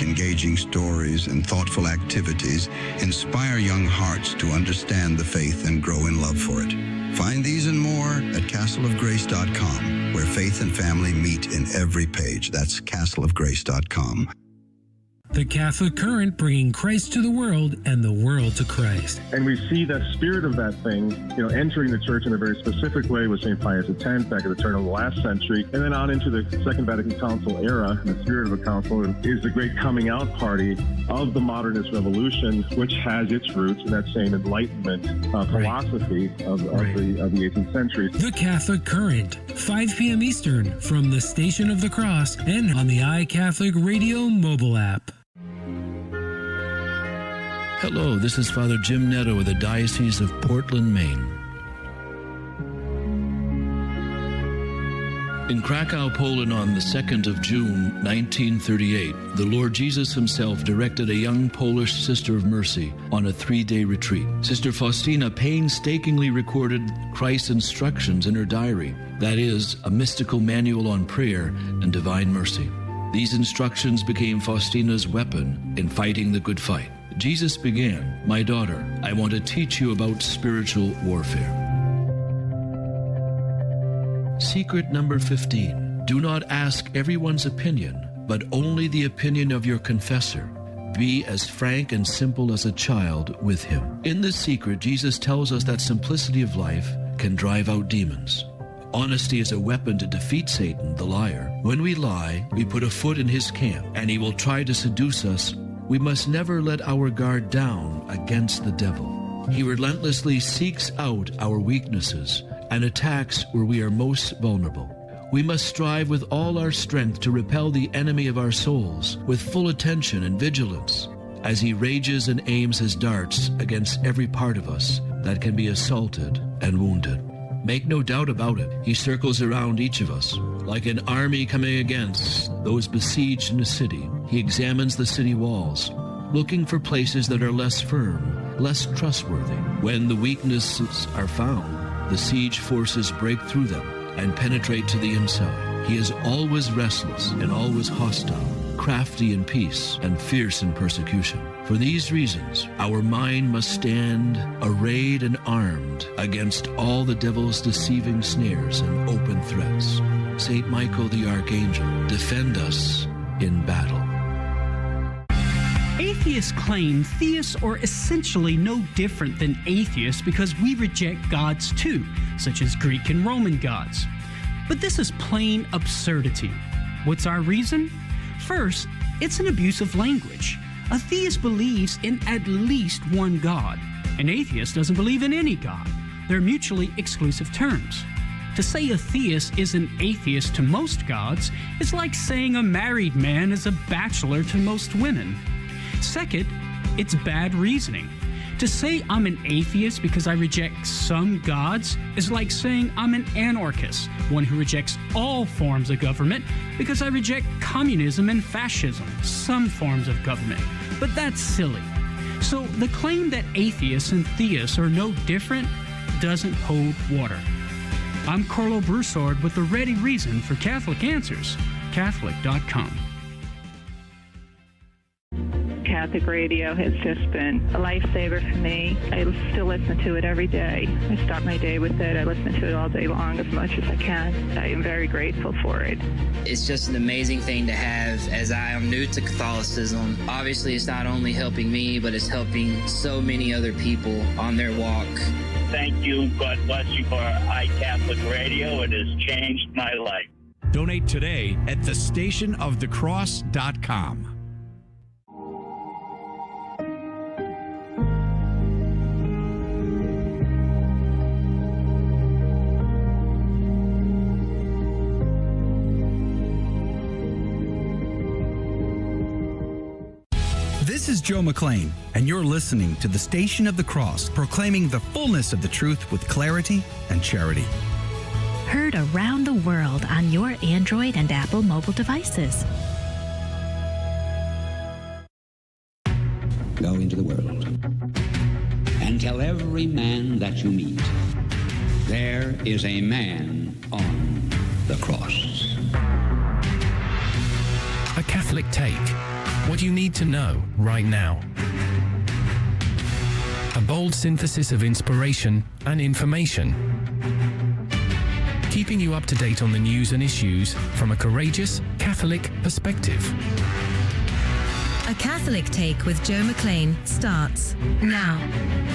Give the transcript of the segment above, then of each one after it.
engaging stories, and thoughtful activities inspire young hearts to understand the faith and grow in love for it. Find these and more at castleofgrace.com, where faith and family meet in every page. That's castleofgrace.com. The Catholic Current, bringing Christ to the world and the world to Christ. And we see that spirit of that thing, entering the church in a very specific way with St. Pius X back at the turn of the last century, and then on into the Second Vatican Council era. And the spirit of the council is the great coming out party of the modernist revolution, which has its roots in that same Enlightenment philosophy of the 18th century. The Catholic Current, 5 p.m. Eastern, from the Station of the Cross and on the iCatholic Radio mobile app. Hello, this is Father Jim Netto of the Diocese of Portland, Maine. In Krakow, Poland on the 2nd of June, 1938, the Lord Jesus himself directed a young Polish Sister of Mercy on a 3-day retreat. Sister Faustina painstakingly recorded Christ's instructions in her diary, that is, a mystical manual on prayer and divine mercy. These instructions became Faustina's weapon in fighting the good fight. Jesus began, "My daughter, I want to teach you about spiritual warfare." Secret number 15. Do not ask everyone's opinion, but only the opinion of your confessor. Be as frank and simple as a child with him. In this secret, Jesus tells us that simplicity of life can drive out demons. Honesty is a weapon to defeat Satan, the liar. When we lie, we put a foot in his camp, and he will try to seduce us. We must never let our guard down against the devil. He relentlessly seeks out our weaknesses and attacks where we are most vulnerable. We must strive with all our strength to repel the enemy of our souls with full attention and vigilance as he rages and aims his darts against every part of us that can be assaulted and wounded. Make no doubt about it, he circles around each of us. Like an army coming against those besieged in a city, he examines the city walls, looking for places that are less firm, less trustworthy. When the weaknesses are found, the siege forces break through them and penetrate to the inside. He is always restless and always hostile, crafty in peace and fierce in persecution. For these reasons, our mind must stand arrayed and armed against all the devil's deceiving snares and open threats. Saint Michael the Archangel, defend us in battle. Atheists claim theists are essentially no different than atheists because we reject gods too, such as Greek and Roman gods. But this is plain absurdity. What's our reason? First, it's an abuse of language. A theist believes in at least one God. An atheist doesn't believe in any God. They're mutually exclusive terms. To say a theist is an atheist to most gods is like saying a married man is a bachelor to most women. Second, it's bad reasoning. To say I'm an atheist because I reject some gods is like saying I'm an anarchist, one who rejects all forms of government because I reject communism and fascism, some forms of government. But that's silly. So the claim that atheists and theists are no different doesn't hold water. I'm Carlo Broussard with the ready reason for Catholic Answers, Catholic.com. Catholic radio has just been a lifesaver for me. I still listen to it every day. I start my day with it. I listen to it all day long as much as I can. I am very grateful for it. It's just an amazing thing to have as I am new to Catholicism. Obviously, it's not only helping me, but it's helping so many other people on their walk. Thank you. God bless you for iCatholic Radio. It has changed my life. Donate today at thestationofthecross.com. This is Joe McLean, and you're listening to the Station of the Cross, proclaiming the fullness of the truth with clarity and charity. Heard around the world on your Android and Apple mobile devices. Go into the world and tell every man that you meet, there is a man on the cross. A Catholic take. What you need to know right now. A bold synthesis of inspiration and information. Keeping you up to date on the news and issues from a courageous Catholic perspective. A Catholic Take with Joe McClain starts now.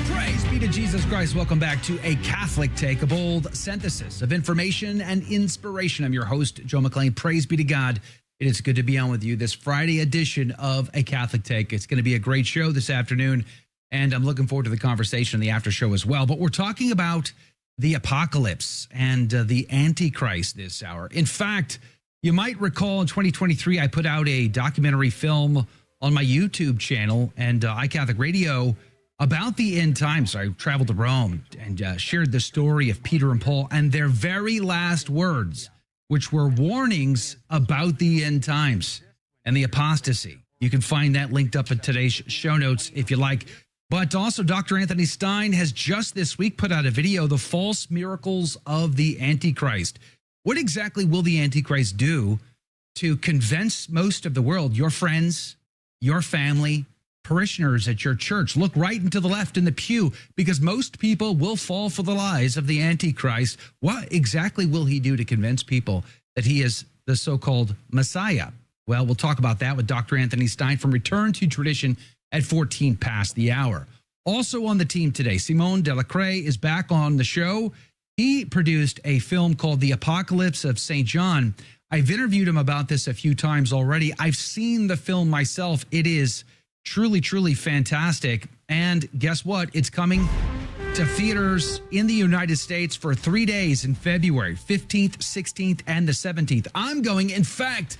Praise be to Jesus Christ. Welcome back to A Catholic Take, a bold synthesis of information and inspiration. I'm your host, Joe McClain. Praise be to God. It is good to be on with you this Friday edition of A Catholic Take. It's going to be a great show this afternoon, and I'm looking forward to the conversation in the after show as well. But we're talking about the apocalypse and the Antichrist this hour. In fact, you might recall in 2023, I put out a documentary film on my YouTube channel and iCatholic Radio about the end times. I traveled to Rome and shared the story of Peter and Paul and their very last words, which were warnings about the end times and the apostasy. You can find that linked up in today's show notes if you like. But also, Dr. Anthony Stine has just this week put out a video, The False Miracles of the Antichrist. What exactly will the Antichrist do to convince most of the world, your friends, your family, parishioners at your church? Look right and to the left in the pew, because most people will fall for the lies of the Antichrist. What exactly will he do to convince people that he is the so-called Messiah? Well, we'll talk about that with Dr. Anthony Stine from Return to Tradition at 14 past the hour. Also on the team today, Simon Delacre is back on the show. He produced a film called The Apocalypse of St. John. I've interviewed him about this a few times already. I've seen the film myself. It is truly, truly fantastic. And guess what? It's coming to theaters in the United States for 3 days in February, 15th, 16th, and the 17th. I'm going. In fact,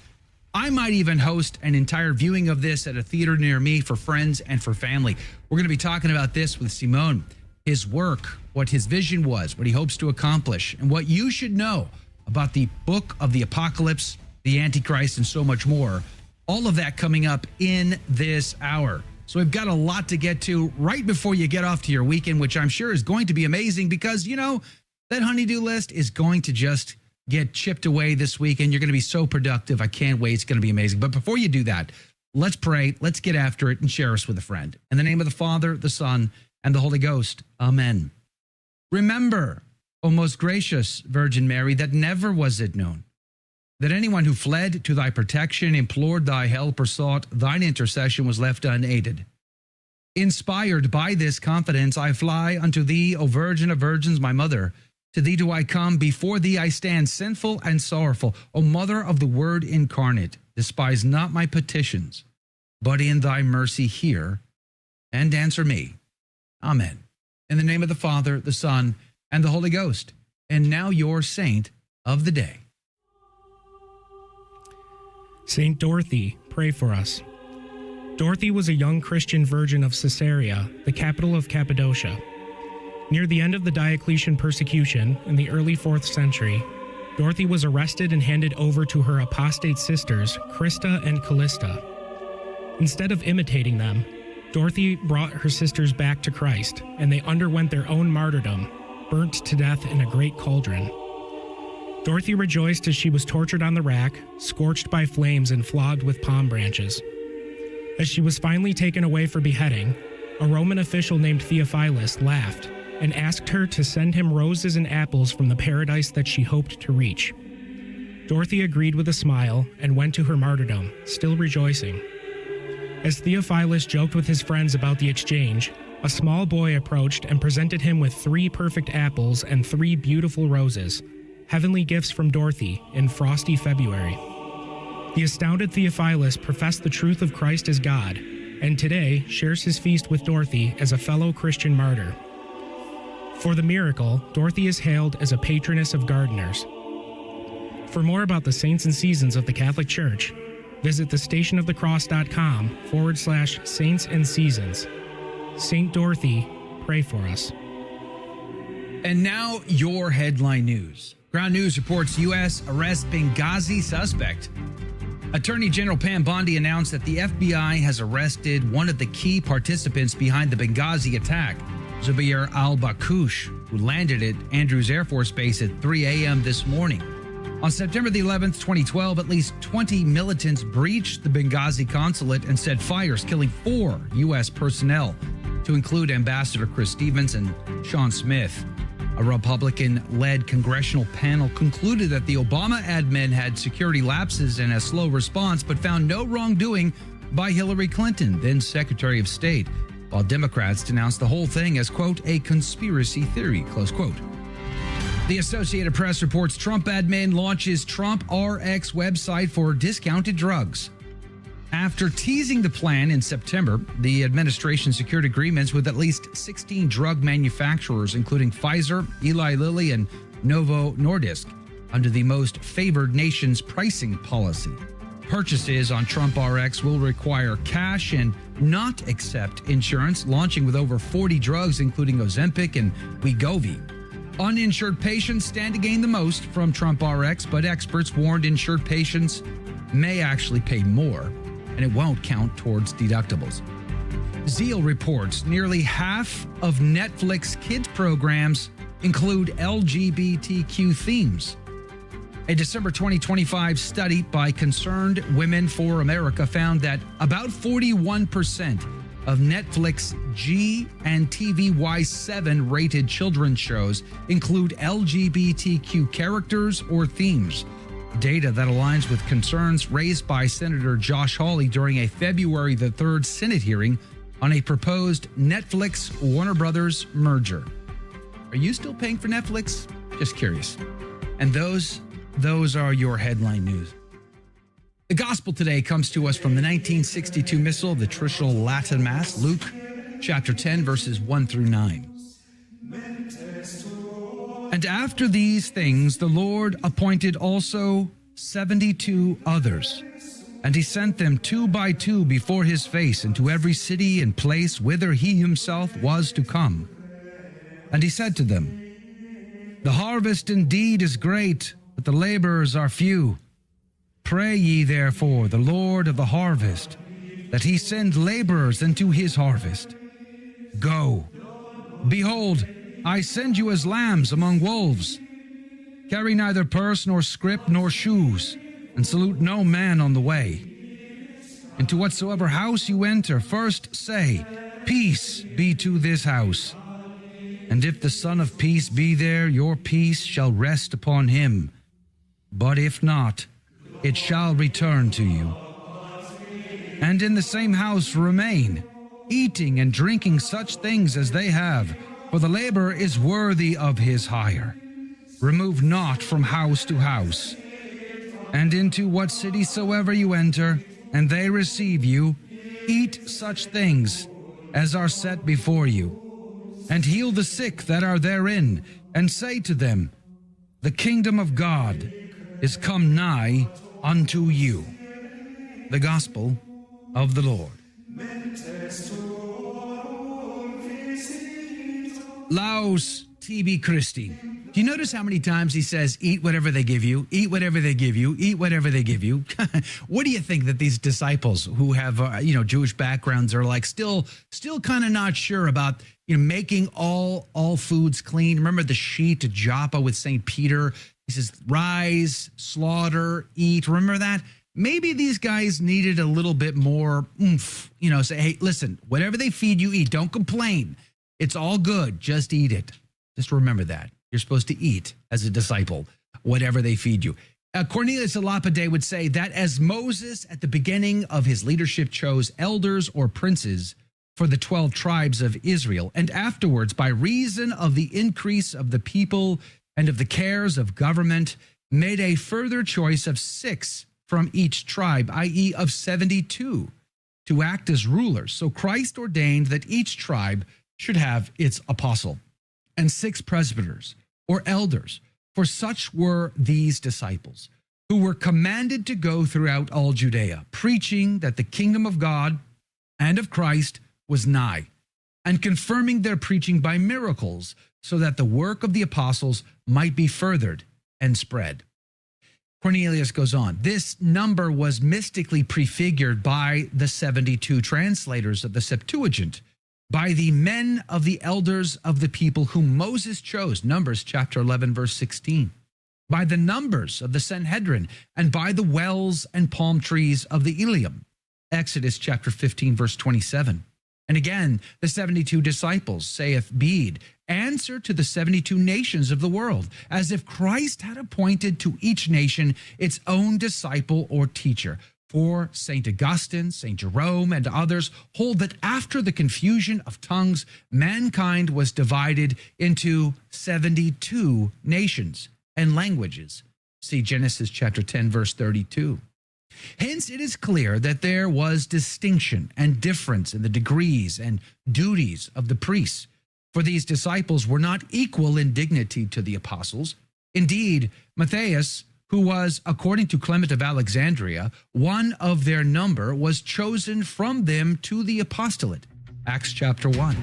I might even host an entire viewing of this at a theater near me for friends and for family. We're going to be talking about this with Simon, his work, what his vision was, what he hopes to accomplish, and what you should know about the book of the Apocalypse, the Antichrist, and so much more. All of that coming up in this hour. So we've got a lot to get to right before you get off to your weekend, which I'm sure is going to be amazing because, you know, that honey-do list is going to just get chipped away this weekend. You're going to be so productive. I can't wait. It's going to be amazing. But before you do that, let's pray. Let's get after it and share us with a friend. In the name of the Father, the Son, and the Holy Ghost. Amen. Remember, O most gracious Virgin Mary, that never was it known that anyone who fled to thy protection, implored thy help, or sought thine intercession was left unaided. Inspired by this confidence, I fly unto thee, O Virgin of Virgins, my mother. To thee do I come, before thee I stand, sinful and sorrowful. O Mother of the Word incarnate, despise not my petitions, but in thy mercy hear and answer me. Amen. In the name of the Father, the Son, and the Holy Ghost. And now your saint of the day. Saint Dorothy, pray for us. Dorothy was a young Christian virgin of Caesarea, the capital of Cappadocia. Near the end of the Diocletian persecution in the early 4th century, Dorothy was arrested and handed over to her apostate sisters, Christa and Callista. Instead of imitating them, Dorothy brought her sisters back to Christ, and they underwent their own martyrdom, burnt to death in a great cauldron. Dorothy rejoiced as she was tortured on the rack, scorched by flames and flogged with palm branches. As she was finally taken away for beheading, a Roman official named Theophilus laughed and asked her to send him roses and apples from the paradise that she hoped to reach. Dorothy agreed with a smile and went to her martyrdom, still rejoicing. As Theophilus joked with his friends about the exchange, a small boy approached and presented him with 3 perfect apples and 3 beautiful roses, heavenly gifts from Dorothy in frosty February. The astounded Theophilus professed the truth of Christ as God, and today shares his feast with Dorothy as a fellow Christian martyr. For the miracle, Dorothy is hailed as a patroness of gardeners. For more about the saints and seasons of the Catholic Church, visit thestationofthecross.com/saints and seasons. Saint Dorothy, pray for us. And now your headline news. Ground News reports U.S. arrests Benghazi suspect. Attorney General Pam Bondi announced that the FBI has arrested one of the key participants behind the Benghazi attack, Zubair al-Bakush, who landed at Andrews Air Force Base at 3 a.m. this morning. On September the 11th, 2012, at least 20 militants breached the Benghazi consulate and set fires, killing 4 U.S. personnel, to include Ambassador Chris Stevens and Sean Smith. A Republican-led congressional panel concluded that the Obama admin had security lapses and a slow response, but found no wrongdoing by Hillary Clinton, then Secretary of State, while Democrats denounced the whole thing as, quote, a conspiracy theory, close quote. The Associated Press reports Trump admin launches Trump RX website for discounted drugs. After teasing the plan in September, the administration secured agreements with at least 16 drug manufacturers, including Pfizer, Eli Lilly, and Novo Nordisk, under the most favored nation's pricing policy. Purchases on Trump RX will require cash and not accept insurance, launching with over 40 drugs, including Ozempic and Wegovy. Uninsured patients stand to gain the most from Trump RX, but experts warned insured patients may actually pay more, and it won't count towards deductibles. Zeal reports nearly half of Netflix kids programs include LGBTQ themes. A December 2025 study by Concerned Women for America found that about 41% of Netflix G and TVY7 rated children's shows include LGBTQ characters or themes. Data that aligns with concerns raised by Senator Josh Hawley during a February the 3rd Senate hearing on a proposed Netflix-Warner Brothers merger. Are you still paying for Netflix? Just curious. And those are your headline news. The gospel today comes to us from the 1962 Missal of the Traditional Latin Mass, Luke chapter 10, verses 1 through 9. And after these things, the Lord appointed also 72 others, and he sent them 2 by 2 before his face into every city and place whither he himself was to come. And he said to them, the harvest indeed is great, but the laborers are few. Pray ye therefore the Lord of the harvest, that he send laborers into his harvest. Go, behold, I send you as lambs among wolves. Carry neither purse nor scrip nor shoes, and salute no man on the way. Into whatsoever house you enter, first say, Peace be to this house. And if the Son of Peace be there, your peace shall rest upon him. But if not, it shall return to you. And in the same house remain, eating and drinking such things as they have, for the laborer is worthy of his hire. Remove not from house to house. And into what city soever you enter, and they receive you, eat such things as are set before you. And heal the sick that are therein, and say to them, the kingdom of God is come nigh unto you. The gospel of the Lord. Laus tibi Christi. Do you notice how many times he says, eat whatever they give you, eat whatever they give you, eat whatever they give you? What do you think that these disciples who have, Jewish backgrounds are like still kind of not sure about, making all foods clean? Remember the sheet to Joppa with St. Peter? He says, rise, slaughter, eat. Remember that? Maybe these guys needed a little bit more oomph, say, hey, listen, whatever they feed you, eat. Don't complain. It's all good. Just eat it. Just remember that. You're supposed to eat as a disciple, whatever they feed you. Cornelius a Lapide would say that as Moses at the beginning of his leadership chose elders or princes for the 12 tribes of Israel, and afterwards, by reason of the increase of the people and of the cares of government, made a further choice of 6 from each tribe, i.e. of 72, to act as rulers. So Christ ordained that each tribe should have its apostle and 6 presbyters or elders, for such were these disciples, who were commanded to go throughout all Judea, preaching that the kingdom of God and of Christ was nigh, and confirming their preaching by miracles, so that the work of the apostles might be furthered and spread. Cornelius goes on, this number was mystically prefigured by the 72 translators of the Septuagint, by the men of the elders of the people whom Moses chose, Numbers chapter 11, verse 16. by the numbers of the Sanhedrin, and by the wells and palm trees of the Eliam. Exodus chapter 15, verse 27. And again, the 72 disciples, saith Bede, answer to the 72 nations of the world, as if Christ had appointed to each nation its own disciple or teacher. For St. Augustine, St. Jerome, and others hold that after the confusion of tongues, mankind was divided into 72 nations and languages. See Genesis chapter 10, verse 32. Hence, it is clear that there was distinction and difference in the degrees and duties of the priests. For these disciples were not equal in dignity to the apostles. Indeed, Matthias, who was, according to Clement of Alexandria, one of their number, was chosen from them to the apostolate. Acts chapter 1.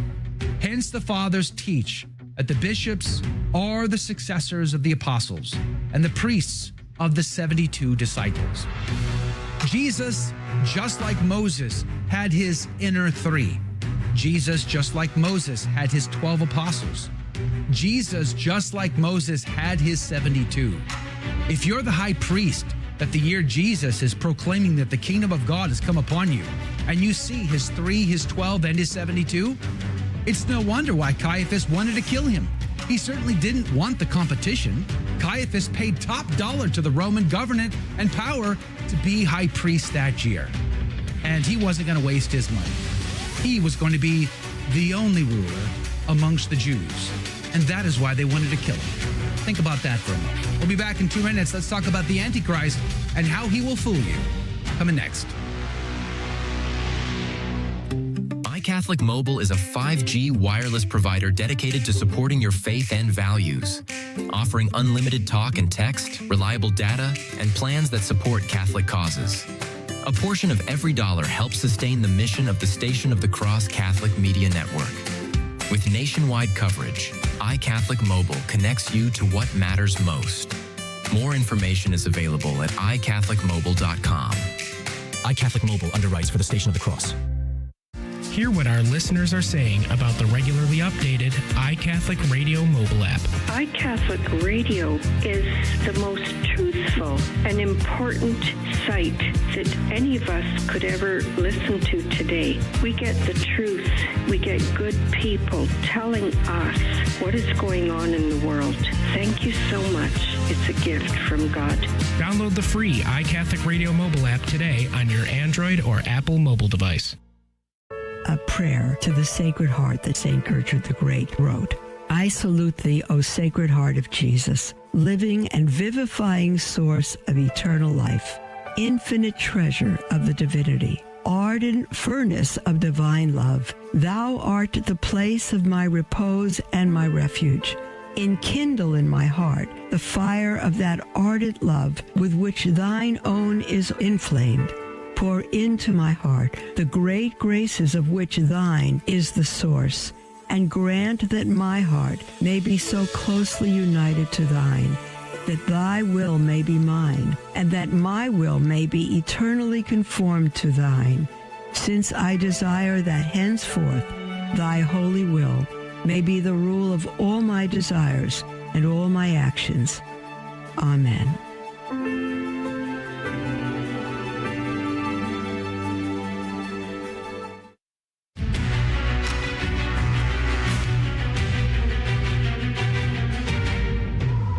Hence the fathers teach that the bishops are the successors of the apostles and the priests of the 72 disciples. Jesus, just like Moses, had his inner three. Jesus, just like Moses, had his 12 apostles. Jesus, just like Moses, had his 72. If you're the high priest that the year Jesus is proclaiming that the kingdom of God has come upon you, and you see his 3, his 12, and his 72, it's no wonder why Caiaphas wanted to kill him. He certainly didn't want the competition. Caiaphas paid top dollar to the Roman government and power to be high priest that year. And he wasn't going to waste his money. He was going to be the only ruler amongst the Jews. And that is why they wanted to kill him. Think about that for a moment. We'll be back in 2 minutes. Let's talk about the Antichrist and how he will fool you. Coming next. iCatholic Mobile is a 5G wireless provider dedicated to supporting your faith and values, offering unlimited talk and text, reliable data, and plans that support Catholic causes. A portion of every dollar helps sustain the mission of the Station of the Cross Catholic Media Network. With nationwide coverage, iCatholic Mobile connects you to what matters most. More information is available at iCatholicMobile.com. iCatholic Mobile underwrites for the Station of the Cross. Hear what our listeners are saying about the regularly updated iCatholic Radio mobile app. iCatholic Radio is the most truthful and important site that any of us could ever listen to today. We get the truth. We get good people telling us what is going on in the world. Thank you so much. It's a gift from God. Download the free iCatholic Radio mobile app today on your Android or Apple mobile device. A prayer to the Sacred Heart that St. Gertrude the Great wrote. I salute thee, O Sacred Heart of Jesus, living and vivifying source of eternal life, infinite treasure of the divinity, ardent furnace of divine love. Thou art the place of my repose and my refuge. Enkindle in my heart the fire of that ardent love with which thine own is inflamed. Pour into my heart the great graces of which thine is the source, and grant that my heart may be so closely united to thine, that thy will may be mine, and that my will may be eternally conformed to thine, since I desire that henceforth thy holy will may be the rule of all my desires and all my actions. Amen.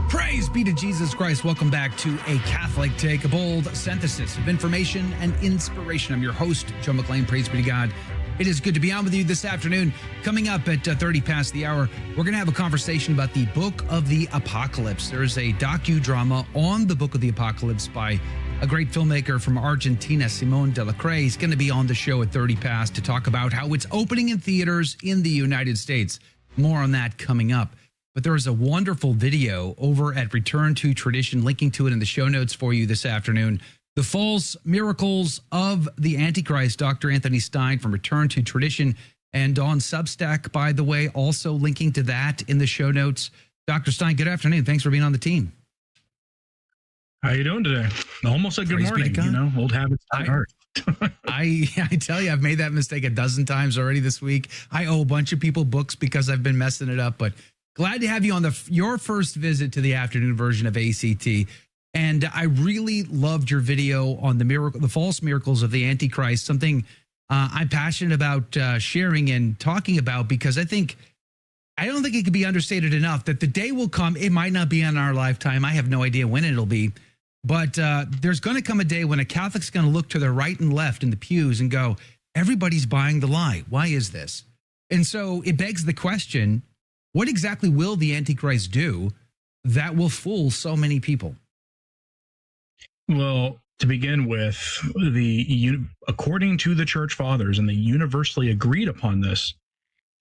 Praise be to Jesus Christ. Welcome back to A Catholic Take, a bold synthesis of information and inspiration. I'm your host, Joe McLean. Praise be to God. It is good to be on with you this afternoon. Coming up at 30 past the hour, we're going to have a conversation about the Book of the Apocalypse. There is a docu-drama on the Book of the Apocalypse by a great filmmaker from Argentina, Simon Delacre. He's going to be on the show at 30 past to talk about how it's opening in theaters in the United States. More on that coming up. But there is a wonderful video over at Return to Tradition, linking to it in the show notes for you this afternoon. The False Miracles of the Antichrist, Dr. Anthony Stine from Return to Tradition, and on Substack, by the way, also linking to that in the show notes. Dr. Stine, good afternoon. Thanks for being on the team. How you doing today? Almost a good morning, you know, old habits die hard. I tell you, I've made that mistake a dozen times already this week. I owe a bunch of people books because I've been messing it up, but Glad to have you on your first visit to the afternoon version of ACT. And I really loved your video on the false miracles of the Antichrist, something I'm passionate about sharing and talking about, because I don't think it can be understated enough that the day will come. It might not be in our lifetime. I have no idea when it'll be. But there's going to come a day when a Catholic's going to look to the right and left in the pews and go, everybody's buying the lie. Why is this? And so it begs the question, what exactly will the Antichrist do that will fool so many people? Well, to begin with, according to the church fathers, and they universally agreed upon this,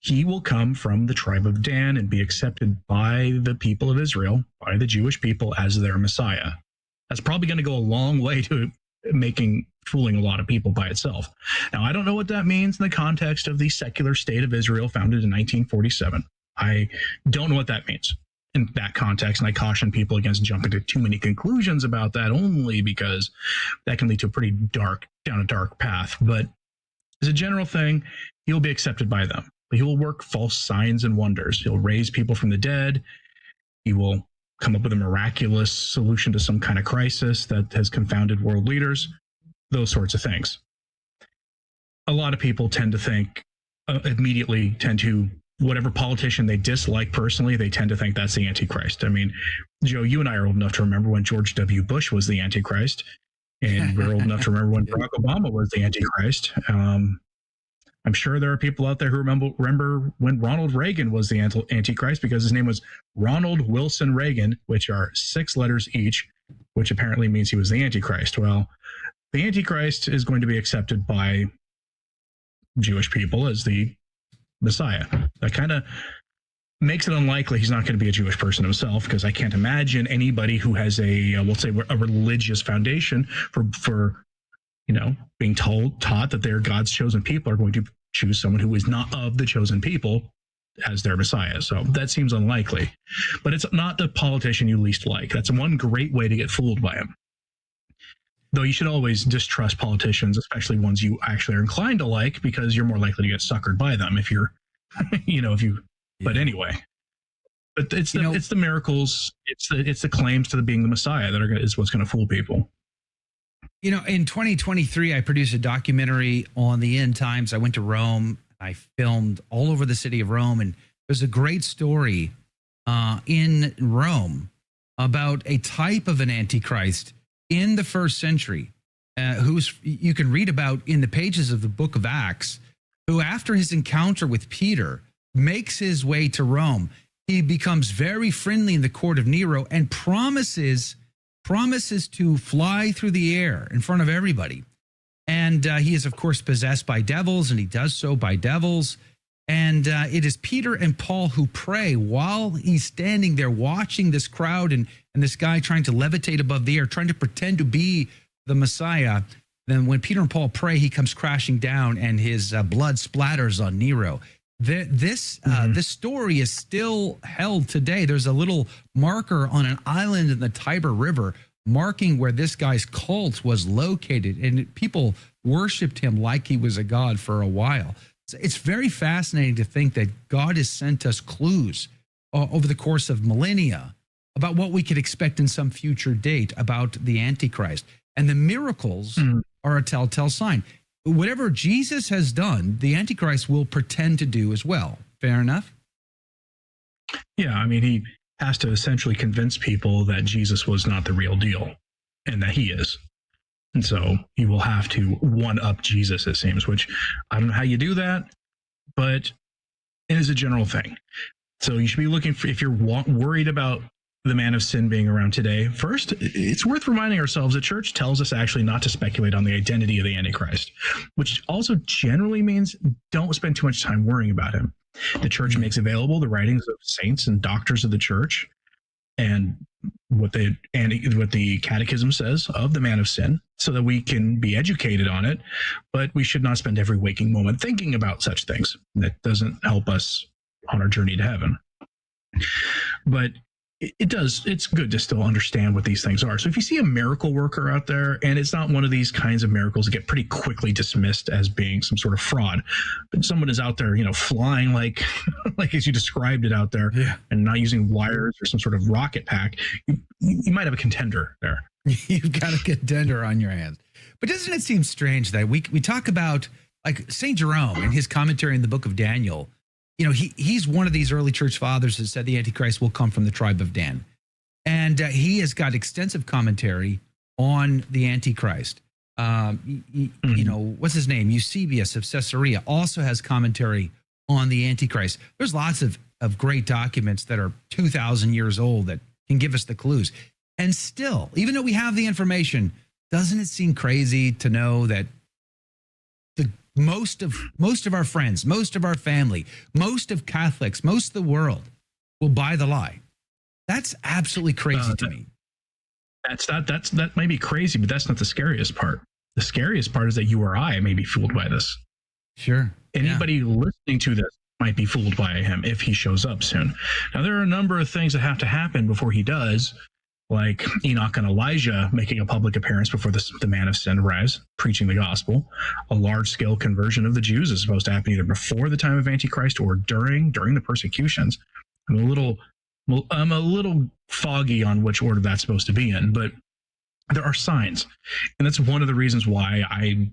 he will come from the tribe of Dan and be accepted by the people of Israel, by the Jewish people, as their Messiah. That's probably going to go a long way to fooling a lot of people by itself. Now, I don't know what that means in the context of the secular state of Israel founded in 1947. I don't know what that means in that context, and I caution people against jumping to too many conclusions about that, only because that can lead to down a dark path. But as a general thing, he'll be accepted by them. But he will work false signs and wonders. He'll raise people from the dead. He will come up with a miraculous solution to some kind of crisis that has confounded world leaders, those sorts of things. A lot of people tend to whatever politician they dislike personally, they tend to think that's the Antichrist. I mean, Joe, you and I are old enough to remember when George W. Bush was the Antichrist, and we're old enough to remember when Barack Obama was the Antichrist. I'm sure there are people out there who remember when Ronald Reagan was the Antichrist, because his name was Ronald Wilson Reagan, which are 6 letters each, which apparently means he was the Antichrist. Well, the Antichrist is going to be accepted by Jewish people as the Messiah. That kind of makes it unlikely he's not going to be a Jewish person himself, because I can't imagine anybody who has a religious foundation for being taught that they're God's chosen people are going to choose someone who is not of the chosen people as their Messiah. So that seems unlikely. But it's not the politician you least like. That's one great way to get fooled by him. Though you should always distrust politicians, especially ones you actually are inclined to like, because you're more likely to get suckered by them if you're, But anyway, but it's the miracles, it's the claims to being the Messiah that is what's going to fool people. In 2023, I produced a documentary on the end times. I went to Rome. I filmed all over the city of Rome, and there's a great story in Rome about a type of an Antichrist in the first century, who's you can read about in the pages of the book of Acts, who after his encounter with Peter makes his way to Rome. He becomes very friendly in the court of Nero and promises to fly through the air in front of everybody. And he is, of course, possessed by devils, and he does so by devils. And it is Peter and Paul who pray while he's standing there watching this crowd and this guy trying to levitate above the air, trying to pretend to be the Messiah. Then when Peter and Paul pray, he comes crashing down and his blood splatters on Nero. This story is still held today. There's a little marker on an island in the Tiber River marking where this guy's cult was located, and people worshipped him like he was a god for a while. So it's very fascinating to think that God has sent us clues over the course of millennia about what we could expect in some future date about the Antichrist. And the miracles are a telltale sign. Whatever Jesus has done, the Antichrist will pretend to do as well. Fair enough? Yeah, I mean, he has to essentially convince people that Jesus was not the real deal and that he is. And so he will have to one-up Jesus, it seems, which I don't know how you do that, but it is a general thing. So you should be looking for, if you're worried about the man of sin being around today, first, it's worth reminding ourselves the church tells us actually not to speculate on the identity of the Antichrist, which also generally means don't spend too much time worrying about him. The church makes available the writings of saints and doctors of the church and what the catechism says of the man of sin so that we can be educated on it, but we should not spend every waking moment thinking about such things. That doesn't help us on our journey to heaven. But it does. It's good to still understand what these things are. So if you see a miracle worker out there, and it's not one of these kinds of miracles that get pretty quickly dismissed as being some sort of fraud, but someone is out there, flying like as you described it out there, and not using wires or some sort of rocket pack, you might have a contender there. You've got a contender on your hands. But doesn't it seem strange that we talk about, like, St. Jerome in his commentary in the book of Daniel? He's one of these early church fathers that said the Antichrist will come from the tribe of Dan. And he has got extensive commentary on the Antichrist. What's his name? Eusebius of Caesarea also has commentary on the Antichrist. There's lots of great documents that are 2,000 years old that can give us the clues. And still, even though we have the information, doesn't it seem crazy to know that most of our friends, most of our family, most of Catholics, most of the world will buy the lie? That's absolutely crazy to me. That may be crazy, but that's not the scariest part. The scariest part is that you or I may be fooled by this. Sure. Anybody listening to this might be fooled by him if he shows up soon. Now, there are a number of things that have to happen before he does, like Enoch and Elijah making a public appearance before the man of sin arrives, preaching the gospel. A large-scale conversion of the Jews is supposed to happen either before the time of Antichrist or during the persecutions. I'm a little foggy on which order that's supposed to be in, but there are signs. And that's one of the reasons why I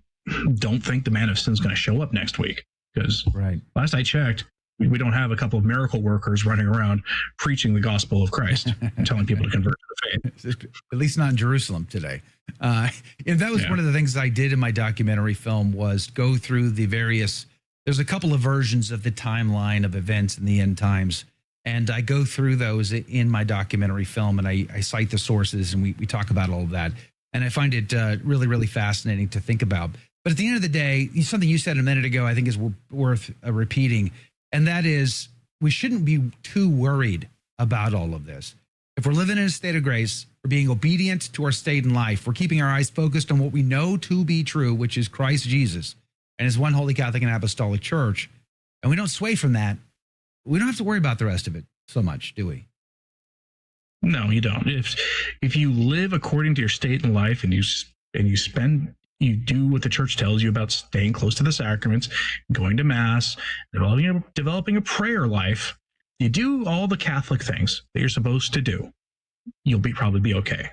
don't think the man of sin is going to show up next week. Because last I checked, we don't have a couple of miracle workers running around preaching the gospel of Christ and telling people to convert to the faith. At least not in Jerusalem today. And that was one of the things I did in my documentary film, was go through the various, there's a couple of versions of the timeline of events in the end times. And I go through those in my documentary film, and I cite the sources, and we talk about all of that. And I find it really, really fascinating to think about. But at the end of the day, something you said a minute ago I think is worth repeating. And that is, we shouldn't be too worried about all of this. If we're living in a state of grace, we're being obedient to our state in life, we're keeping our eyes focused on what we know to be true, which is Christ Jesus and his one holy Catholic and Apostolic Church, and we don't sway from that, we don't have to worry about the rest of it so much, do we? No, you don't. If you live according to your state in life and you do what the church tells you about staying close to the sacraments, going to mass, developing a prayer life, you do all the Catholic things that you're supposed to do, you'll probably be okay.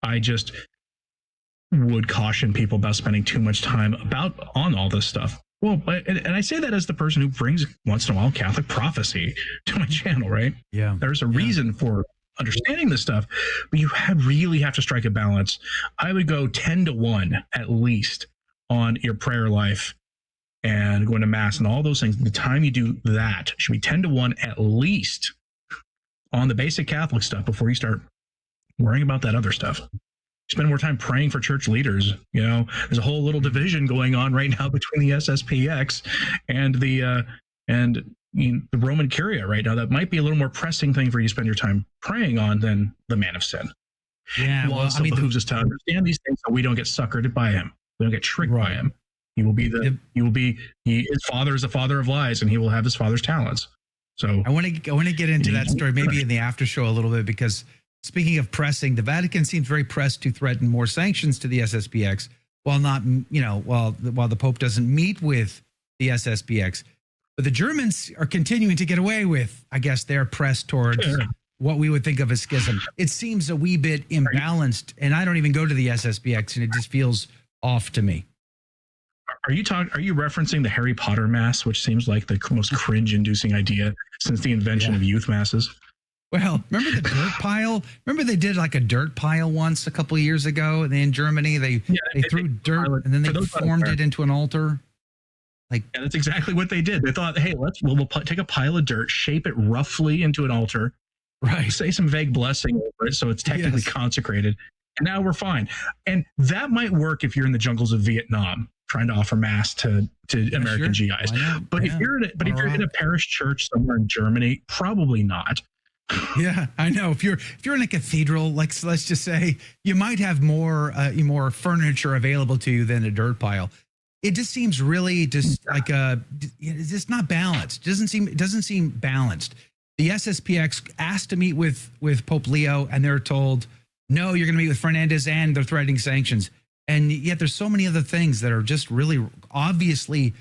I just would caution people about spending too much time on all this stuff. Well, and I say that as the person who brings once in a while Catholic prophecy to my channel, right? Yeah. There's a reason for understanding this stuff, but you really have to strike a balance. I would go 10-1 at least on your prayer life and going to mass and all those things. The time you do that should be 10-1 at least on the basic Catholic stuff before you start worrying about that other stuff. Spend more time praying for church leaders. There's a whole little division going on right now between the SSPX and the Roman Curia right now that might be a little more pressing thing for you to spend your time praying on than the man of sin. Yeah, well, it behooves us to understand these things so we don't get suckered by him. We don't get tricked by him. His father is a father of lies, and he will have his father's talents. So I want to get into that story maybe in the after show a little bit, because speaking of pressing, the Vatican seems very pressed to threaten more sanctions to the SSPX while the Pope doesn't meet with the SSPX. But the Germans are continuing to get away with, I guess, their press towards what we would think of as schism. It seems a wee bit imbalanced, and I don't even go to the SSPX, and it just feels off to me. Are you referencing the Harry Potter Mass, which seems like the most cringe-inducing idea since the invention of youth masses? Well, remember the dirt pile? Remember they did like a dirt pile once a couple of years ago in Germany? They threw dirt and then they formed it into an altar. Yeah, that's exactly what they did. They thought, hey, we'll take a pile of dirt, shape it roughly into an altar, right? Say some vague blessing over it so it's technically consecrated, and now we're fine. And that might work if you're in the jungles of Vietnam trying to offer mass to American GIs. But if you're in a parish church somewhere in Germany, probably not. Yeah, I know. If you're in a cathedral, let's just say, you might have more furniture available to you than a dirt pile. It just seems really just like it's just not balanced. It doesn't seem balanced. The SSPX asked to meet with Pope Leo, and they're told, no, you're going to meet with Fernandez, and they're threatening sanctions. And yet there's so many other things that are just really obviously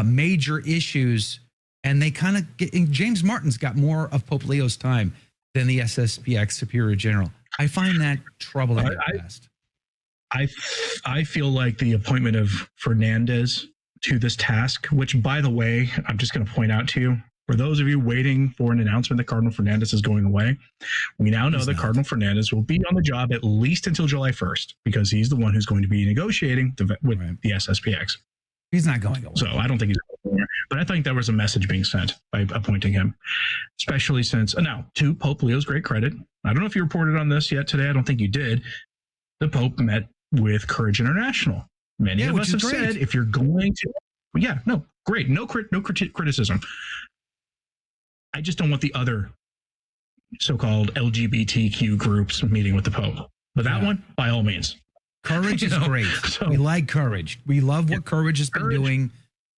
major issues. And they kind of get, James Martin's got more of Pope Leo's time than the SSPX Superior General. I find that troubling at best. I feel like the appointment of Fernandez to this task, which, by the way, I'm just going to point out to you, for those of you waiting for an announcement that Cardinal Fernandez is going away, we now know that Cardinal Fernandez will be on the job at least until July 1st, because he's the one who's going to be negotiating with the SSPX. He's not going away. So I don't think he's going anywhere. But I think there was a message being sent by appointing him, especially since, now, to Pope Leo's great credit, I don't know if you reported on this yet today. I don't think you did. The Pope met with Courage International. Many of us have said, if you're going to, great. No criticism. I just don't want the other so-called LGBTQ groups meeting with the Pope. But that one, by all means. Courage is great. So, we like Courage. We love what Courage has been doing.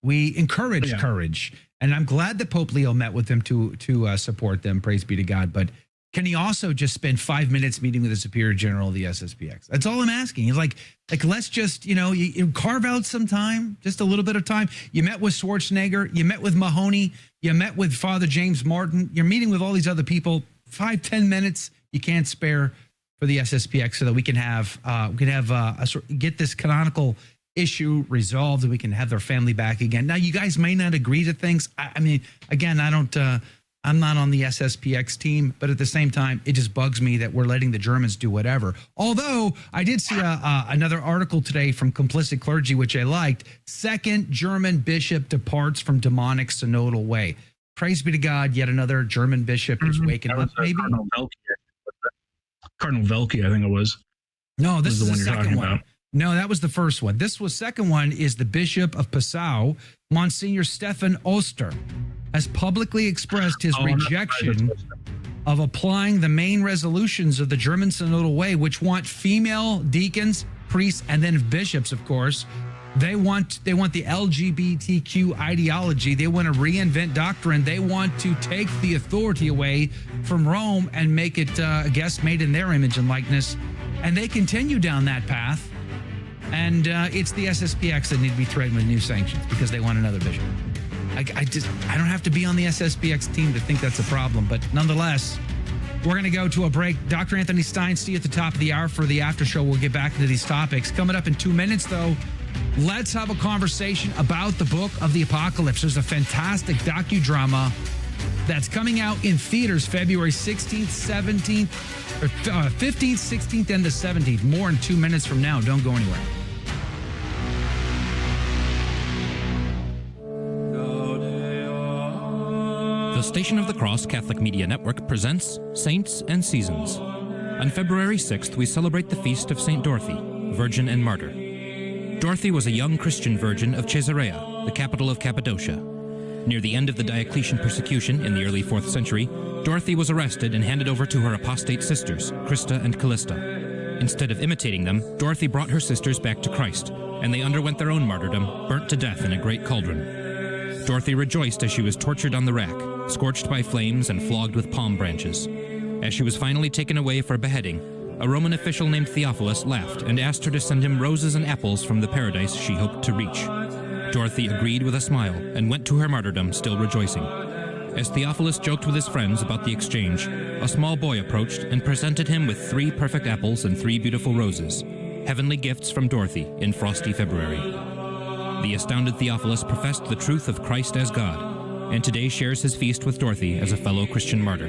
We encourage Courage. And I'm glad that Pope Leo met with them to support them. Praise be to God. But can he also just spend 5 minutes meeting with the Superior General of the SSPX? That's all I'm asking. He's like let's just, you carve out some time, just a little bit of time. You met with Schwarzenegger. You met with Mahoney. You met with Father James Martin. You're meeting with all these other people. 5-10 minutes you can't spare for the SSPX so that we can get this canonical issue resolved and we can have their family back again. Now, you guys may not agree to things. I mean, again, I'm not on the SSPX team, but at the same time, it just bugs me that we're letting the Germans do whatever. Although I did see another article today from Complicit Clergy, which I liked. Second German bishop departs from demonic synodal way. Praise be to God, yet another German bishop is waking up. Maybe Cardinal Velke, I think it was. No, this is the the second one. About. No, that was the first one. This was second one is the Bishop of Passau, Monsignor Stefan Oster, has publicly expressed his rejection of applying the main resolutions of the German Synodal Way, which want female deacons, priests, and then bishops, of course. They want the LGBTQ ideology. They want to reinvent doctrine. They want to take the authority away from Rome and make it, made in their image and likeness. And they continue down that path. And it's the SSPX that need to be threatened with new sanctions because they want another bishop. I don't have to be on the SSPX team to think that's a problem. But nonetheless, we're going to go to a break. Dr. Anthony Stine, see you at the top of the hour for the after show. We'll get back into these topics. Coming up in 2 minutes, though, let's have a conversation about the book of the Apocalypse. There's a fantastic docudrama that's coming out in theaters February 16th, 17th, or 15th, 16th, and the 17th. More in 2 minutes from now. Don't go anywhere. The Station of the Cross Catholic Media Network presents Saints and Seasons. On February 6th, we celebrate the feast of St. Dorothy, Virgin and Martyr. Dorothy was a young Christian virgin of Caesarea, the capital of Cappadocia. Near the end of the Diocletian persecution in the early 4th century, Dorothy was arrested and handed over to her apostate sisters, Christa and Callista. Instead of imitating them, Dorothy brought her sisters back to Christ, and they underwent their own martyrdom, burnt to death in a great cauldron. Dorothy rejoiced as she was tortured on the rack, scorched by flames and flogged with palm branches. As she was finally taken away for beheading, a Roman official named Theophilus laughed and asked her to send him roses and apples from the paradise she hoped to reach. Dorothy agreed with a smile and went to her martyrdom still rejoicing. As Theophilus joked with his friends about the exchange, a small boy approached and presented him with 3 perfect apples and 3 beautiful roses, heavenly gifts from Dorothy in frosty February. The astounded Theophilus professed the truth of Christ as God, and today shares his feast with Dorothy as a fellow Christian martyr.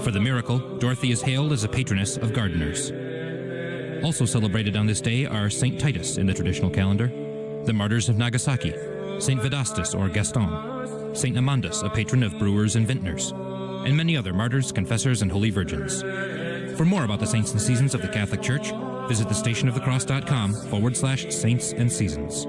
For the miracle, Dorothy is hailed as a patroness of gardeners. Also celebrated on this day are St. Titus in the traditional calendar, the martyrs of Nagasaki, St. Vedastus or Gaston, St. Amandus, a patron of brewers and vintners, and many other martyrs, confessors, and holy virgins. For more about the saints and seasons of the Catholic Church, visit thestationofthecross.com/saints and seasons.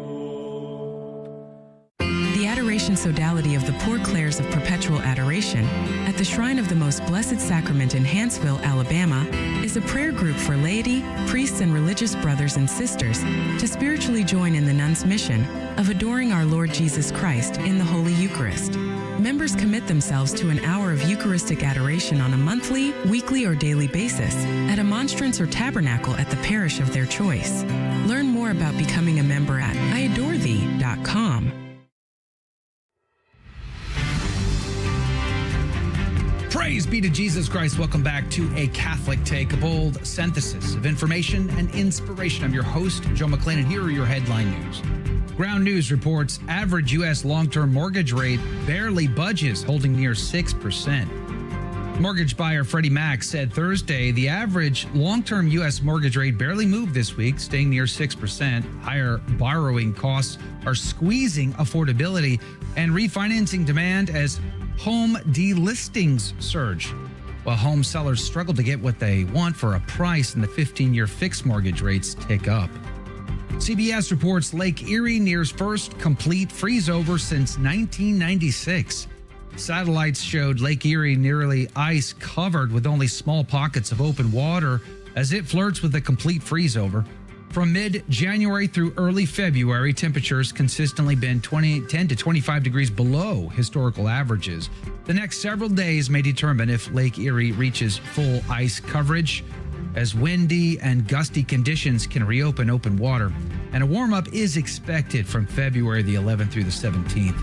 The Adoration Sodality of the Poor Clares of Perpetual Adoration at the Shrine of the Most Blessed Sacrament in Hanceville, Alabama, is a prayer group for laity, priests, and religious brothers and sisters to spiritually join in the nuns' mission of adoring our Lord Jesus Christ in the Holy Eucharist. Members commit themselves to an hour of Eucharistic adoration on a monthly, weekly, or daily basis at a monstrance or tabernacle at the parish of their choice. Learn more about becoming a member at iadorethee.com. Praise be to Jesus Christ. Welcome back to A Catholic Take, a bold synthesis of information and inspiration. I'm your host, Joe McClain, and here are your headline news. Ground News reports average U.S. long-term mortgage rate barely budges, holding near 6%. Mortgage buyer Freddie Mac said Thursday the average long-term U.S. mortgage rate barely moved this week, staying near 6%. Higher borrowing costs are squeezing affordability and refinancing demand as home delistings surge, while home sellers struggle to get what they want for a price and the 15-year fixed mortgage rates tick up. CBS reports Lake Erie nears first complete freeze-over since 1996. Satellites showed Lake Erie nearly ice-covered with only small pockets of open water as it flirts with a complete freeze-over. From mid-January through early February, temperatures consistently been 10 to 25 degrees below historical averages. The next several days may determine if Lake Erie reaches full ice coverage, as windy and gusty conditions can reopen open water. And a warm-up is expected from February the 11th through the 17th.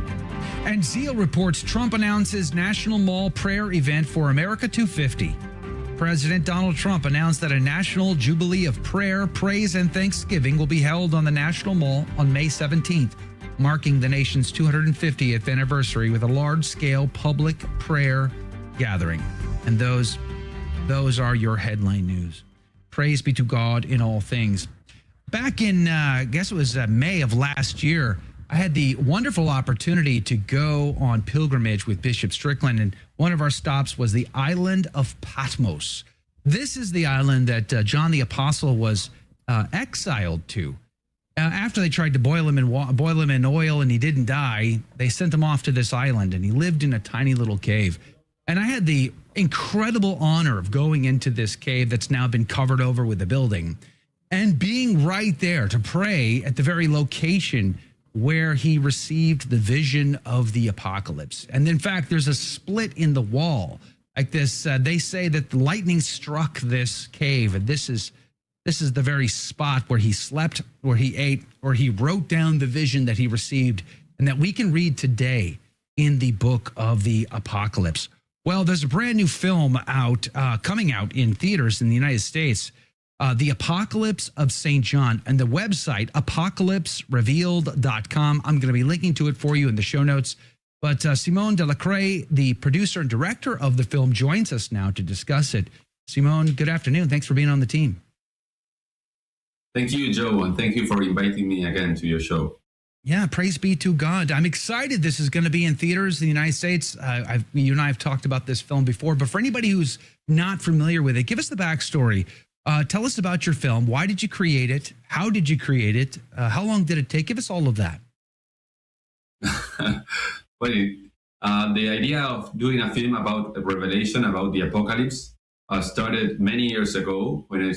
And Zeal reports Trump announces National Mall Prayer event for America 250. President Donald Trump announced that a national jubilee of prayer, praise, and thanksgiving will be held on the National Mall on May 17th, marking the nation's 250th anniversary with a large-scale public prayer gathering. And those are your headline news. Praise be to God in all things. Back in, I guess it was May of last year, I had the wonderful opportunity to go on pilgrimage with Bishop Strickland, and one of our stops was the island of Patmos. This is the island that John the Apostle was exiled to. After they tried to boil him in oil and he didn't die, they sent him off to this island, and he lived in a tiny little cave. And I had the incredible honor of going into this cave that's now been covered over with a building and being right there to pray at the very location where he received the vision of the apocalypse. And in fact, there's a split in the wall like this. They say that the lightning struck this cave, and this is the very spot where he slept, where he ate, where he wrote down the vision that he received and that we can read today in the book of the Apocalypse. Well, there's a brand new film coming out in theaters in the United States, The Apocalypse of St. John, and the website, apocalypserevealed.com. I'm going to be linking to it for you in the show notes. But Simon Delacre, the producer and director of the film, joins us now to discuss it. Simon, good afternoon. Thanks for being on the team. Thank you, Joe, and thank you for inviting me again to your show. Yeah, praise be to God. I'm excited this is going to be in theaters in the United States. You and I have talked about this film before, but for anybody who's not familiar with it, give us the backstory. Tell us about your film. Why did you create it? How did you create it? How long did it take? Give us all of that. Well, the idea of doing a film about Revelation, about the apocalypse, started many years ago. When I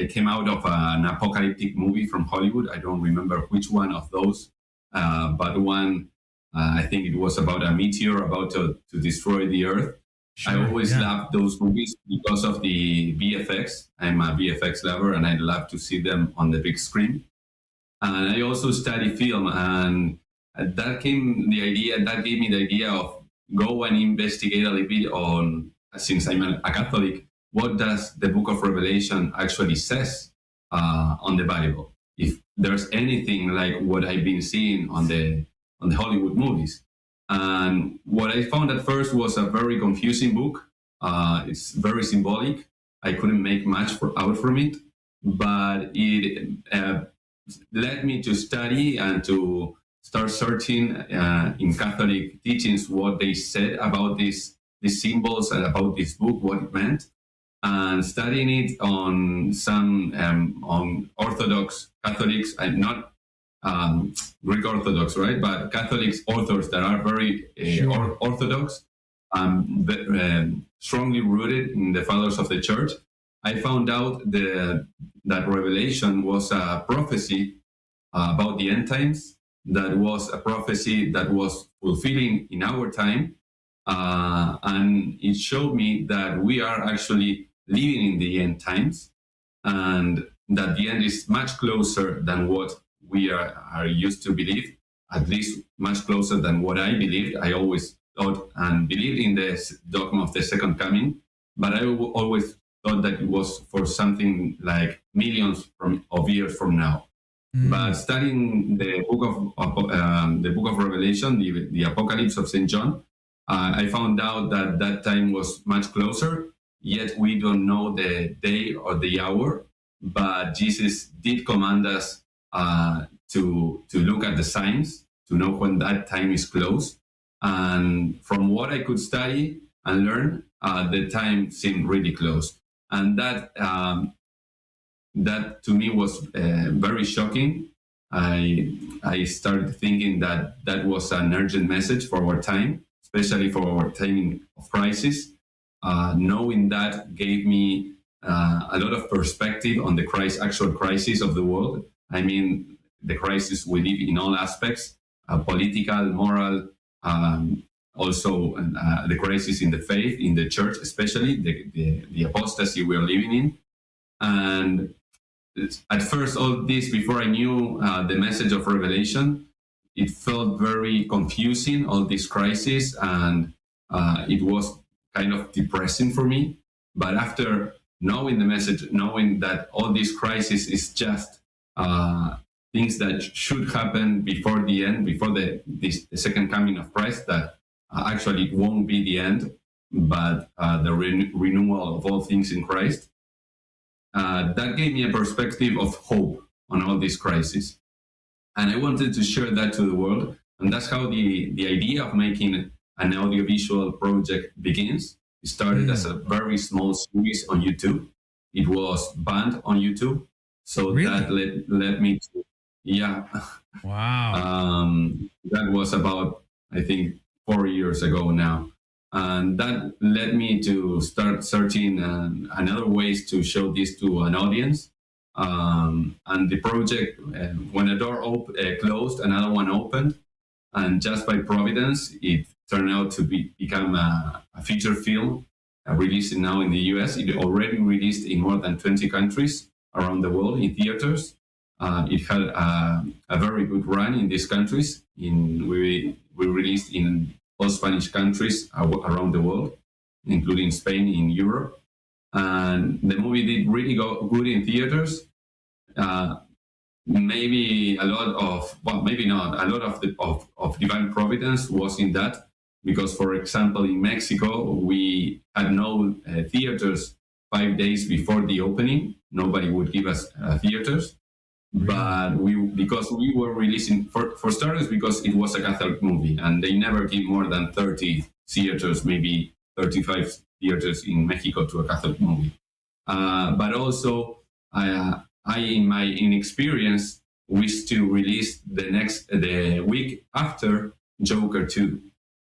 came out of an apocalyptic movie from Hollywood. I don't remember which one of those, but one, I think it was about a meteor about to destroy the earth. Sure, I always loved those movies because of the VFX. I'm a VFX lover, and I love to see them on the big screen. And I also study film, and that gave me the idea of go and investigate a little bit on, since I'm a Catholic, what does the book of Revelation actually says on the Bible? If there's anything like what I've been seeing on the Hollywood movies. And what I found at first was a very confusing book. It's very symbolic. I couldn't make much out from it, but it led me to study and to start searching in Catholic teachings what they said about these symbols and about this book, what it meant, and studying it on some on Orthodox Catholics, and not Greek Orthodox, right? But Catholic authors that are very Orthodox, strongly rooted in the fathers of the church. I found out that Revelation was a prophecy about the end times, that was a prophecy that was fulfilling in our time. And it showed me that we are actually living in the end times, and that the end is much closer than what we are used to believe, at least much closer than what I believed. I always thought and believed in the dogma of the second coming, but I always thought that it was for something like millions of years from now. But studying the book of Revelation, the Apocalypse of St. John, I found out that that time was much closer. Yet we don't know the day or the hour. But Jesus did command us to look at the signs, to know when that time is close. And from what I could study and learn, the time seemed really close. And that to me was very shocking. I started thinking that was an urgent message for our time, especially for our time of crisis. Knowing that gave me a lot of perspective on the actual crisis of the world. I mean, the crisis we live in all aspects, political, moral, also the crisis in the faith, in the church, especially the apostasy we are living in. And at first, all this, before I knew the message of Revelation, it felt very confusing, all this crisis, and it was kind of depressing for me. But after knowing the message, knowing that all this crisis is just things that should happen before the end, before the second coming of Christ, that actually it won't be the end, but the renewal of all things in Christ, that gave me a perspective of hope on all this crisis. And I wanted to share that to the world. And that's how the idea of making an audiovisual project begins. It started as a very small series on YouTube. It was banned on YouTube. So that led me to, Wow. That was about, I think, 4 years ago now. And that led me to start searching another ways to show this to an audience. And the project, when a door closed, another one opened. And just by providence, it turned out to become a feature film releasing now in the US. It already released in more than 20 countries around the world in theaters. It had a very good run in these countries. We released in all Spanish countries around the world, including Spain, in Europe. And the movie did really go good in theaters. Maybe a lot of, well, maybe not, a lot of divine providence was in that, because, for example, in Mexico, we had no theaters 5 days before the opening. Nobody would give us theaters. But because we were releasing, for starters, because it was a Catholic movie, and they never give more than 30 theaters, maybe 35 theaters in Mexico to a Catholic movie. But also, I, in my inexperience, wished to release the week after Joker 2.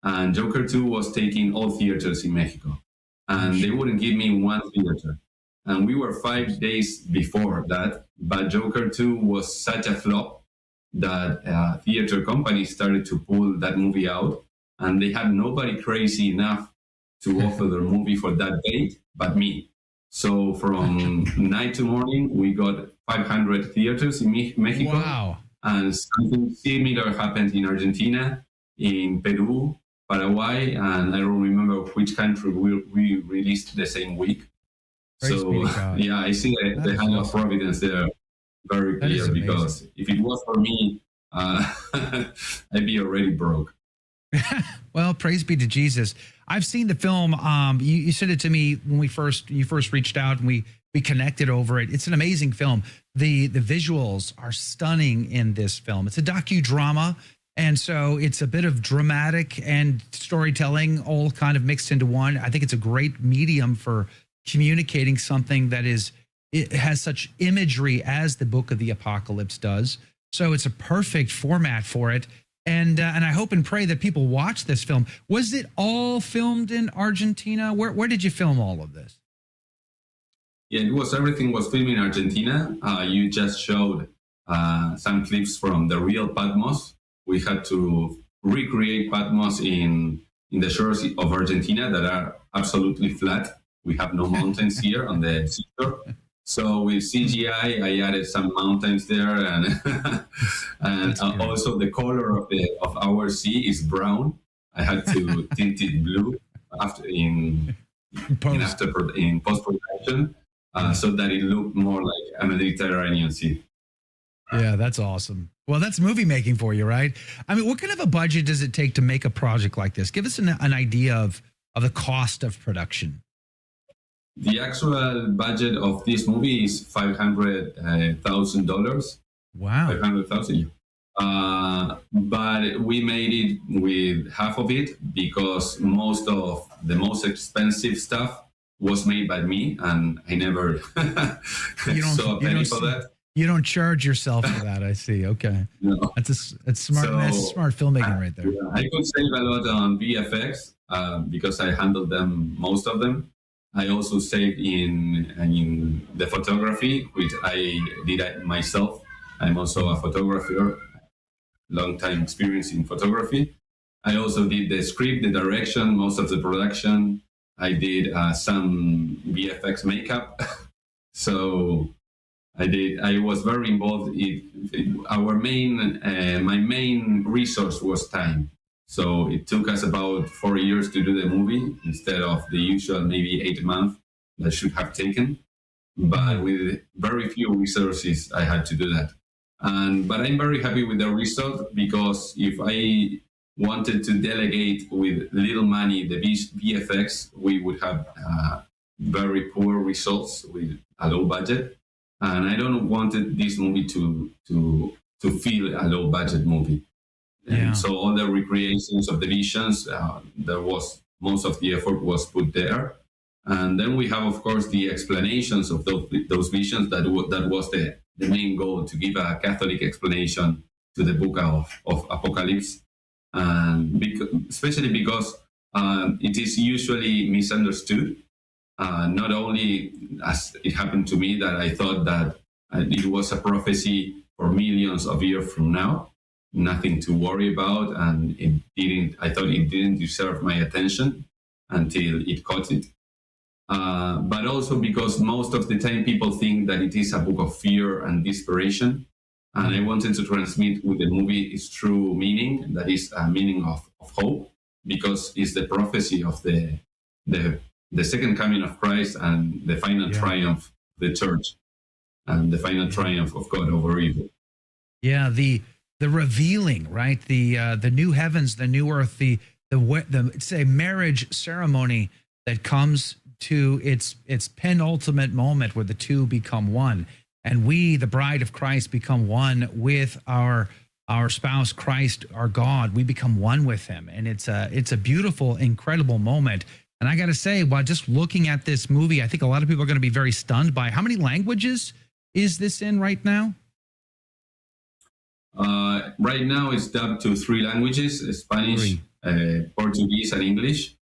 And Joker 2 was taking all theaters in Mexico. And they wouldn't give me one theater. And we were 5 days before that, but Joker 2 was such a flop that theater companies started to pull that movie out, and they had nobody crazy enough to offer their movie for that date but me. So from night to morning, we got 500 theaters in Mexico. Wow. And something similar happened in Argentina, in Peru, Paraguay, and I don't remember which country we released the same week. Praise be to God. Yeah, I see the hand of providence there very clear, because if it was for me, I'd be already broke. Well, praise be to Jesus. I've seen the film. You sent it to me when you first reached out, and we connected over it. It's an amazing film. The visuals are stunning in this film. It's a docudrama, and so it's a bit of dramatic and storytelling all kind of mixed into one. I think it's a great medium for communicating something that it has such imagery as the book of the Apocalypse does. So it's a perfect format for it. And I hope and pray that people watch this film. Was it all filmed in Argentina? Where did you film all of this? Yeah, everything was filmed in Argentina. You just showed some clips from the real Patmos. We had to recreate Patmos in the shores of Argentina that are absolutely flat. We have no mountains here on the seashore. So with CGI, I added some mountains there, and also the color of our sea is brown. I had to tint it blue in post-production, so that it looked more like a Mediterranean sea. Yeah, that's awesome. Well, that's movie making for you, right? I mean, what kind of a budget does it take to make a project like this? Give us an idea of the cost of production. The actual budget of this movie is $500,000. Wow. 500,000. But we made it with half of it because most of the most expensive stuff was made by me, and I never saw a penny for that. You don't charge yourself for that, I see. Okay. No. That's smart. That's smart filmmaking right there. Yeah, I could save a lot on VFX because I handled most of them. I also saved in the photography, which I did myself. I'm also a photographer, long time experience in photography. I also did the script, the direction, most of the production. I did some VFX makeup. So I was very involved. My main resource was time. So it took us about 4 years to do the movie instead of the usual maybe 8 months that should have taken. But with very few resources, I had to do that. But I'm very happy with the result, because if I wanted to delegate with little money the VFX, we would have very poor results with a low budget. And I don't want this movie to feel a low budget movie. Yeah. And so all the recreations of the visions, most of the effort was put there. And then we have, of course, the explanations of those visions. That was the main goal, to give a Catholic explanation to the book of Apocalypse. And especially because it is usually misunderstood. Not only, as it happened to me, that I thought that it was a prophecy for millions of years from now, nothing to worry about, and I thought it didn't deserve my attention until it caught it. But also because most of the time people think that it is a book of fear and desperation. And I wanted to transmit with the movie its true meaning, that is a meaning of hope, because it's the prophecy of the second coming of Christ and the final triumph of the church and the final triumph of God over evil. Yeah, the revealing, right? The new heavens, the new earth, it's a marriage ceremony that comes to its penultimate moment where the two become one. And we, the bride of Christ, become one with our spouse, Christ, our God. We become one with him. And it's a beautiful, incredible moment. And I got to say, while just looking at this movie, I think a lot of people are going to be very stunned by how many languages is this in right now? Right now, it's dubbed to 3 languages: Spanish, Portuguese, and English.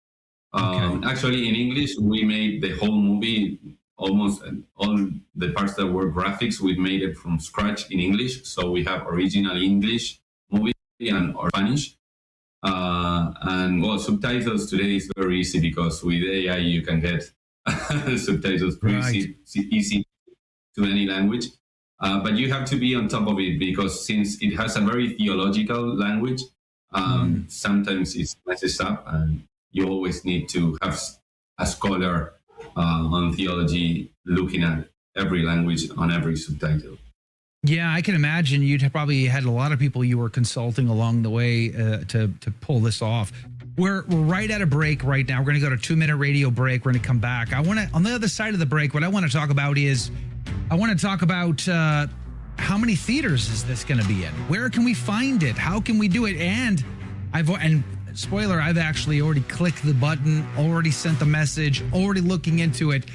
Actually, in English, we made the whole movie, almost all the parts that were graphics, we made it from scratch in English. So we have original English movie and Spanish. And subtitles today is very easy, because with AI you can get subtitles pretty easy to any language. But you have to be on top of it, because since it has a very theological language, sometimes it messes up, and you always need to have a scholar on theology looking at every language on every subtitle. Yeah, I can imagine you'd probably had a lot of people you were consulting along the way to pull this off. We're right at a break right now. We're going to go to a 2-minute radio break. We're going to come back. On the other side of the break, what I want to talk about is, how many theaters is this going to be in? Where can we find it? How can we do it? And spoiler, I've actually already clicked the button, already sent the message, already looking into it.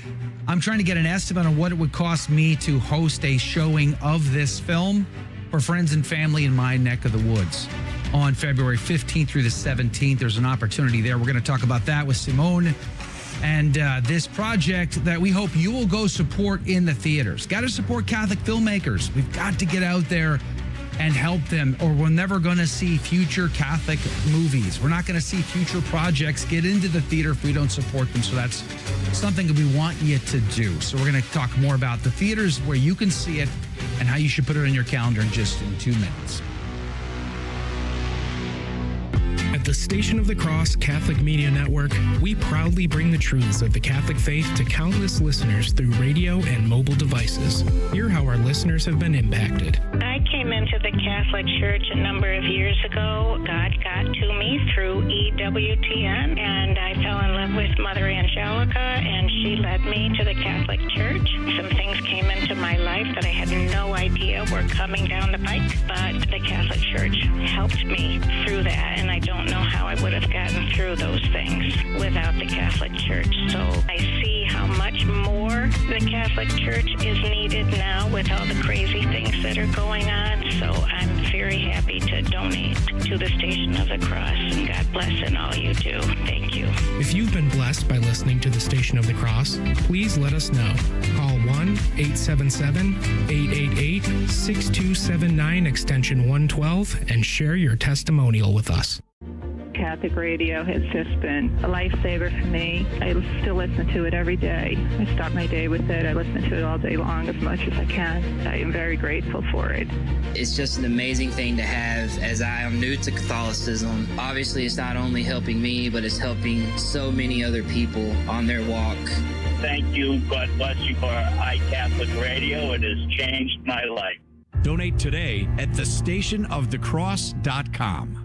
I'm trying to get an estimate on what it would cost me to host a showing of this film for friends and family in my neck of the woods on February 15th through the 17th. There's an opportunity there. We're going to talk about that with Simon And this project that we hope you will go support in the theaters. Got to support Catholic filmmakers. We've got to get out there and help them, or we're never going to see future Catholic movies. We're not going to see future projects get into the theater if we don't support them. So that's something that we want you to do. So we're going to talk more about the theaters where you can see it and how you should put it on your calendar in 2 minutes. At the Station of the Cross Catholic Media Network, we proudly bring the truths of the Catholic faith to countless listeners through radio and mobile devices. Hear how our listeners have been impacted. I came into the Catholic Church a number of years ago. God got to me through EWTN, and I fell in love with Mother Angelica, and she led me to the Catholic Church. Some things came into my life that I had no idea were coming down the pike, but the Catholic Church helped me through that, and I don't know how I would have gotten through those things without the Catholic Church. So I see how much more the Catholic Church is needed now with all the crazy things that are going on. So I'm very happy to donate to the Station of the Cross, and God bless in all you do. Thank you. If you've been blessed by listening to the Station of the Cross, please let us know. Call 1-877-888-6279 extension 112 and share your testimonial with us. Catholic radio has just been a lifesaver for me. I still listen to it every day. I start my day with it. I listen to it all day long as much as I can. I am very grateful for it. It's just an amazing thing to have, as I am new to Catholicism. Obviously, it's not only helping me, but it's helping so many other people on their walk. Thank you. God bless you for iCatholic Radio. It has changed my life. Donate today at thestationofthecross.com.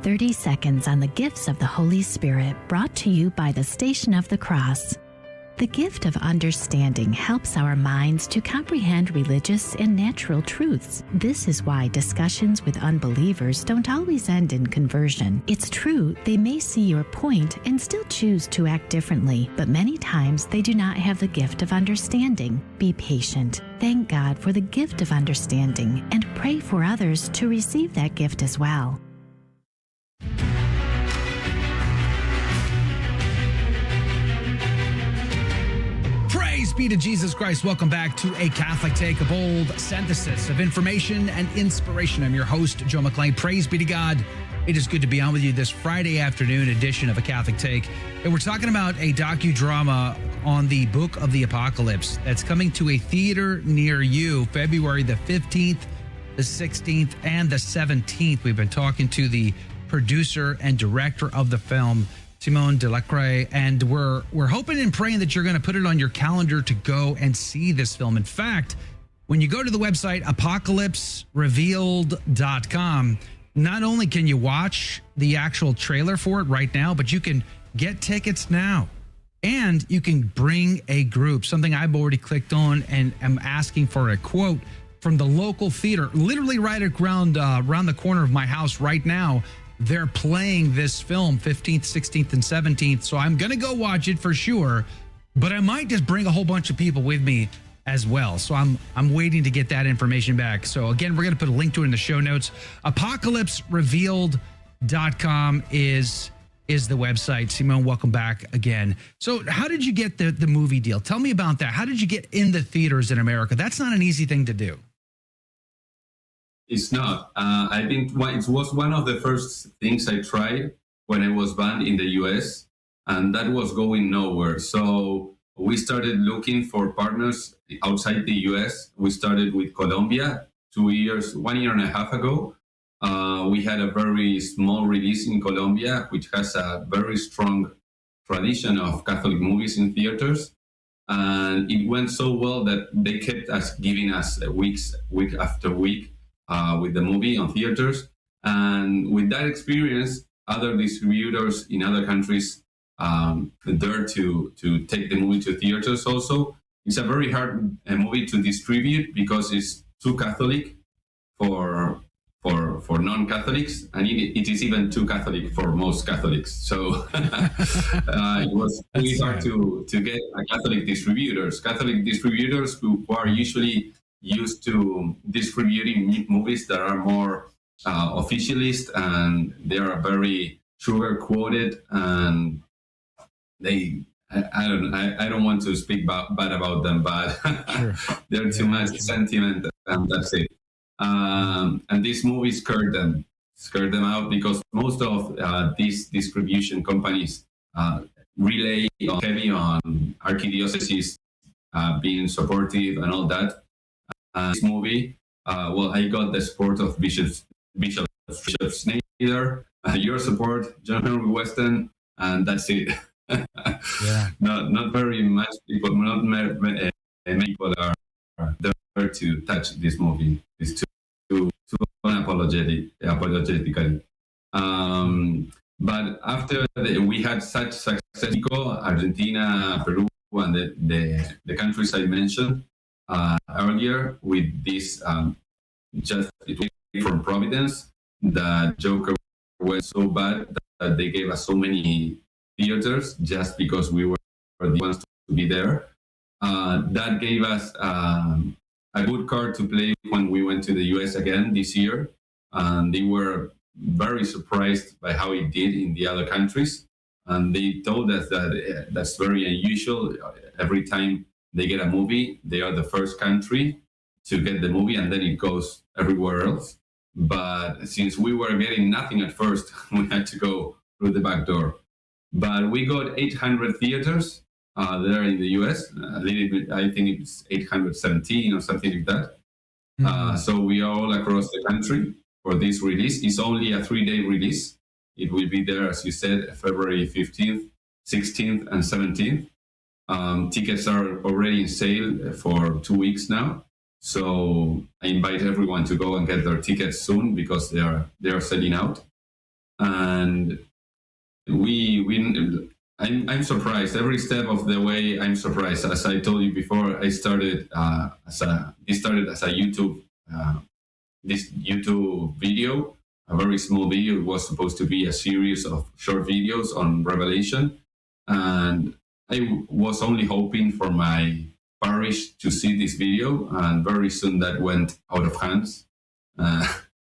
30 seconds on the gifts of the Holy Spirit, brought to you by the Station of the Cross. The gift of understanding helps our minds to comprehend religious and natural truths. This is why discussions with unbelievers don't always end in conversion. It's true, they may see your point and still choose to act differently, but many times they do not have the gift of understanding. Be patient. Thank God for the gift of understanding and pray for others to receive that gift as well. Praise be to Jesus Christ. Welcome back to A Catholic Take, a bold synthesis of information and inspiration. I'm your host, Joe McClain. Praise be to God. It is good to be on with you this Friday afternoon edition of A Catholic Take. And we're talking about a docudrama on the Book of the Apocalypse that's coming to a theater near you, February the 15th, the 16th, and the 17th. We've been talking to the producer and director of the film, Simon Delacre, and we're hoping and praying that you're going to put it on your calendar to go and see this film. In fact, when you go to the website apocalypserevealed.com, not only can you watch the actual trailer for it right now, but you can get tickets now. And you can bring a group, something I've already clicked on and am asking for a quote from the local theater, literally right around the corner of my house right now. They're playing this film 15th, 16th, and 17th. So I'm going to go watch it for sure, but I might just bring a whole bunch of people with me as well. So I'm waiting to get that information back. So again, we're going to put a link to it in the show notes. Apocalypserevealed.com is the website. Simone, welcome back again. So how did you get the movie deal? Tell me about that. How did you get in the theaters in America? That's not an easy thing to do. It's not. I think it was one of the first things I tried when I was banned in the US, and that was going nowhere. So we started looking for partners outside the US. We started with Colombia 1.5 years ago. We had a very small release in Colombia, which has a very strong tradition of Catholic movies in theaters. And it went so well that they kept giving us week after week with the movie on theaters. And with that experience, other distributors in other countries dare to take the movie to theaters also. It's a very hard movie to distribute because it's too Catholic for non-Catholics, and it is even too Catholic for most Catholics. So it was really hard to get Catholic distributors who are usually used to distributing movies that are more officialist, and they are very sugar-quoted, and I don't want to speak bad about them, but sure. They're too much sentiment, and that's it. And this movie scared them out, because most of these distribution companies rely heavy on archdioceses being supportive and all that. This movie, I got the support of Bishop Snyder, your support, John Henry Weston, and that's it. Yeah. Not very much people, not many people are there to touch this movie. It's too apologetically. But after we had such success, Argentina, Peru, and the countries I mentioned earlier, with this just from Providence, the Joker went so bad that they gave us so many theaters just because we were the ones to be there. That gave us a good card to play when we went to the US again this year. And they were very surprised by how it did in the other countries. And they told us that that's very unusual. Every time they get a movie, they are the first country to get the movie, and then it goes everywhere else. But since we were getting nothing at first, we had to go through the back door. But we got 800 theaters there in the US. A little bit, I think it's 817 or something like that. Mm-hmm. So we are all across the country for this release. It's only a 3-day release. It will be there, as you said, February 15th, 16th, and 17th. Tickets are already in sale for 2 weeks now. So I invite everyone to go and get their tickets soon, because they are selling out. And I'm surprised every step of the way. I'm surprised. As I told you before, I started as a YouTube this YouTube video, a very small video. It was supposed to be a series of short videos on Revelation, and I was only hoping for my parish to see this video, and very soon that went out of hands and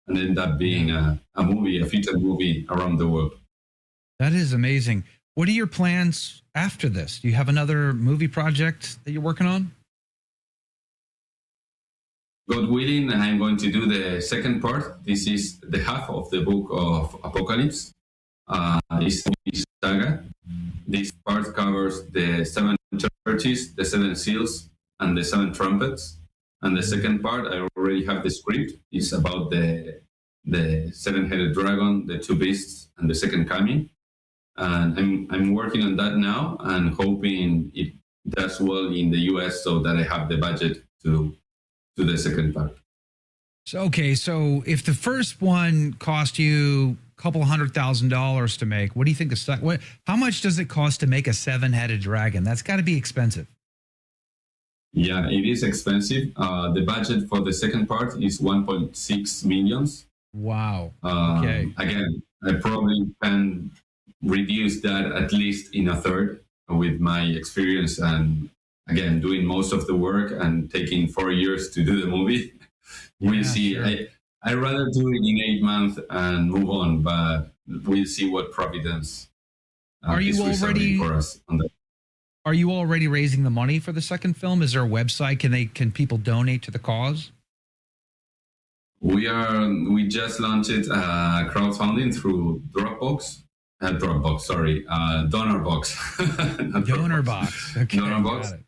ended up being a feature movie around the world. That is amazing. What are your plans after this? Do you have another movie project that you're working on? God willing, I'm going to do the second part. This is the half of the book of Apocalypse. This saga. This part covers the 7 churches, the 7 seals, and the 7 trumpets. And the second part, I already have the script. It's about the 7-headed dragon, the 2 beasts, and the second coming. And I'm working on that now, and hoping it does well in the US, so that I have the budget to the second part. So if the first one cost you a couple $100,000 to make, what do you think how much does it cost to make a 7-headed dragon? That's got to be expensive. Yeah, it is expensive. The budget for the second part is 1.6 million. Wow. Okay. Again, I probably can reduce that at least in a third with my experience, and again, doing most of the work and taking 4 years to do the movie. We'll see. Sure. I'd rather do it in 8 months and move on, but we'll see what Providence is reserving for us on that. Are you already raising the money for the second film? Is there a website? Can people donate to the cause? We just launched crowdfunding through DonorBox. DonorBox. DonorBox. Okay. DonorBox.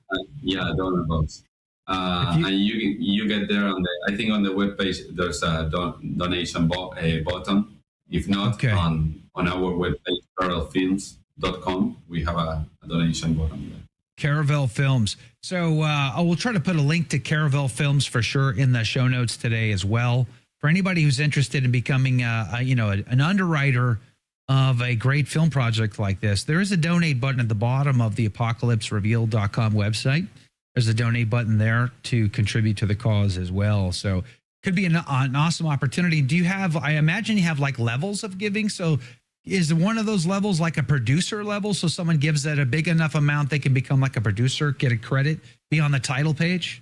DonorBox. And you get there on the webpage. There's a donation button. If not, on our webpage, caravellfilms.com, we have a donation button there. Caravel Films. So I will try to put a link to Caravel Films for sure in the show notes today as well. For anybody who's interested in becoming an underwriter of a great film project like this, there is a donate button at the bottom of the apocalypserevealed.com website. There's a donate button there to contribute to the cause as well. So could be an awesome opportunity. Do you have, I imagine you have like levels of giving. So is one of those levels like a producer level? So someone gives that a big enough amount, they can become like a producer, get a credit, be on the title page?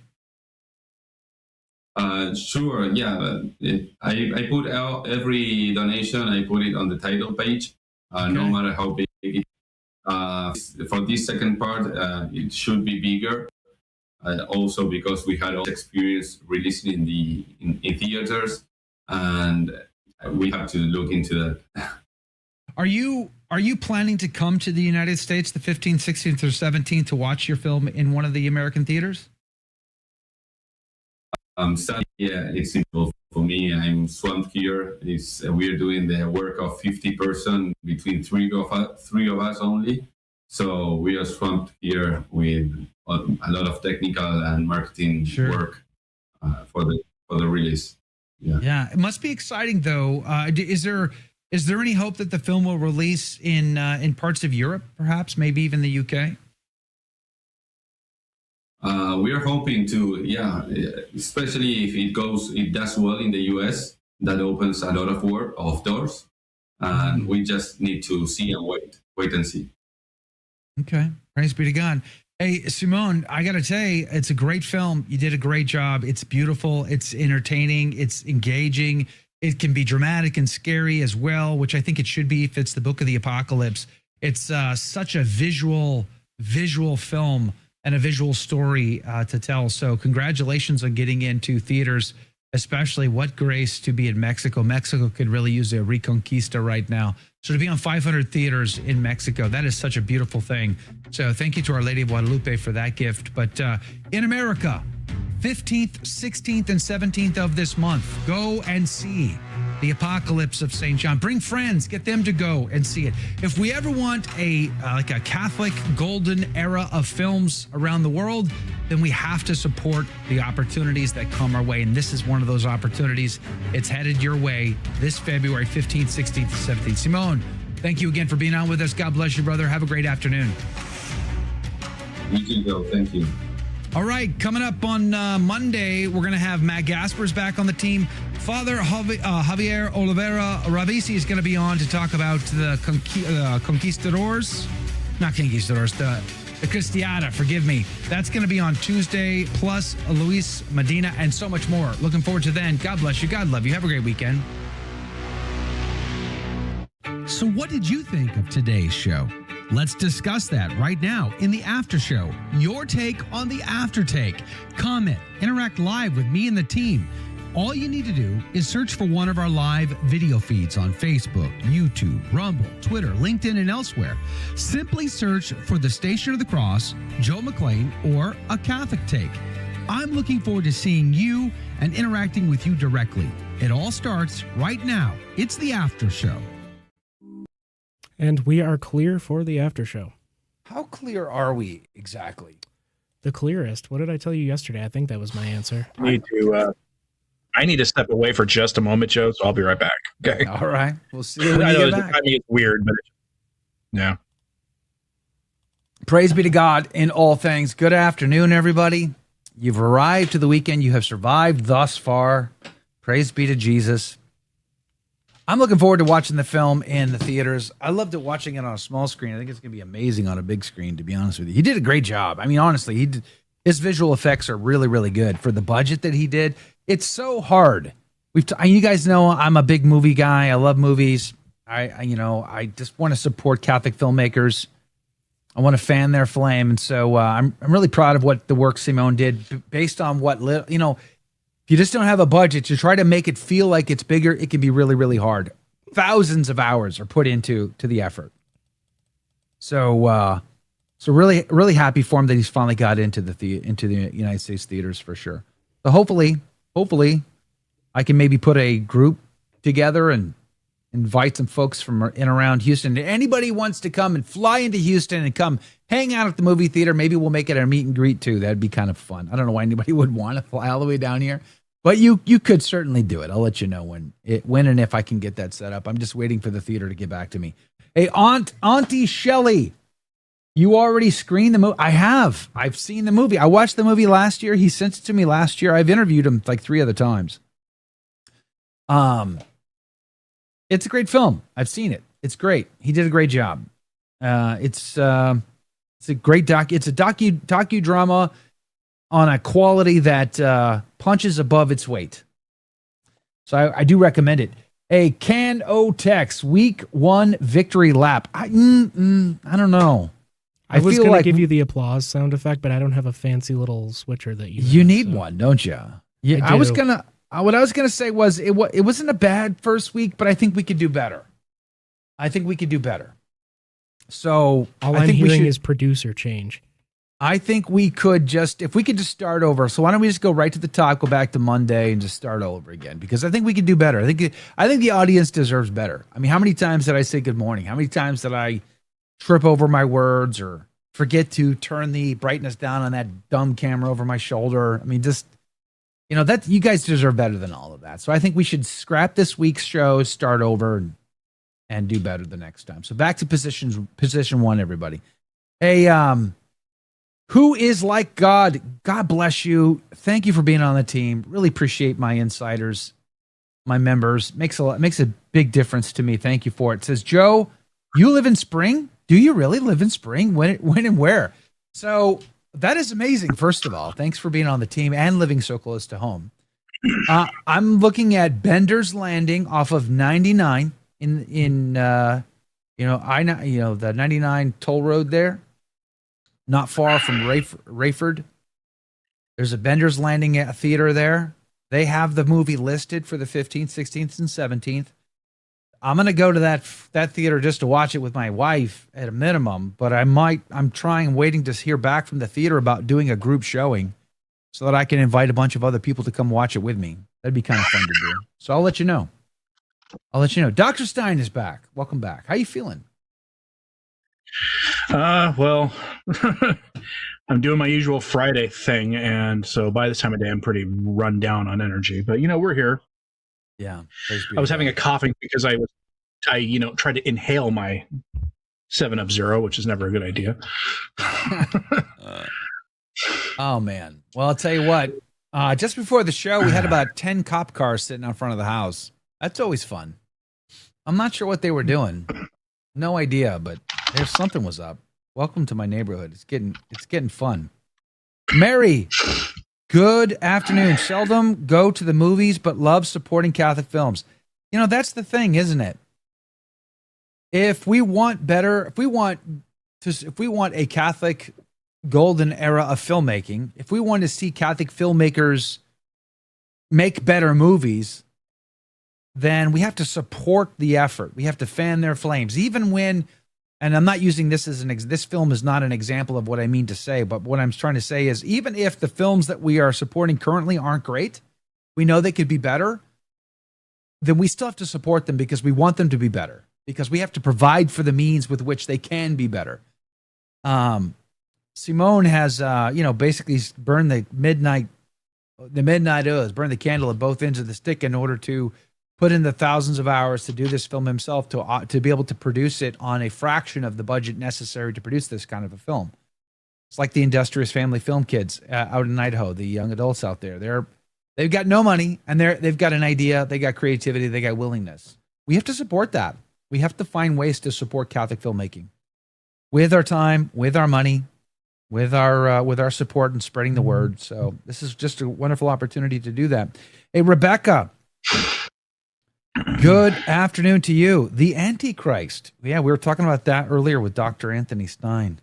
Sure. Yeah. I put out every donation. I put it on the title page, no matter how big it is. For this second part, it should be bigger. Also because we had experience releasing in theaters, and we have to look into that. Are you planning to come to the United States the 15th, 16th, or 17th to watch your film in one of the American theaters? Sadly, yeah, it's simple for me. I'm swamped here. We're doing the work of 50 person between three of us only. So we are swamped here with a lot of technical and marketing work for the release. Yeah, it must be exciting though. Is there any hope that the film will release in parts of Europe, perhaps, maybe even the UK? We are hoping to, especially if it does well in the US. That opens a lot of doors, and we just need to see and wait and see. Okay, praise be to God. Hey, Simon, I got to say, it's a great film. You did a great job. It's beautiful. It's entertaining. It's engaging. It can be dramatic and scary as well, which I think it should be if it's the book of the apocalypse. It's such a visual film and a visual story to tell. So congratulations on getting into theaters, especially what grace to be in Mexico. Mexico could really use a reconquista right now. So to be on 500 theaters in Mexico, that is such a beautiful thing. So thank you to Our Lady of Guadalupe for that gift. But in America, 15th, 16th, and 17th of this month, go and see The Apocalypse of St. John. Bring friends, get them to go and see it. If we ever want a Catholic golden era of films around the world, then we have to support the opportunities that come our way. And this is one of those opportunities. It's headed your way this February 15th, 16th, 17th. Simon, thank you again for being on with us. God bless you, brother. Have a great afternoon. You too, Joe. Thank you. All right, coming up on Monday, we're going to have Matt Gaspers back on the team. Father Javier Oliveira Ravisi is going to be on to talk about the conquistadors, not conquistadors, the Cristiada, forgive me. That's going to be on Tuesday, plus Luis Medina and so much more. Looking forward to then. God bless you. God love you. Have a great weekend. So what did you think of today's show? Let's discuss that right now in the after show. Your take on the after take. Comment, interact live with me and the team. All you need to do is search for one of our live video feeds on Facebook, YouTube, Rumble, Twitter, LinkedIn, and elsewhere. Simply search for the Station of the Cross, Joe McClain, or A Catholic Take. I'm looking forward to seeing you and interacting with you directly. It all starts right now. It's the after show. And we are clear for the after show. How clear are we exactly? The clearest. What did I tell you yesterday? I think that was my answer. I need to step away for just a moment, Joe, so I'll be right back. Okay. All right. We'll see you when I you know get back. it's weird, but yeah. Praise be to God in all things. Good afternoon, everybody. You've arrived to the weekend. You have survived thus far. Praise be to Jesus. I'm looking forward to watching the film in the theaters. I loved it watching it on a small screen. I think it's going to be amazing on a big screen, to be honest with you. He did a great job. I mean, honestly, his visual effects are really, really good for the budget that he did. It's so hard. You guys know I'm a big movie guy. I love movies. I just want to support Catholic filmmakers. I want to fan their flame. And so I'm really proud of what the work Simon did based on what, if you just don't have a budget, to try to make it feel like it's bigger, it can be really, really hard. Thousands of hours are put into the effort. So really, really happy for him that he's finally got into the United States theaters for sure. So hopefully, I can maybe put a group together and invite some folks from in around Houston. If anybody wants to come and fly into Houston and come hang out at the movie theater, maybe we'll make it a meet and greet too. That'd be kind of fun. I don't know why anybody would want to fly all the way down here, but you could certainly do it. I'll let you know when and if I can get that set up. I'm just waiting for the theater to get back to me. Hey, Auntie Shelley, you already screened the movie? I have. I've seen the movie. I watched the movie last year. He sent it to me last year. I've interviewed him like 3 other times. It's a great film. I've seen it. It's great. He did a great job. It's a great It's a docudrama on a quality that punches above its weight. So I do recommend it. A Can O-Tex week 1 victory lap. I don't know. I was feel going to like give you the applause sound effect, but I don't have a fancy little switcher that you have, need so. one, don't you? Yeah, I do. What I was gonna say was it wasn't a bad first week, but I think we could do better. So All I I'm think hearing is producer change. I think we could just start over. So why don't we just go right to the top, go back to Monday, and just start all over again? Because I think we could do better. I think the audience deserves better. I mean, how many times did I say good morning? How many times did I trip over my words or forget to turn the brightness down on that dumb camera over my shoulder? I mean, just that you guys deserve better than all of that. So I think we should scrap this week's show, start over, and do better the next time. So back to position 1, everybody. Hey, who is like God? God bless you. Thank you for being on the team. Really appreciate my insiders, my members. Makes a big difference to me. Thank you for it. It says, Joe, you live in Spring? Do you really live in Spring? When and where? So that is amazing. First of all, thanks for being on the team and living so close to home. I'm looking at Bender's Landing off of 99 in the 99 toll road there. Not far from Rayford. There's a Bender's Landing at a theater there. They have the movie listed for the 15th, 16th, and 17th. I'm going to go to that theater just to watch it with my wife at a minimum, but I'm waiting to hear back from the theater about doing a group showing so that I can invite a bunch of other people to come watch it with me. That'd be kind of fun to do. So I'll let you know. Dr. Stine is back. Welcome back. How you feeling? Well, I'm doing my usual Friday thing, and so by this time of day, I'm pretty run down on energy. But we're here. Yeah, I was having a coughing because I tried to inhale my 7-Up Zero, which is never a good idea. Oh man! Well, I'll tell you what. Just before the show, we had about 10 cop cars sitting out front of the house. That's always fun. I'm not sure what they were doing. No idea, but there's something was up. Welcome to my neighborhood. It's getting fun. Mary, good afternoon. Seldom go to the movies, but love supporting Catholic films. That's the thing, isn't it? If we want a Catholic golden era of filmmaking, if we want to see Catholic filmmakers make better movies, then we have to support the effort. We have to fan their flames, even when. And I'm not using this as this film is not an example of what I mean to say, but what I'm trying to say is even if the films that we are supporting currently aren't great, we know they could be better, then we still have to support them because we want them to be better, because we have to provide for the means with which they can be better. Simone has, basically burned the midnight oils, burned the candle at both ends of the stick in order to put in the thousands of hours to do this film himself, to be able to produce it on a fraction of the budget necessary to produce this kind of a film. It's like the Industrious Family Film kids out in Idaho, the young adults out there. They've got no money, and they've got an idea, they got creativity, they got willingness. We have to support that. We have to find ways to support Catholic filmmaking with our time, with our money, with our support and spreading the word. So this is just a wonderful opportunity to do that. Hey, Rebecca. Good afternoon to you. The Antichrist. Yeah, we were talking about that earlier with Dr. Anthony Stine.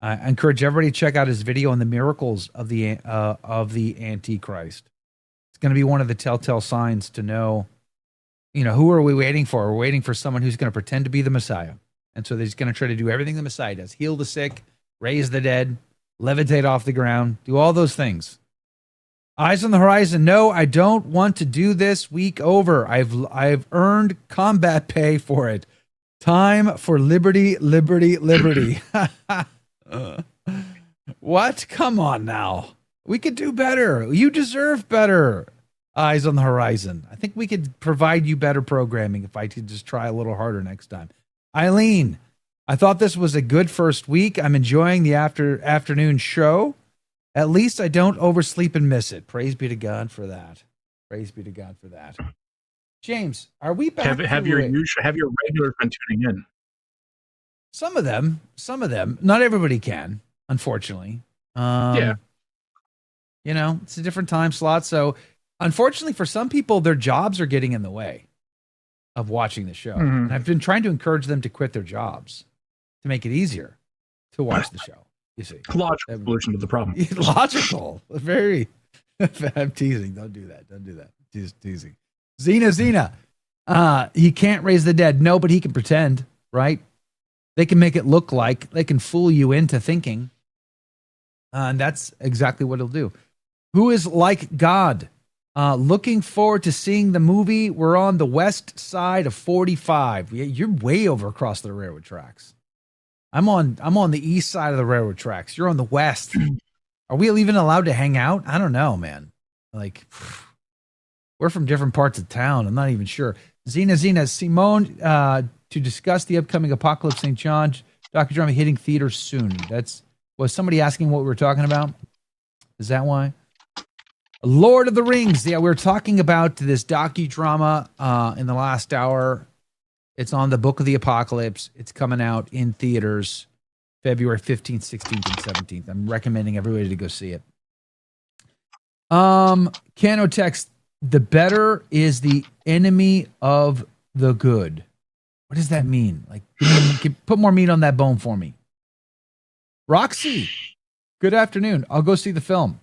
I encourage everybody to check out his video on the miracles of the Antichrist. It's going to be one of the telltale signs to know, who are we waiting for? We're waiting for someone who's going to pretend to be the Messiah. And so he's going to try to do everything the Messiah does. Heal the sick, raise the dead, levitate off the ground, do all those things. Eyes on the horizon. No, I don't want to do this week over. I've earned combat pay for it. Time for liberty, liberty, liberty. What? Come on now. We could do better. You deserve better. Eyes on the horizon. I think we could provide you better programming if I could just try a little harder next time. Eileen, I thought this was a good first week. I'm enjoying the afternoon show. At least I don't oversleep and miss it. Praise be to God for that. Praise be to God for that. James, are we back? Have your regulars been tuning in? Some of them. Not everybody can, unfortunately. Yeah. It's a different time slot. So, unfortunately, for some people, their jobs are getting in the way. of watching the show. And I've been trying to encourage them to quit their jobs to make it easier to watch the show. You see, logical solution to the problem. Logical, very. I'm teasing. Don't do that. Don't do that. Teasing. Xena. He can't raise the dead. No, but he can pretend, right? They can make it look like, they can fool you into thinking. And that's exactly what he'll do. Who is like God? Looking forward to seeing the movie. We're on the west side of 45. You're way over across the railroad tracks. I'm on the east side of the railroad tracks. You're on the west. Are we even allowed to hang out? I don't know, man. Like, we're from different parts of town. I'm not even sure. Xena, Simone, to discuss the upcoming Apocalypse St. John docudrama hitting theaters soon. Was somebody asking what we were talking about? Is that why? Lord of the Rings. Yeah, we were talking about this docudrama in the last hour. It's on the Book of the Apocalypse. It's coming out in theaters February 15th, 16th, and 17th. I'm recommending everybody to go see it. Cano text, the better is the enemy of the good. What does that mean? Like, put more meat on that bone for me. Roxy, good afternoon. I'll go see the film.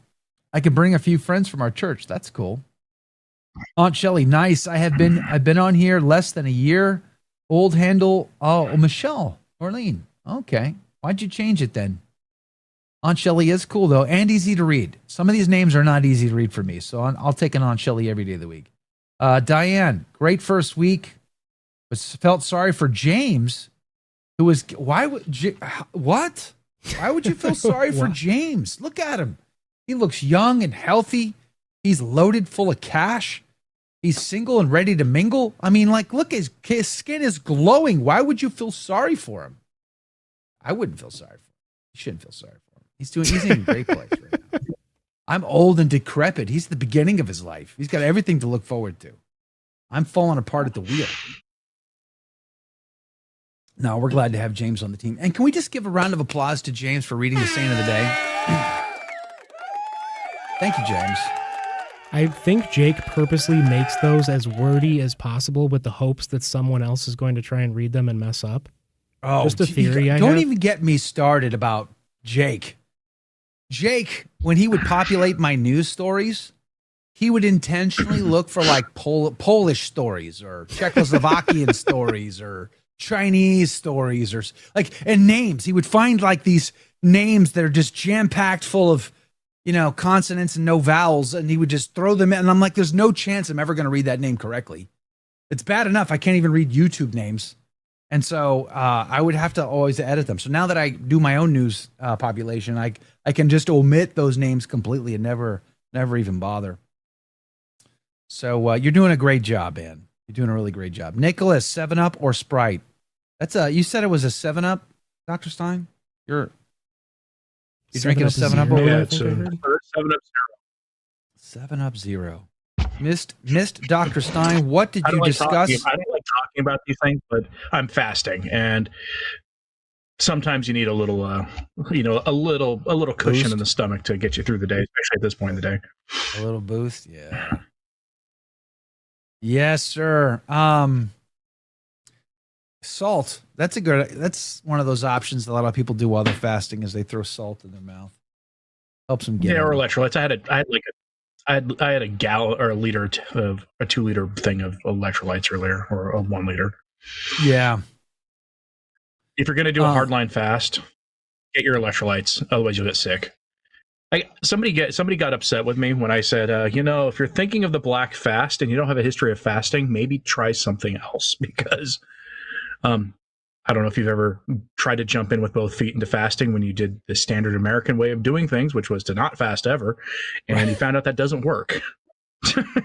I can bring a few friends from our church. That's cool. Aunt Shelley, nice. I've been on here less than a year. Old handle. Oh, Michelle Orlean. Okay. Why'd you change it then? Aunt Shelley is cool though, and easy to read. Some of these names are not easy to read for me, so I'll take an Aunt Shelley every day of the week. Diane, great first week. But felt sorry for James, who was what? Why would you feel sorry for James? Look at him. He looks young and healthy. He's loaded full of cash. He's single and ready to mingle. I mean, like, look, his skin is glowing. Why would you feel sorry for him? I wouldn't feel sorry for him. You shouldn't feel sorry for him. He's in a great place right now. I'm old and decrepit. He's at the beginning of his life. He's got everything to look forward to. I'm falling apart at the wheel. No, we're glad to have James on the team. And can we just give a round of applause to James for reading the Saint of the Day? Thank you, James. I think Jake purposely makes those as wordy as possible with the hopes that someone else is going to try and read them and mess up. Oh, just a theory I have. Don't even get me started about Jake. Jake, when he would populate my news stories, he would intentionally look for like Polish stories or Czechoslovakian stories or Chinese stories or like, and names. He would find like these names that are just jam-packed full of, consonants and no vowels, and he would just throw them in. And I'm like, there's no chance I'm ever going to read that name correctly. It's bad enough I can't even read YouTube names. And so I would have to always edit them. So now that I do my own news population, I can just omit those names completely and never even bother. So you're doing a great job, man. You're doing a really great job. Nicholas, 7-Up or Sprite? You said it was a 7-Up, Dr. Stine? You're drinking a 7-Up over there? Yeah, it's a 7-Up 7-Up Zero. Missed Dr. Stine. What did you discuss? I don't like talking about these things, but I'm fasting, and sometimes you need a little, a little cushion Boost? in the stomach to get you through the day, especially at this point in the day. A little boost, yeah. Yes, sir. Salt. That's one of those options that a lot of people do while they're fasting, is they throw salt in their mouth. Helps them get. Yeah, or electrolytes. I had a gallon or a 2-liter thing of electrolytes earlier, or a 1 liter. Yeah. If you're going to do a hardline fast, get your electrolytes. Otherwise, you'll get sick. Somebody got upset with me when I said, if you're thinking of the black fast and you don't have a history of fasting, maybe try something else, because I don't know if you've ever tried to jump in with both feet into fasting when you did the standard American way of doing things, which was to not fast ever, and you found out that doesn't work.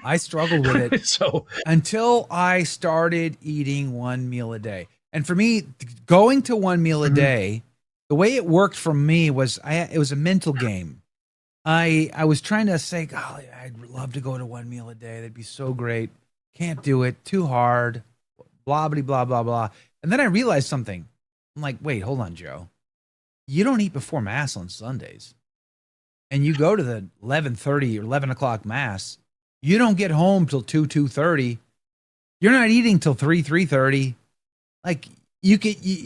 I struggled with it so until I started eating 1 meal a day. And for me, going to 1 meal a day, the way it worked for me was it was a mental game. I was trying to say, golly, I'd love to go to 1 meal a day. That'd be so great. Can't do it. Too hard. Blah, blah, blah, blah, blah. And then I realized something. I'm like, wait, hold on, Joe. You don't eat before Mass on Sundays. And you go to the 11:30 or 11 o'clock Mass. You don't get home till 2:30. You're not eating till 3:30. Like you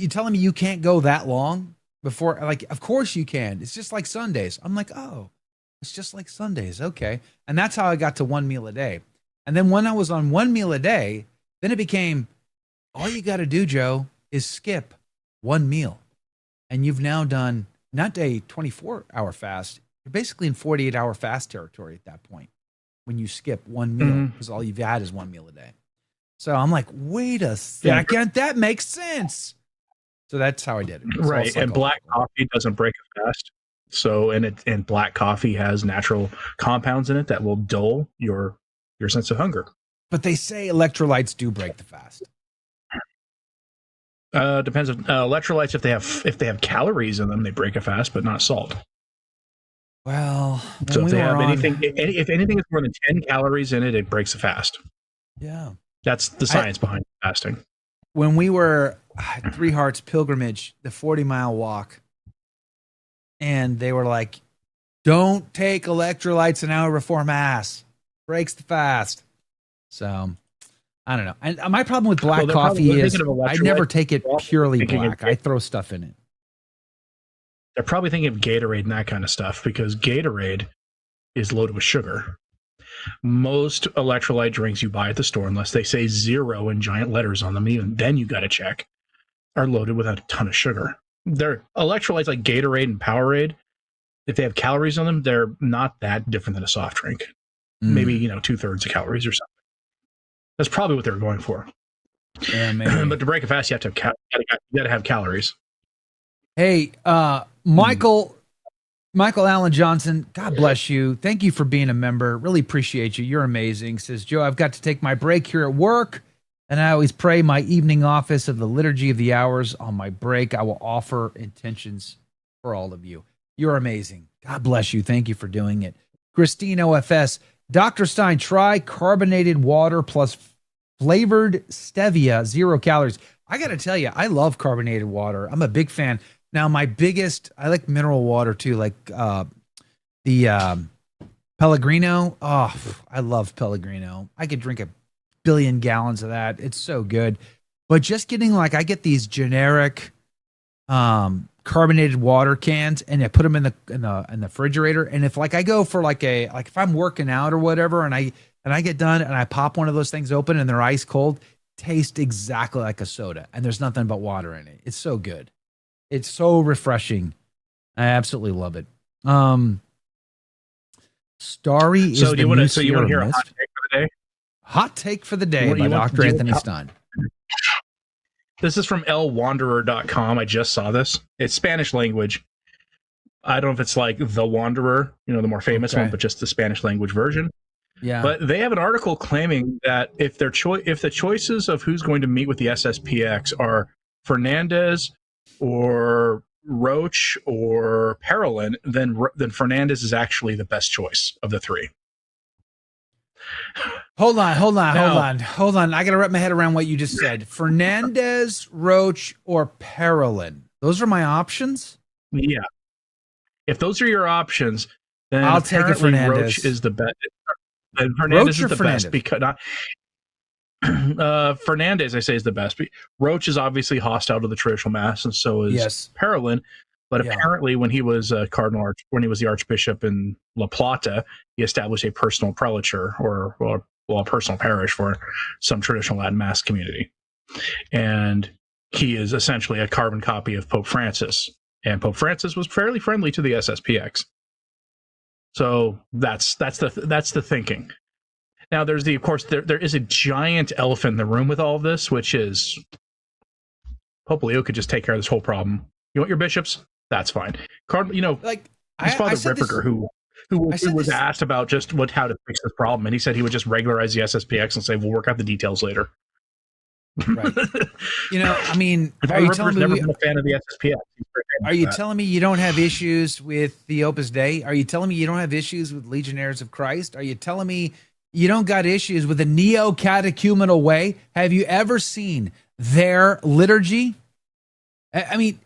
telling me you can't go that long before? Like, of course you can. It's just like Sundays. I'm like, oh, it's just like Sundays. Okay. And that's how I got to one meal a day. And then when I was on one meal a day, then it became, all you got to do, Joe, is skip one meal. And you've now done not a 24-hour fast. You're basically in 48-hour fast territory at that point when you skip one meal, because all you've had is one meal a day. So I'm like, wait a second, that makes sense. So that's how I did it. Right. And black coffee doesn't break a fast. So, and black coffee has natural compounds in it that will dull your sense of hunger. But they say electrolytes do break the fast. Depends on electrolytes. If they have calories in them, they break a fast, but not salt. Well, so if they have anything, if anything is more than 10 calories in it, it breaks a fast. Yeah. That's the science behind fasting. When we were at Three Hearts Pilgrimage, the 40-mile walk, and they were like, don't take electrolytes an hour before Mass. Breaks the fast. So, I don't know. And my problem with black coffee is I never take it purely black. I throw stuff in it. They're probably thinking of Gatorade and that kind of stuff because Gatorade is loaded with sugar. Most electrolyte drinks you buy at the store, unless they say 0 in giant letters on them, even then you got to check, are loaded with a ton of sugar. They're electrolytes like Gatorade and Powerade. If they have calories on them, they're not that different than a soft drink. Maybe 2/3 of calories or something. That's probably what they're going for. Yeah, maybe. But to break a fast, you have to you got to have calories. Hey, Michael Allen Johnson, God bless you. Thank you for being a member. Really appreciate you. You're amazing. Says, Joe, I've got to take my break here at work, and I always pray my evening office of the Liturgy of the Hours. On my break, I will offer intentions for all of you. You're amazing. God bless you. Thank you for doing it. Christine OFS, Dr. Stine, try carbonated water plus flavored stevia, 0 calories. I got to tell you, I love carbonated water. I'm a big fan. Now, I like mineral water too, like the Pellegrino. Oh, I love Pellegrino. I could drink 1 billion gallons of that. It's so good. But just getting I get these generic carbonated water cans, and I put them in the refrigerator. And if I go for if I'm working out or whatever, and I get done and I pop one of those things open and they're ice cold, taste exactly like a soda, and there's nothing but water in it. It's so good. It's so refreshing. I absolutely love it. Starry is so the you new want to hear a hot take for the day? Hot take for the day by Dr. Anthony Stine. This is from elwanderer.com. I just saw this. It's Spanish language. I don't know if it's like The Wanderer, the more famous one, but just the Spanish language version. Yeah. But they have an article claiming that if the choices of who's going to meet with the SSPX are Fernandez or Roach or Parolin, then Fernandez is actually the best choice of the three. Hold on. I got to wrap my head around what you just said. Fernandez, Roach, or Parolin. Those are my options? Yeah. If those are your options, then I'll take it. Fernandez. Roach is the best. And Fernandez is the best because Fernandez, I say, is the best. Roach is obviously hostile to the traditional mass, and so is Parolin. But apparently, when he was when he was the archbishop in La Plata, he established a personal prelature or a personal parish for some traditional Latin mass community, and he is essentially a carbon copy of Pope Francis. And Pope Francis was fairly friendly to the SSPX. So that's the thinking. Now there is a giant elephant in the room with all of this, which is Pope Leo could just take care of this whole problem. You want your bishops? That's fine. His father Ripperger, who was asked about just how to fix this problem, and he said he would just regularize the SSPX and say we'll work out the details later. Right. I mean, are you telling me never been a fan of the SSPX? Are you telling me you don't have issues with the Opus Dei? Are you telling me you don't have issues with Legionnaires of Christ? Are you telling me you don't got issues with the neo-catechumenal way? Have you ever seen their liturgy? I mean,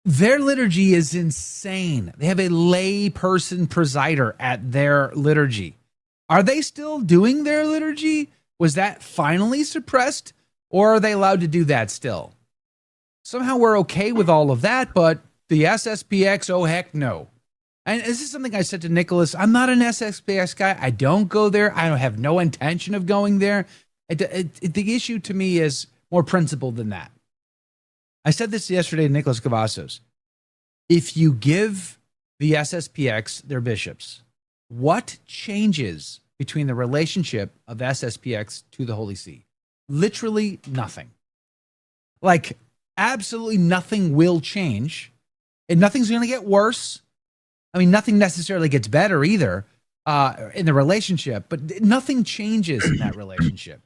their liturgy is insane. They have a lay person presider at their liturgy. Are they still doing their liturgy? Was that finally suppressed, or are they allowed to do that still? Somehow we're okay with all of that, but the SSPX, oh heck no. And this is something I said to Nicholas. I'm not an SSPX guy. I don't go there. I don't have no intention of going there. The issue to me is more principled than that. I said this yesterday to Nicholas Cavazos. If you give the SSPX their bishops, what changes between the relationship of SSPX to the Holy See? Literally nothing. Like, absolutely nothing will change. And nothing's going to get worse. I mean, nothing necessarily gets better either in the relationship, but nothing changes in that relationship.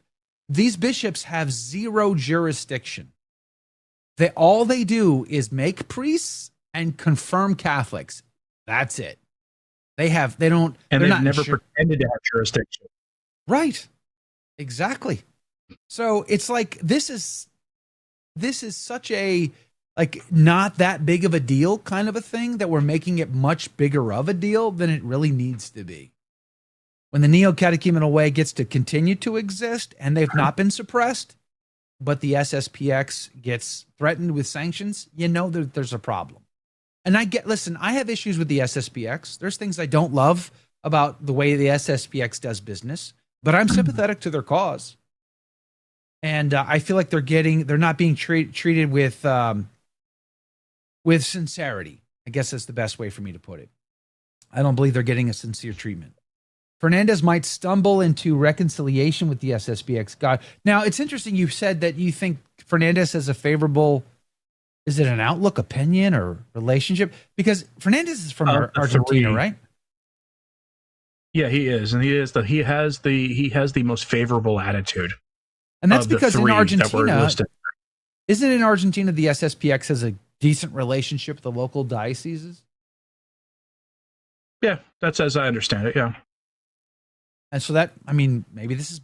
These bishops have zero jurisdiction. All they do is make priests and confirm Catholics. That's it. They've never pretended to have jurisdiction. Right. Exactly. So it's like this is such a not that big of a deal kind of a thing that we're making it much bigger of a deal than it really needs to be. When the Neo-Catechumenal Way gets to continue to exist and they've not been suppressed, but the SSPX gets threatened with sanctions, you know that there's a problem. And I have issues with the SSPX. There's things I don't love about the way the SSPX does business, but I'm sympathetic to their cause. And I feel like they're not being treated with sincerity. I guess that's the best way for me to put it. I don't believe they're getting a sincere treatment. Fernandez might stumble into reconciliation with the SSPX God. Now, it's interesting you said that you think Fernandez has a favorable, is it an outlook, opinion, or relationship? Because Fernandez is from Argentina, right? Yeah, he is. And he has the most favorable attitude. And that's because in Argentina, isn't it in Argentina the SSPX has a decent relationship with the local dioceses? Yeah, that's as I understand it, yeah. And so maybe this is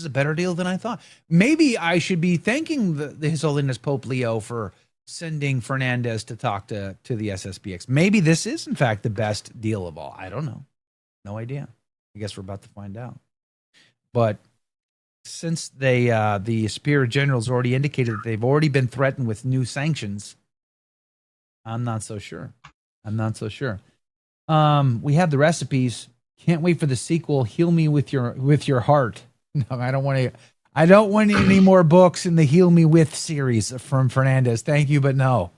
a better deal than I thought. Maybe I should be thanking His Holiness Pope Leo for sending Fernandez to talk to the SSPX. Maybe this is, in fact, the best deal of all. I don't know. No idea. I guess we're about to find out. But since the Superior General's already indicated that they've already been threatened with new sanctions, I'm not so sure. We have the recipes. Can't wait for the sequel. Heal Me with your heart. No, I don't want any more books in the Heal Me With series from Fernandez. Thank you, but no.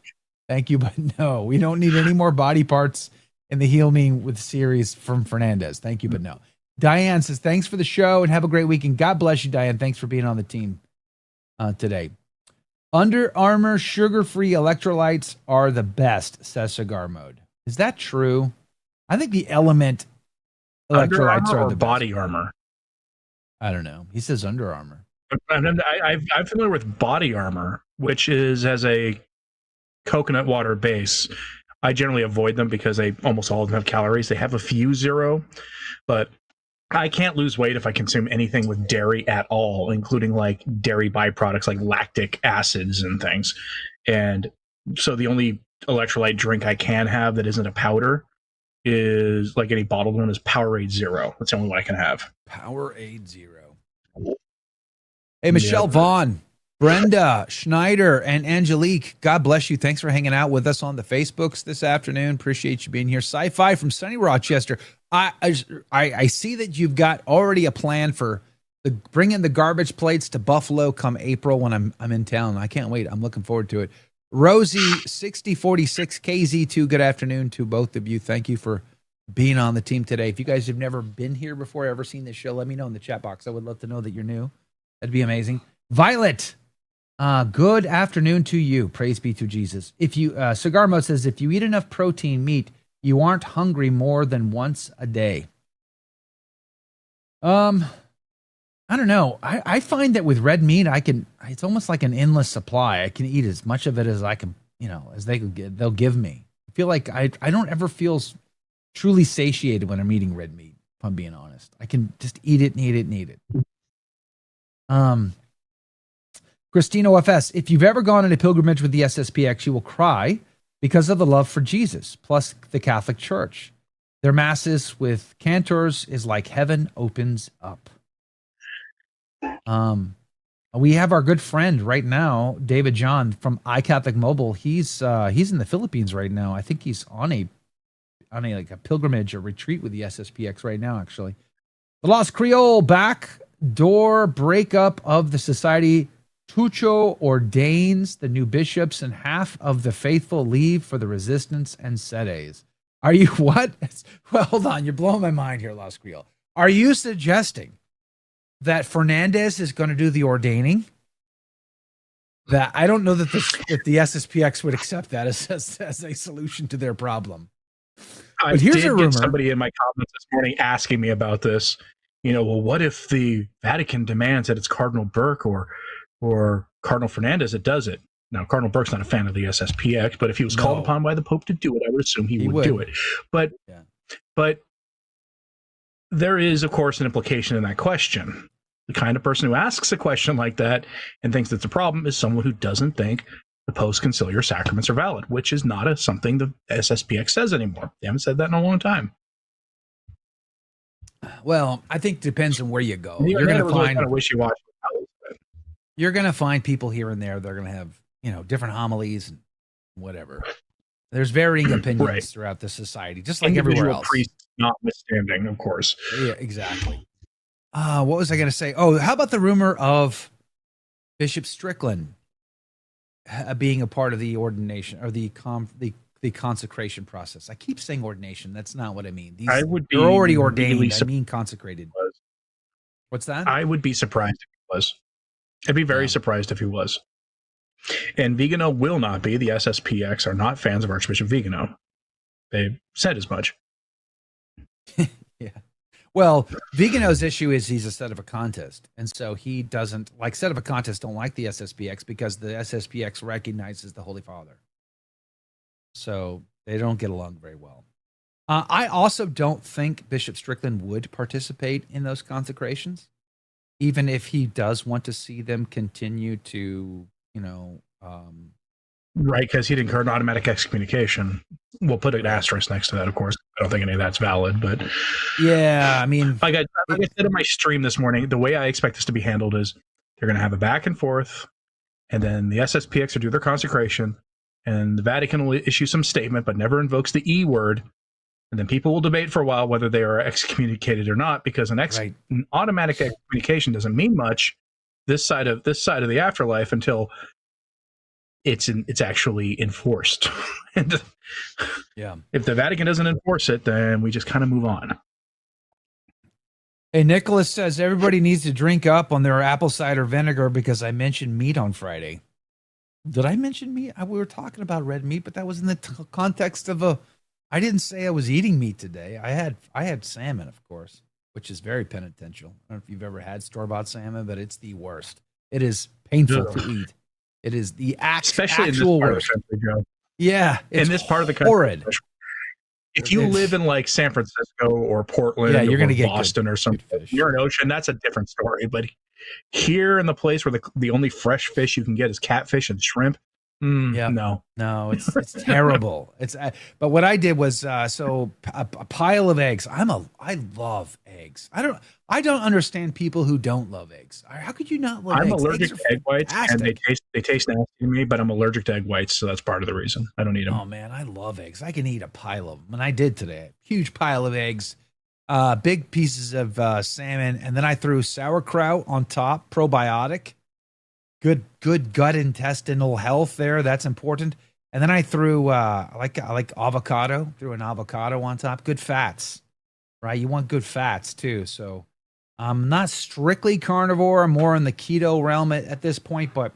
We don't need any more body parts in the Heal Me With series from Fernandez. Thank you, but no. Diane says, thanks for the show and have a great weekend. God bless you, Diane. Thanks for being on the team today. Under Armour sugar-free electrolytes are the best, says Cigar Mode. Is that true? I think the Element electrolytes are the best. Body Armor. I don't know. He says Under Armour. I'm familiar with Body Armor, which has a coconut water base. I generally avoid them because almost all of them have calories. They have a few zero, but I can't lose weight if I consume anything with dairy at all, including like dairy byproducts like lactic acids and things. And so the only electrolyte drink I can have that isn't a powder is like any bottled one is Powerade Zero. That's the only one I can have. Powerade Zero. Hey, Michelle Vaughn, Brenda Schneider, and Angelique, God bless you. Thanks for hanging out with us on the Facebooks this afternoon. Appreciate you being here. Sci-Fi from sunny Rochester. I see that you've got already a plan for bringing the garbage plates to Buffalo come April when I'm in town. I can't wait. I'm looking forward to it. Rosie 6046 KZ2. Good afternoon to both of you. Thank you for being on the team today. If you guys have never been here before, ever seen this show, let me know in the chat box. I would love to know that you're new. That'd be amazing. Violet, good afternoon to you. Praise be to Jesus. If you Cigar Mode says if you eat enough protein meat, you aren't hungry more than once a day. I don't know. I find that with red meat, it's almost like an endless supply. I can eat as much of it as I can, as they'll give me. I feel like I don't ever feel truly satiated when I'm eating red meat, if I'm being honest. I can just eat it and eat it and eat it. Christina OFS, if you've ever gone on a pilgrimage with the SSPX, you will cry because of the love for Jesus, plus the Catholic Church. Their masses with cantors is like heaven opens up. We have our good friend right now, David John from iCatholic Mobile. He's in the Philippines right now. I think he's on a like a pilgrimage or retreat with the SSPX right now, actually. The Lost Creole backdoor breakup of the society. Tucho ordains the new bishops and half of the faithful leave for the resistance and sedes. Are you what? Well, hold on. You're blowing my mind here, Lost Creole. Are you suggesting that Fernandez is going to do the ordaining? That I don't know that the SSPX would accept that as a solution to their problem. I But here's did a rumor. get somebody in my comments this morning asking me about this. Well, what if the Vatican demands that it's Cardinal Burke or Cardinal Fernandez that does it? Now, Cardinal Burke's not a fan of the SSPX, but if he was called upon by the Pope to do it, I would assume he would do it. But there is, of course, an implication in that question. The kind of person who asks a question like that and thinks it's a problem is someone who doesn't think the post-conciliar sacraments are valid, which is not something the SSPX says anymore. They haven't said that in a long time. Well, I think it depends on where you go. You're going to find kind of wishy-washy. You're going to find people here and there that are going to have, different homilies and whatever. There's varying opinions throughout the society, just like everywhere else. Priests notwithstanding, of course. Yeah, exactly. What was I going to say? Oh, how about the rumor of Bishop Strickland being a part of the ordination or the consecration process? I keep saying ordination. That's not what I mean. They're already ordained. Really I mean consecrated. What's that? I would be surprised if he was. I'd be very surprised if he was. And Vigano will not be. The SSPX are not fans of Archbishop Vigano. They said as much. Yeah. Well, Vigano's issue is he's a sedevacantist. And so he doesn't, like sedevacantists don't like the SSPX because the SSPX recognizes the Holy Father. So they don't get along very well. I also don't think Bishop Strickland would participate in those consecrations, even if he does want to see them continue to, right, because he'd incur an automatic excommunication. We'll put an asterisk next to that, of course. I don't think any of that's valid, but yeah, I mean, like I said in my stream this morning, the way I expect this to be handled is they're going to have a back and forth, and then the SSPX will do their consecration, and the Vatican will issue some statement, but never invokes the E word, and then people will debate for a while whether they are excommunicated or not, because an automatic excommunication doesn't mean much this side of the afterlife until it's actually enforced. And if the Vatican doesn't enforce it, then we just kind of move on. Hey, Nicholas says everybody needs to drink up on their apple cider vinegar because I mentioned meat on Friday. Did I mention meat? We were talking about red meat, but that was in the context of I didn't say I was eating meat today. I had salmon, of course, which is very penitential. I don't know if you've ever had store-bought salmon, but it's the worst. It is painful to eat. It is the especially actual in this part worst. of the country, Joe. Yeah, in this part of the country. Horrid. If you live in like San Francisco or Portland, you're going to get Boston or something, you're an ocean. That's a different story. But here in the place where the only fresh fish you can get is catfish and shrimp. No, it's terrible. But what I did was a pile of eggs. I love eggs. I don't understand people who don't love eggs. How could you not love eggs? I'm allergic to egg whites, and they taste nasty to me. But I'm allergic to egg whites, so that's part of the reason I don't eat them. Oh man, I love eggs. I can eat a pile of them, and I did today. Huge pile of eggs, big pieces of salmon, and then I threw sauerkraut on top, probiotic. Good gut intestinal health there. That's important. And then I threw I like avocado. Threw an avocado on top. Good fats, right? You want good fats too. So I'm not strictly carnivore. I'm more in the keto realm at this point. But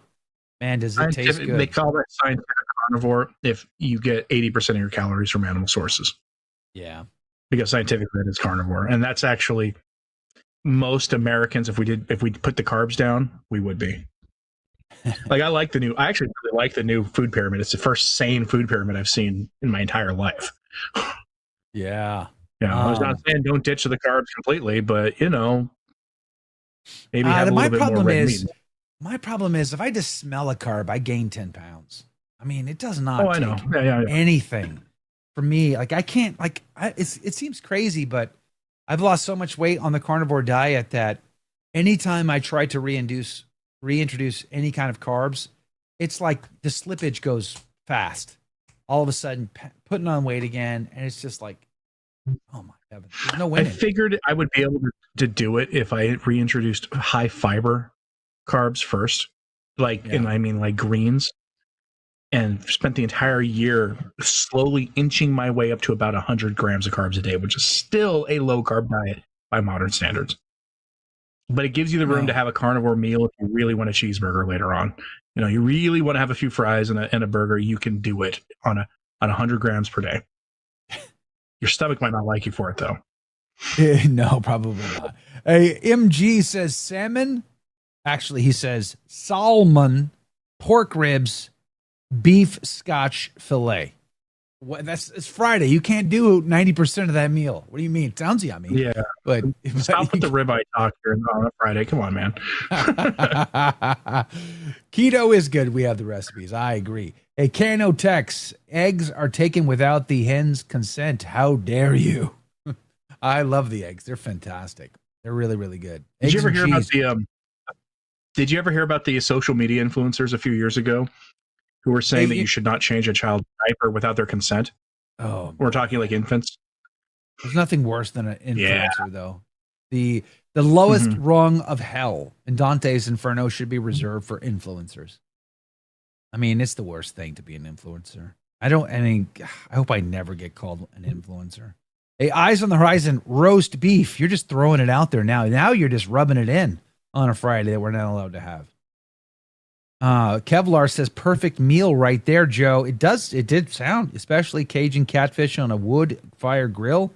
man, does it taste good? They call that scientific carnivore if you get 80% of your calories from animal sources. Yeah, because scientifically it's carnivore, and that's actually most Americans. If we put the carbs down, we would be. I actually really like the new food pyramid. It's the first sane food pyramid I've seen in my entire life. Yeah. I was not saying don't ditch the carbs completely, but maybe have a little bit more red meat. My problem is if I just smell a carb, I gain 10 pounds. I mean, it does not I know. Yeah. anything for me. Like I can't, it seems crazy, but I've lost so much weight on the carnivore diet that anytime I try to reintroduce any kind of carbs, it's like the slippage goes fast. All of a sudden, putting on weight again, and it's just like, oh my heavens, there's no winning. I figured I would be able to do it if I reintroduced high fiber carbs first, and I mean like greens, and spent the entire year slowly inching my way up to about 100 grams of carbs a day, which is still a low carb diet by modern standards. But it gives you the room to have a carnivore meal if you really want a cheeseburger later on. You know, you really want to have a few fries and a burger, you can do it on 100 grams per day. Your stomach might not like you for it, though. No, probably not. Hey, MG says salmon. Actually, he says salmon, pork ribs, beef Scotch fillet. It's Friday. You can't do 90% of that meal. What do you mean? It sounds yummy. Yeah. But stop with the ribeye talk here on a Friday. Come on, man. Keto is good. We have the recipes. I agree. Hey, Cano Tex, eggs are taken without the hen's consent. How dare you? I love the eggs. They're fantastic. They're really, really good. Did you ever hear about the social media influencers a few years ago who were saying that you should not change a child's diaper without their consent? Oh, we're talking like infants. There's nothing worse than an influencer, though. The lowest rung of hell in Dante's Inferno should be reserved for influencers. I mean, it's the worst thing to be an influencer. I hope I never get called an influencer. Hey, Eyes on the Horizon, roast beef. You're just throwing it out there now. Now you're just rubbing it in on a Friday that we're not allowed to have. Kevlar says, perfect meal right there, Joe. It did sound, especially Cajun catfish on a wood fire grill.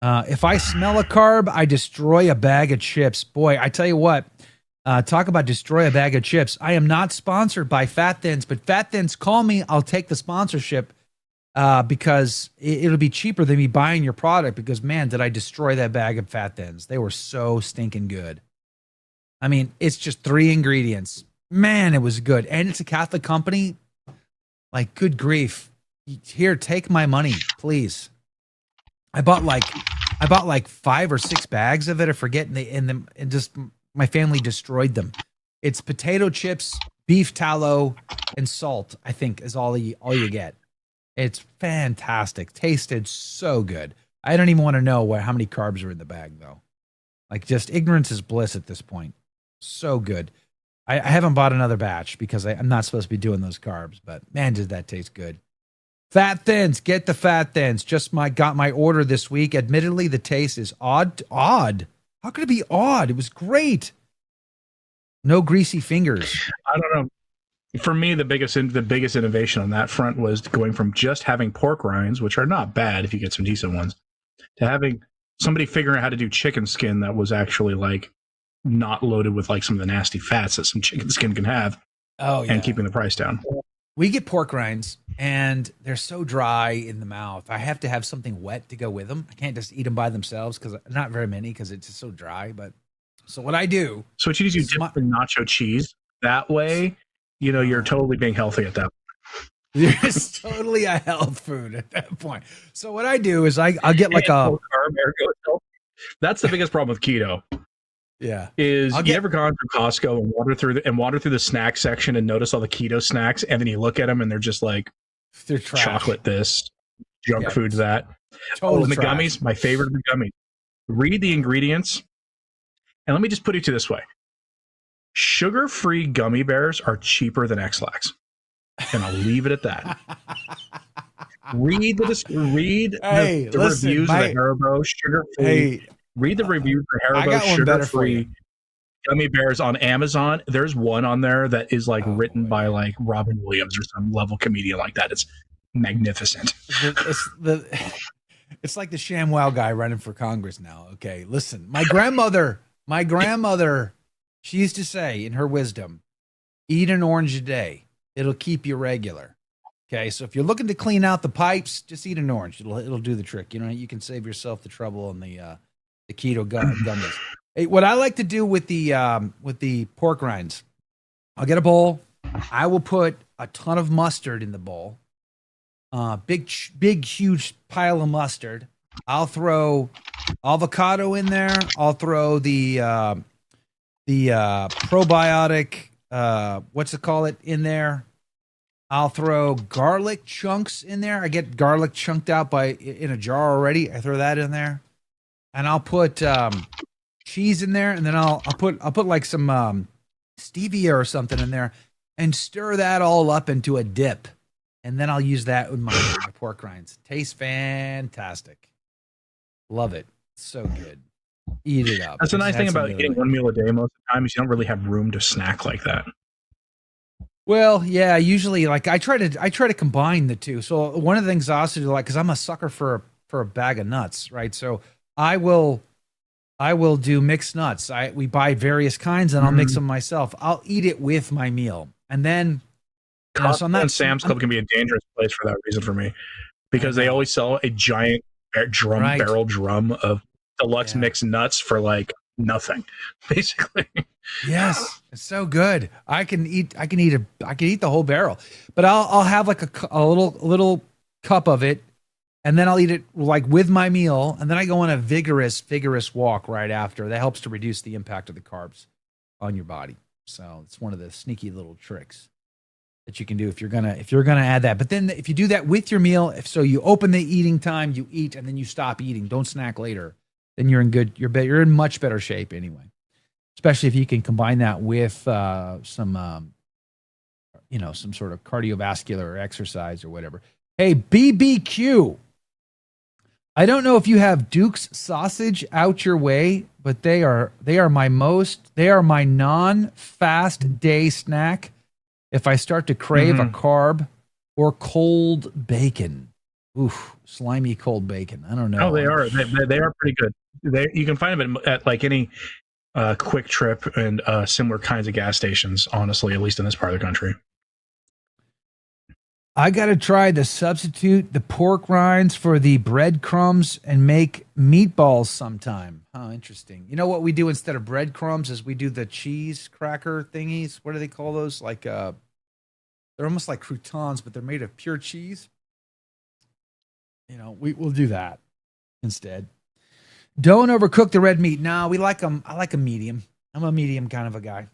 If I smell a carb, I destroy a bag of chips. Boy, I tell you what, talk about destroy a bag of chips. I am not sponsored by Fat Thins, but Fat Thins, call me. I'll take the sponsorship because it'll be cheaper than me buying your product because, man, did I destroy that bag of Fat Thins. They were so stinking good. I mean, it's just 3 ingredients. Man, it was good. And it's a Catholic company. Like, good grief. Here, take my money, please. I bought like 5 or 6 bags of it. I forget, and just my family destroyed them. It's potato chips, beef tallow, and salt, I think, is all you get. It's fantastic. Tasted so good. I don't even want to know how many carbs are in the bag, though. Like, just ignorance is bliss at this point. So good. I haven't bought another batch because I'm not supposed to be doing those carbs, but man, did that taste good. Fat Thins, get the Fat Thins. Got my order this week. Admittedly, the taste is odd. How could it be odd? It was great. No greasy fingers. I don't know. For me, the biggest innovation on that front was going from just having pork rinds, which are not bad if you get some decent ones, to having somebody figuring out how to do chicken skin that was actually like not loaded with like some of the nasty fats that some chicken skin can have. Oh, yeah. And keeping the price down. We get pork rinds and they're so dry in the mouth. I have to have something wet to go with them. I can't just eat them by themselves because not very many because it's just so dry. But so what I do. So what you do is you dip the nacho cheese that way. You know, you're totally being healthy at that point. It's totally a health food at that point. So what I do is I'll get like a. That's the biggest problem with keto. Yeah. You ever gone through Costco and wander through the snack section and notice all the keto snacks, and then you look at them and they're just like, they're trash. Chocolate this, junk food that. Total the trash. Gummies, my favorite of the gummies. Read the ingredients, and let me just put it to this way: sugar-free gummy bears are cheaper than X-Lax, and I'll leave it at that. Read the reviews of the Haribo sugar-free. Read the reviews of the Haribo sugar-free gummy bears on Amazon. There's one on there that is like written by like Robin Williams or some level comedian like that. It's magnificent. It's like the ShamWow guy running for Congress now. Okay, listen, my grandmother, she used to say in her wisdom, eat an orange a day. It'll keep you regular. Okay, so if you're looking to clean out the pipes, just eat an orange. It'll do the trick. You know, you can save yourself the trouble on the keto gummies. Hey, what I like to do with the pork rinds, I'll get a bowl. I will put a ton of mustard in the bowl. Big, huge pile of mustard. I'll throw avocado in there. I'll throw the probiotic, what's it call it, in there. I'll throw garlic chunks in there. I get garlic chunked out in a jar already. I throw that in there, and I'll put cheese in there, and then I'll put like some stevia or something in there, and stir that all up into a dip, and then I'll use that with my pork rinds. Tastes fantastic. Love it. So good. Eat it up. That's the nice thing about eating one meal a day most of the time is you don't really have room to snack like that. Well, yeah, usually like I try to combine the two. So one of the things I also do, like, because I'm a sucker for a bag of nuts, right? So I will do mixed nuts. We buy various kinds and I'll mix them myself. I'll eat it with my meal, and then Sam's Club can be a dangerous place for that reason for me, because they always sell a giant barrel drum of deluxe mixed nuts for like nothing, basically. Yes, it's so good. I can eat the whole barrel, but I'll have like a little cup of it, and then I'll eat it like with my meal, and then I go on a vigorous walk right after. That helps to reduce the impact of the carbs on your body. So it's one of the sneaky little tricks that you can do if you're gonna add that. But then if you do that with your meal, so you open the eating time, you eat, and then you stop eating. Don't snack later. Then you're in much better shape anyway. Especially if you can combine that with some sort of cardiovascular exercise or whatever. Hey, BBQ. I don't know if you have Duke's sausage out your way, but they are my non-fast day snack. If I start to crave a carb or cold bacon. Oof, slimy cold bacon. I don't know. Oh, they are. They are pretty good. You can find them at like any Quick Trip and similar kinds of gas stations, honestly, at least in this part of the country. I got to try to substitute the pork rinds for the breadcrumbs and make meatballs sometime. Oh, interesting. You know what we do instead of breadcrumbs is we do the cheese cracker thingies. What do they call those? Like they're almost like croutons, but they're made of pure cheese. We'll do that instead. Don't overcook the red meat. No, we like them. I like a medium. I'm a medium kind of a guy.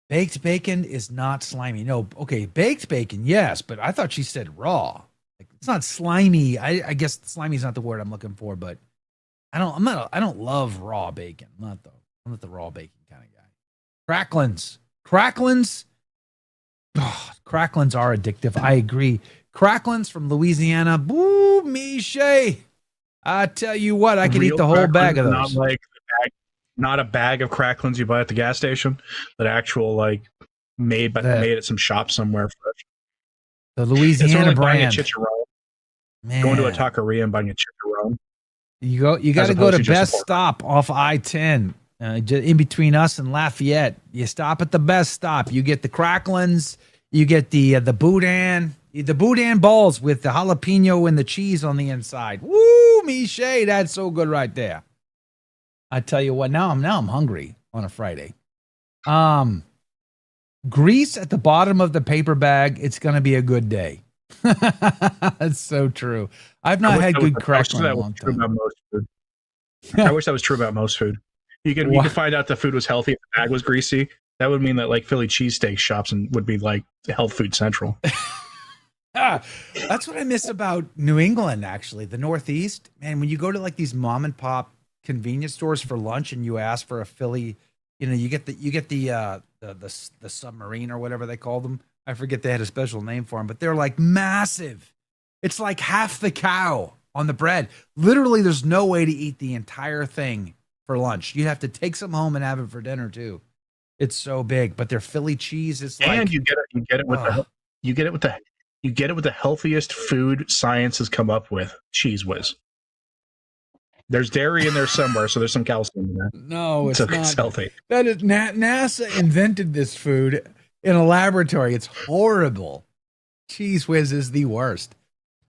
Baked bacon is not slimy. No, okay, baked bacon, yes, but I thought she said raw. Like, it's not slimy. I guess slimy is not the word I'm looking for, but I don't love raw bacon. I'm not the raw bacon kind of guy. Cracklins. Oh, cracklins are addictive. I agree. Cracklins from Louisiana. Boo, Miche. I tell you what, I could eat the whole bag of those. Not a bag of cracklins you buy at the gas station, but actual made at some shop somewhere fresh. The Louisiana brand. Buying a chicharron. Going to a taqueria and buying a chicharron. You got to go to Best Stop off I-10, in between us and Lafayette. You stop at the Best Stop. You get the cracklins. You get the boudin. The boudin balls with the jalapeno and the cheese on the inside. Woo, Miche, that's so good right there. I tell you what, now I'm hungry on a Friday. Grease at the bottom of the paper bag. It's going to be a good day. That's so true. I've not had good crackling in a long time. I wish that was true about most food. You could find out the food was healthy if the bag was greasy. That would mean that like Philly cheesesteak shops would be like health food central. That's what I miss about New England, actually. The Northeast, man, when you go to like these mom and pop convenience stores for lunch and you ask for a Philly, you get the submarine or whatever they call them. I forget they had a special name for them, but they're like massive. It's like half the cow on the bread. Literally, there's no way to eat the entire thing for lunch. You'd have to take some home and have it for dinner too. It's so big, but their Philly cheese is like, and you get it with the healthiest food science has come up with, Cheese Whiz. There's dairy in there somewhere, so there's some calcium in there. No, it's not. It's healthy. That is NASA invented this food in a laboratory. It's horrible. Cheese Whiz is the worst.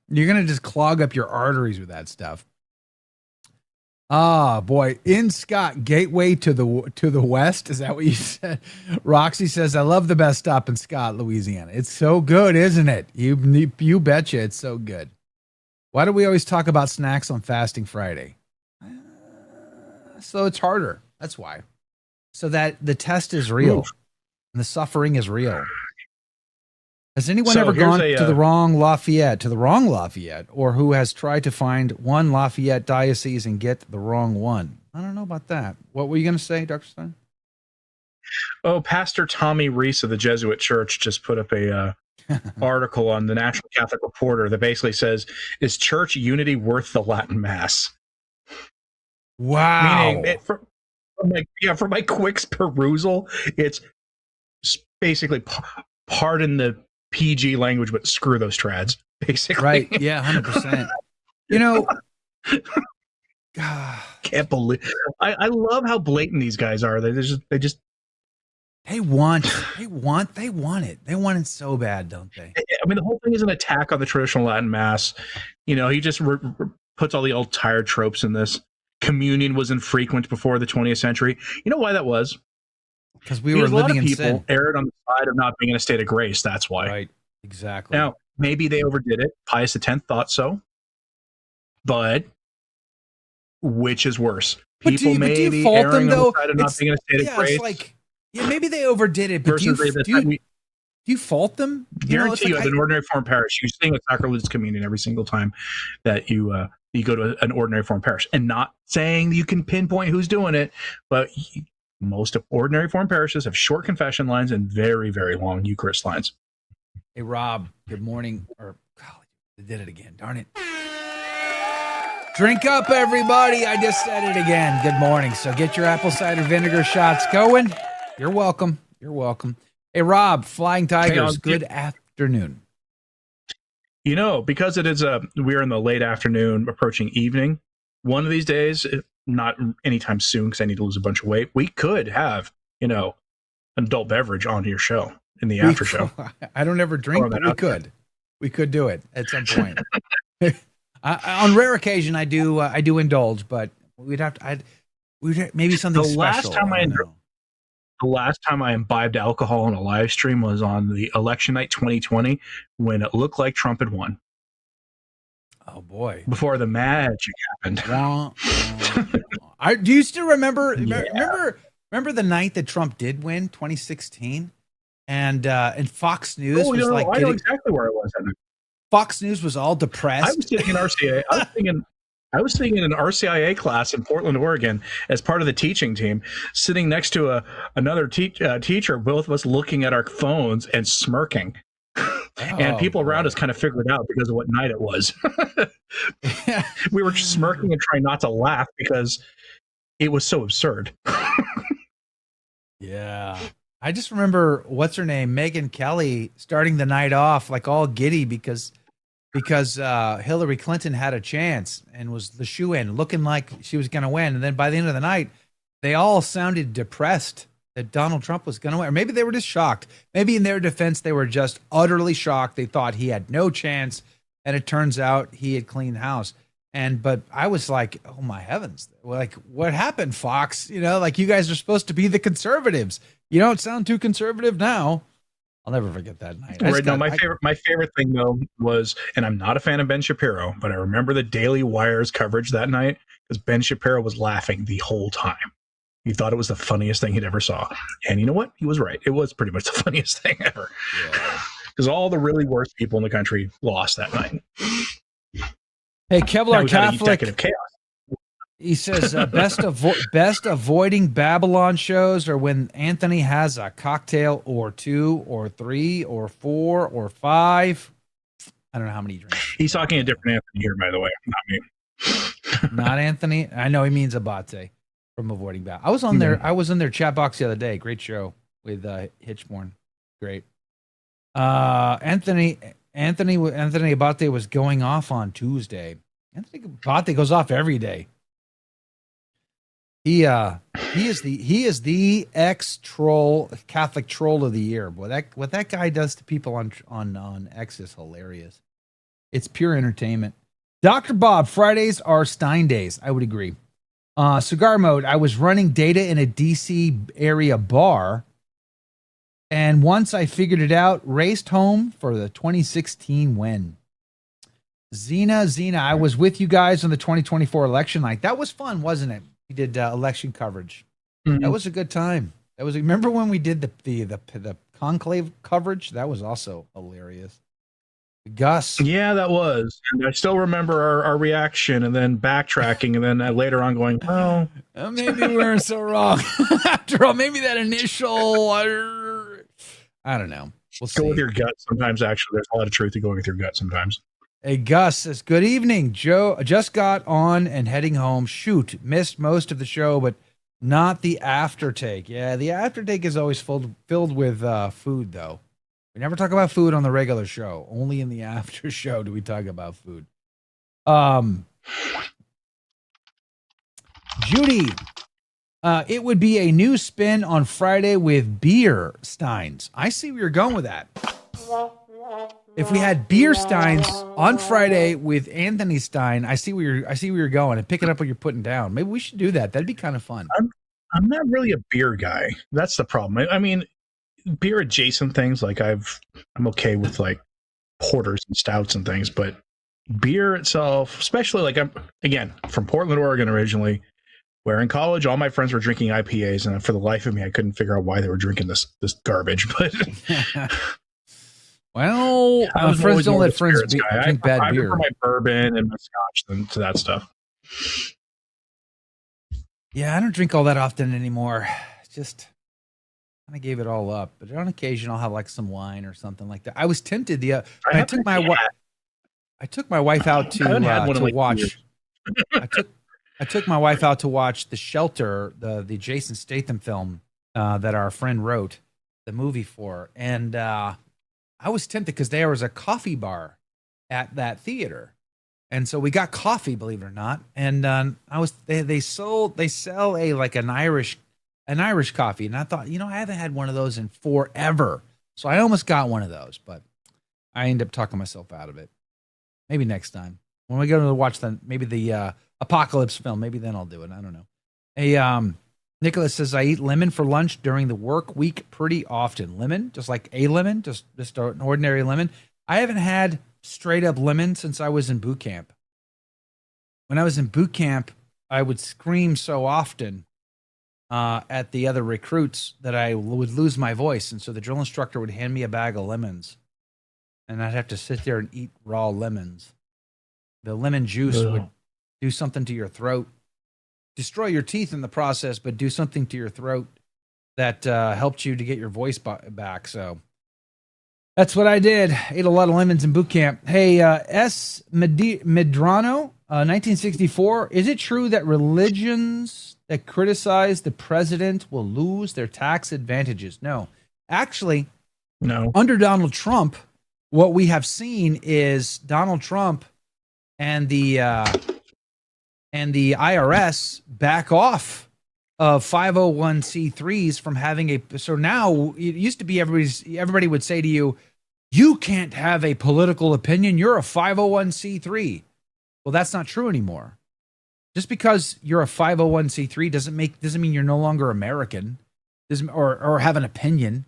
You're gonna just clog up your arteries with that stuff. Ah, boy. In Scott, gateway to the west. Is that what you said? Roxy says, I love the Best Stop in Scott, Louisiana. It's so good, isn't it? You betcha it's so good. Why do we always talk about snacks on Fasting Friday? So it's harder. That's why. So that the test is real and the suffering is real. Has anyone ever gone to the wrong Lafayette, or who has tried to find one Lafayette diocese and get the wrong one? I don't know about that. What were you going to say, Dr. Stine? Oh, Pastor Tommy Reese of the Jesuit Church just put up a article on the National Catholic Reporter that basically says, "Is church unity worth the Latin Mass?" Wow. Meaning, for my quick perusal, it's basically pardon the PG language, but screw those trads, basically. Right. Yeah, 100%. You know, can't believe. I love how blatant these guys are. They want it. They want it so bad, don't they? I mean, the whole thing is an attack on the traditional Latin Mass. He just puts all the old tired tropes in this. Communion was infrequent before the 20th century. You know why that was? Because we were living in sin. A lot of people erred on the side of not being in a state of grace. That's why. Right. Exactly. Now, maybe they overdid it. Pius X thought so. But which is worse? People maybe erring on the side of not being in a state of grace. It's like, maybe they overdid it, but do you fault them? Guarantee you, at an ordinary form parish, you sing a sacrilegious communion every single time that you go to an ordinary form parish. And not saying you can pinpoint who's doing it, but most of ordinary form parishes have short confession lines and very, very long Eucharist lines. Hey, Rob, good morning. They did it again. Darn it. Drink up, everybody. I just said it again. Good morning. So get your apple cider vinegar shots going. You're welcome. You're welcome. Hey, Rob, Flying Tigers, good afternoon. Because it is we're in the late afternoon, approaching evening. One of these days, not anytime soon, because I need to lose a bunch of weight, we could have, an adult beverage on your show in the after show. I don't ever drink, but we could. We could do it at some point. On rare occasion, I do indulge, but we'd have to. Maybe something special. The last time I imbibed alcohol on a live stream was on the election night 2020, when it looked like Trump had won. Oh boy! Before the magic happened. Do you still remember? Yeah. Remember the night that Trump did win, 2016, and Fox News was I know exactly where I was. Fox News was all depressed. I was sitting in RCA. I was sitting in an RCIA class in Portland, Oregon, as part of the teaching team, sitting next to another teacher, both of us looking at our phones and smirking. And people around us kind of figured it out because of what night it was. We were just smirking and trying not to laugh because it was so absurd. Yeah. I just remember, what's her name? Megyn Kelly starting the night off like all giddy because Hillary Clinton had a chance and was the shoo-in, looking like she was going to win. And then by the end of the night, they all sounded depressed that Donald Trump was going to win. Or maybe they were just shocked. Maybe in their defense, they were just utterly shocked. They thought he had no chance. And it turns out he had cleaned house. But I was like, oh my heavens. Like, what happened, Fox? You guys are supposed to be the conservatives. You don't sound too conservative now. I'll never forget that night. My favorite thing though was, and I'm not a fan of Ben Shapiro, but I remember the Daily Wire's coverage that night because Ben Shapiro was laughing the whole time. He thought it was the funniest thing he'd ever saw. And you know what? He was right. It was pretty much the funniest thing ever. Because all the really worst people in the country lost that night. Hey, Kevlar Catholic. Of chaos. He says best avoiding Babylon shows are when Anthony has a cocktail or 2 or 3 or 4 or 5. I don't know how many he drinks. He's talking a different Anthony here, by the way, not me. Not Anthony. I know he means Abate from Avoiding Babylon. I was in their chat box the other day. Great show with Hitchborn. Great. Anthony Abate was going off on Tuesday. Anthony Abate goes off every day. He is the ex-troll, Catholic troll of the year. Boy, what that guy does to people on X is hilarious. It's pure entertainment. Dr. Bob, Fridays are Stine days. I would agree. Cigar mode. I was running data in a DC area bar, and once I figured it out, raced home for the 2016 win. Zena, I was with you guys on the 2024 election night. That was fun, wasn't it? We did election coverage. Mhm. That was a good time. Remember when we did the conclave coverage? That was also hilarious. Gus. Yeah, that was. And I still remember our reaction and then backtracking and then later on going, oh. Maybe we weren't so wrong. After all, maybe that initial, I don't know. We'll see. Go with your gut sometimes, actually. There's a lot of truth to going with your gut sometimes. Hey, Gus says, good evening. Joe, just got on and heading home. Shoot, missed most of the show, but not the aftertake. Yeah, the aftertake is always filled with food, though. We never talk about food on the regular show. Only in the after show do we talk about food. Judy, it would be a new spin on Friday with beer steins. I see where you're going with that. If we had beer steins on Friday with Anthony Stine, I see where you're going and picking up what you're putting down. Maybe we should do that. That'd be kind of fun. I'm not really a beer guy. That's the problem. I mean, beer adjacent things like I'm okay with like porters and stouts and things, but beer itself, especially like I'm again from Portland, Oregon originally, where in college all my friends were drinking IPAs, and for the life of me I couldn't figure out why they were drinking this garbage. But well, friends don't let friends drink bad beer. I prefer my bourbon and my scotch than to that stuff. Yeah, I don't drink all that often anymore. Just kind of gave it all up, but on occasion I'll have like some wine or something like that. I was tempted. I took my wife out to watch. I took my wife out to watch The Shelter, the Jason Statham film that our friend wrote the movie for, and I was tempted because there was a coffee bar at that theater, and so we got coffee, believe it or not. And they sell an Irish coffee. And I thought, I haven't had one of those in forever. So I almost got one of those, but I ended up talking myself out of it. Maybe next time. When we go to watch the Apocalypse film, maybe then I'll do it. I don't know. Hey, Nicholas says, I eat lemon for lunch during the work week pretty often. Lemon? Just like a lemon? Just an ordinary lemon? I haven't had straight up lemon since I was in boot camp. When I was in boot camp, I would scream so often at the other recruits that I would lose my voice. And so the drill instructor would hand me a bag of lemons, and I'd have to sit there and eat raw lemons. The lemon juice would do something to your throat, destroy your teeth in the process, but do something to your throat that helped you to get your voice back. So that's what I did. Ate a lot of lemons in boot camp. Hey, S. Medrano, 1964. Is it true that religions that criticize the president will lose their tax advantages? No. Actually, no. Under Donald Trump, what we have seen is Donald Trump and the IRS back off of 501c3s from having a. So now it used to be everybody would say to you, you can't have a political opinion. You're a 501c3. Well, that's not true anymore. Just because you're a 501c3 doesn't mean you're no longer American, or have an opinion.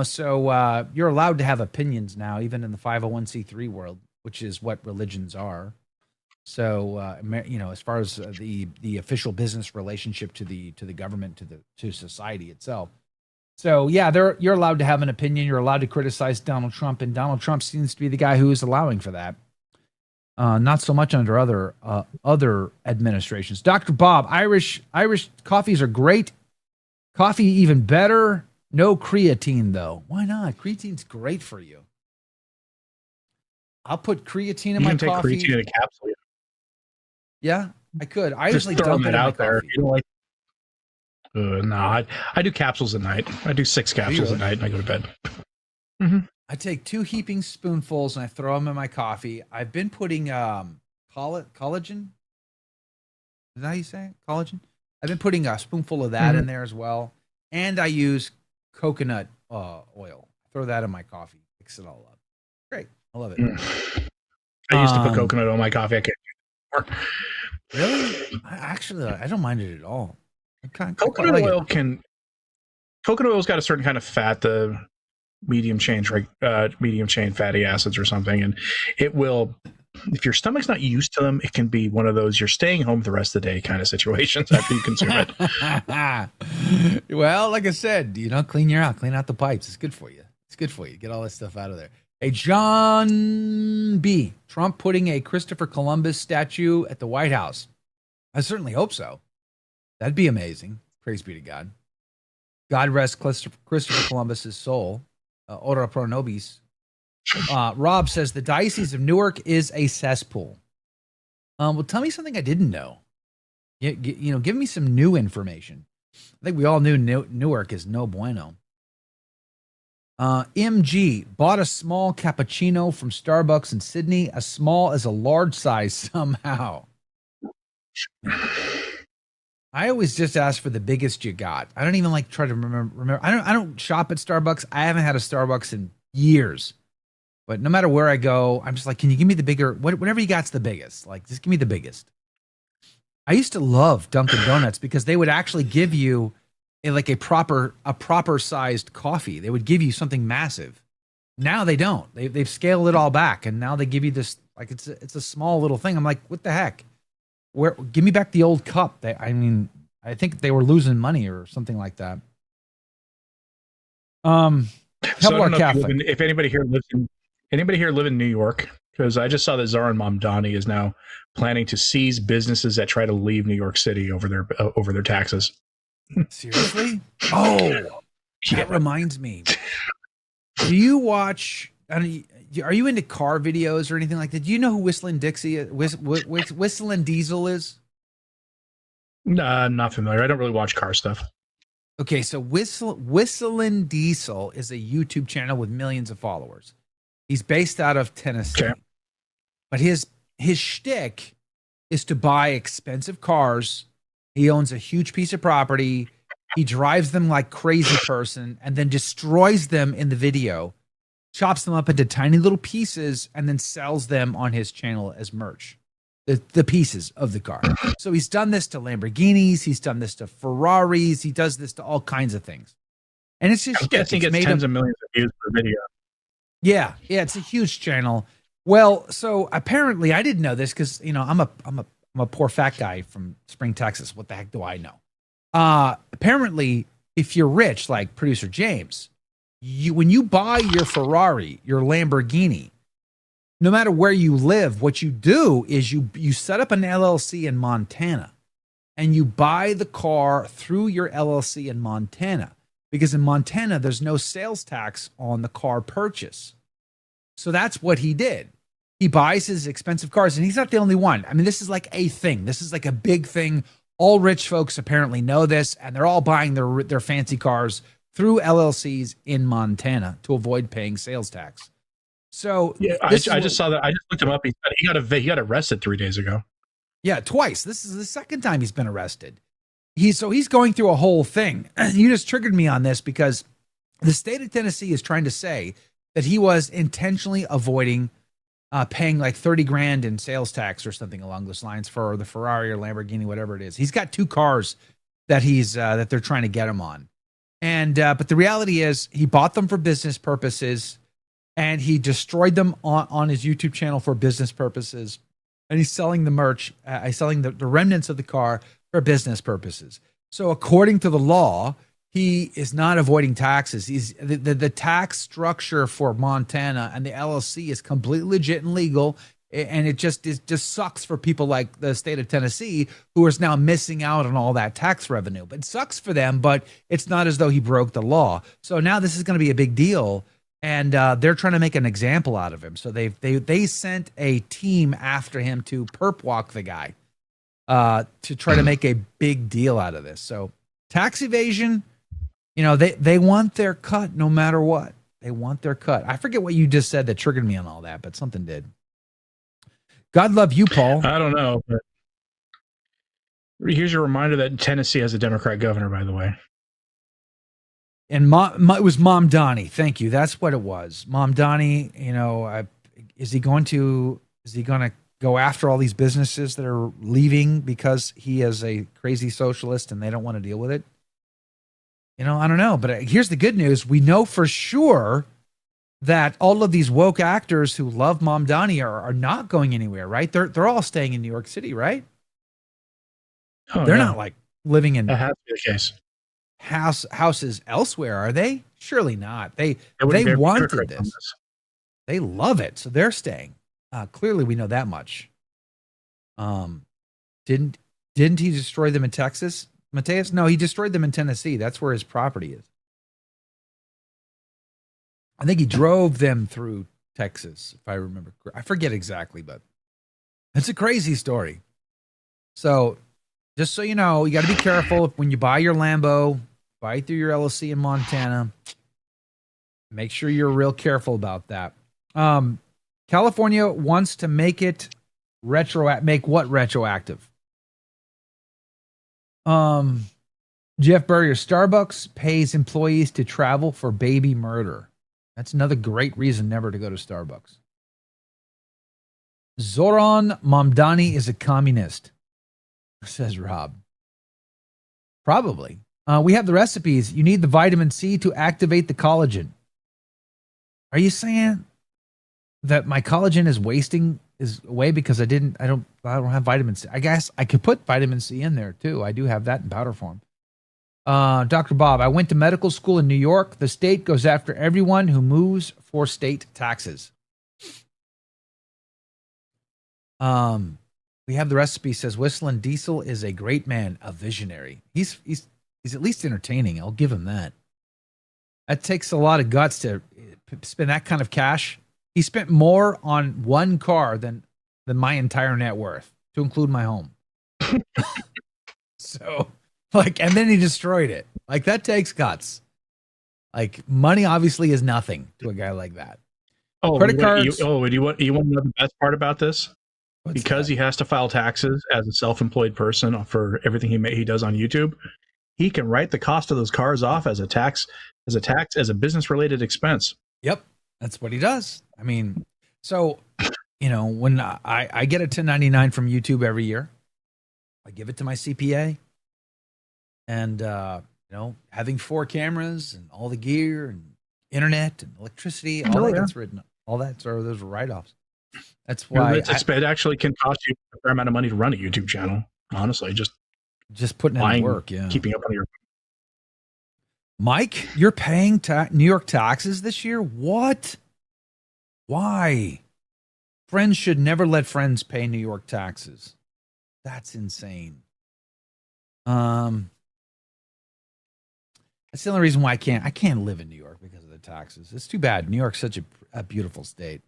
So you're allowed to have opinions now, even in the 501c3 world, which is what religions are. So as far as the official business relationship to the government, to society itself. So yeah, you're allowed to have an opinion. You're allowed to criticize Donald Trump, and Donald Trump seems to be the guy who is allowing for that. Not so much under other administrations. Dr. Bob, Irish coffees are great. Coffee even better. No creatine though. Why not? Creatine's great for you. I'll put creatine in my coffee. You can take creatine in a capsule. Yeah, I could. I just usually dump it out there. No, I do capsules at night. I do 6 capsules at night and I go to bed. Mm-hmm. I take 2 heaping spoonfuls and I throw them in my coffee. I've been putting collagen. Is that how you say it? Collagen? I've been putting a spoonful of that in there as well. And I use coconut oil. Throw that in my coffee. Mix it all up. Great. I love it. I used to put coconut on my coffee. I can't do it anymore. Really? I don't mind it at all. Coconut oil's got a certain kind of fat, medium chain fatty acids or something, and it will if your stomach's not used to them, it can be one of those you're staying home the rest of the day kind of situations after you consume it. Well, like I said, clean out the pipes. It's good for you. It's good for you. Get all that stuff out of there. Hey, John B. Trump putting a Christopher Columbus statue at the White House. I certainly hope so. That'd be amazing. Praise be to God. God rest Christopher Columbus's soul. Ora pro nobis. Rob says the Diocese of Newark is a cesspool. Well, tell me something I didn't know. Give me some new information. I think we all knew Newark is no bueno. MG bought a small cappuccino from Starbucks in Sydney, as small as a large size somehow. I always just ask for the biggest you got. I don't even try to remember. I don't shop at Starbucks. I haven't had a Starbucks in years. But no matter where I go, I'm just like, can you give me the bigger, whatever you got's the biggest. Just give me the biggest. I used to love Dunkin' Donuts because they would actually give you a proper sized coffee. They would give you something massive. Now they don't. They've scaled it all back, and now they give you this it's a small little thing. I'm like, what the heck? Give me back the old cup. I think they were losing money or something like that. So I don't know if anybody here live in New York, because I just saw that Zoran Mamdani is now planning to seize businesses that try to leave New York City over their taxes. Seriously? Oh, that reminds me. Do you watch? Are you into car videos or anything like that? Do you know who Whistling Diesel is? No, I'm not familiar. I don't really watch car stuff. Okay, so Whistling Diesel is a YouTube channel with millions of followers. He's based out of Tennessee, but his shtick is to buy expensive cars. He owns a huge piece of property. He drives them like crazy person and then destroys them in the video, chops them up into tiny little pieces, and then sells them on his channel as merch. The pieces of the car. So he's done this to Lamborghinis. He's done this to Ferraris. He does this to all kinds of things. And it's just, I think it's tens of millions of views per video. Yeah, it's a huge channel. Well, so apparently I didn't know this because, I'm a poor fat guy from Spring, Texas. What the heck do I know? Apparently, if you're rich, like producer James, when you buy your Ferrari, your Lamborghini, no matter where you live, what you do is you set up an LLC in Montana and you buy the car through your LLC in Montana, because in Montana, there's no sales tax on the car purchase. So that's what he did. He buys his expensive cars, and he's not the only one. I mean, this is like a thing. This is like a big thing. All rich folks apparently know this, and they're all buying their fancy cars through LLCs in Montana to avoid paying sales tax. So yeah, I just saw that. I just looked him up. He got arrested 3 days ago. Yeah, twice. This is the second time he's been arrested. He's going through a whole thing. You just triggered me on this because the state of Tennessee is trying to say that he was intentionally avoiding paying like $30,000 in sales tax or something along those lines for the Ferrari or Lamborghini, whatever it is. He's got two cars that that they're trying to get him on. And but the reality is he bought them for business purposes, and he destroyed them on his YouTube channel for business purposes. And he's selling the merch, selling the remnants of the car for business purposes. So according to the law, he is not avoiding taxes. He's the tax structure for Montana and the LLC is completely legit and legal. And it just sucks for people like the state of Tennessee, who is now missing out on all that tax revenue. But it sucks for them, but it's not as though he broke the law. So now this is going to be a big deal. And they're trying to make an example out of him. So they sent a team after him to perp walk the guy to try to make a big deal out of this. So tax evasion, they want their cut no matter what. They want their cut. I forget what you just said that triggered me on all that, but something did. God love you, Paul. I don't know. But here's a reminder that Tennessee has a Democrat governor, by the way. And it was Mamdani. Thank you. That's what it was. Mamdani, is he going to go after all these businesses that are leaving because he is a crazy socialist and they don't want to deal with it? I don't know. But here's the good news. We know for sure that all of these woke actors who love Mamdani are not going anywhere, right? They're all staying in New York City, right? Oh, They're yeah. not like living in That has to be the case. houses elsewhere, are they? Surely not. They wouldn't be wanted hypocrite on this. They love it, so they're staying. Clearly, we know that much. Didn't he destroy them in Texas, Mateus? No, he destroyed them in Tennessee. That's where his property is. I think he drove them through Texas, if I remember. I forget exactly, but it's a crazy story. So, just so you know, you got to be careful when you buy your Lambo, buy it through your LLC in Montana. Make sure you're real careful about that. California wants to make it make what retroactive? Jeff Burrier, Starbucks pays employees to travel for baby murder. That's another great reason never to go to Starbucks. Zoran Mamdani is a communist, says Rob. Probably. We have the recipes. You need the vitamin C to activate the collagen. Are you saying that my collagen is wasting away because I don't have vitamin C? I guess I could put vitamin C in there too. I do have that in powder form. Dr. Bob, I went to medical school in New York. The state goes after everyone who moves for state taxes. We have the recipe, says Whistling Diesel is a great man, a visionary. He's at least entertaining. I'll give him that. That takes a lot of guts to spend that kind of cash. He spent more on one car than my entire net worth, to include my home. So, and then he destroyed it. That takes guts. Money obviously is nothing to a guy like that. Oh, credit cards. You want to know the best part about this? Because he has to file taxes as a self-employed person for everything he does on YouTube. He can write the cost of those cars off as a business-related expense. Yep, that's what he does. I mean, so when I get a 1099 from YouTube every year, I give it to my CPA, and having 4 cameras and all the gear and internet and electricity, all that gets written. All that, so those are write-offs. That's why it actually can cost you a fair amount of money to run a YouTube channel. Honestly, just putting in work, keeping up on your. Mike, you're paying New York taxes this year? What? Why? Friends should never let friends pay New York taxes. That's insane. That's the only reason why I can't live in New York because of the taxes. It's too bad. New York's such a beautiful state.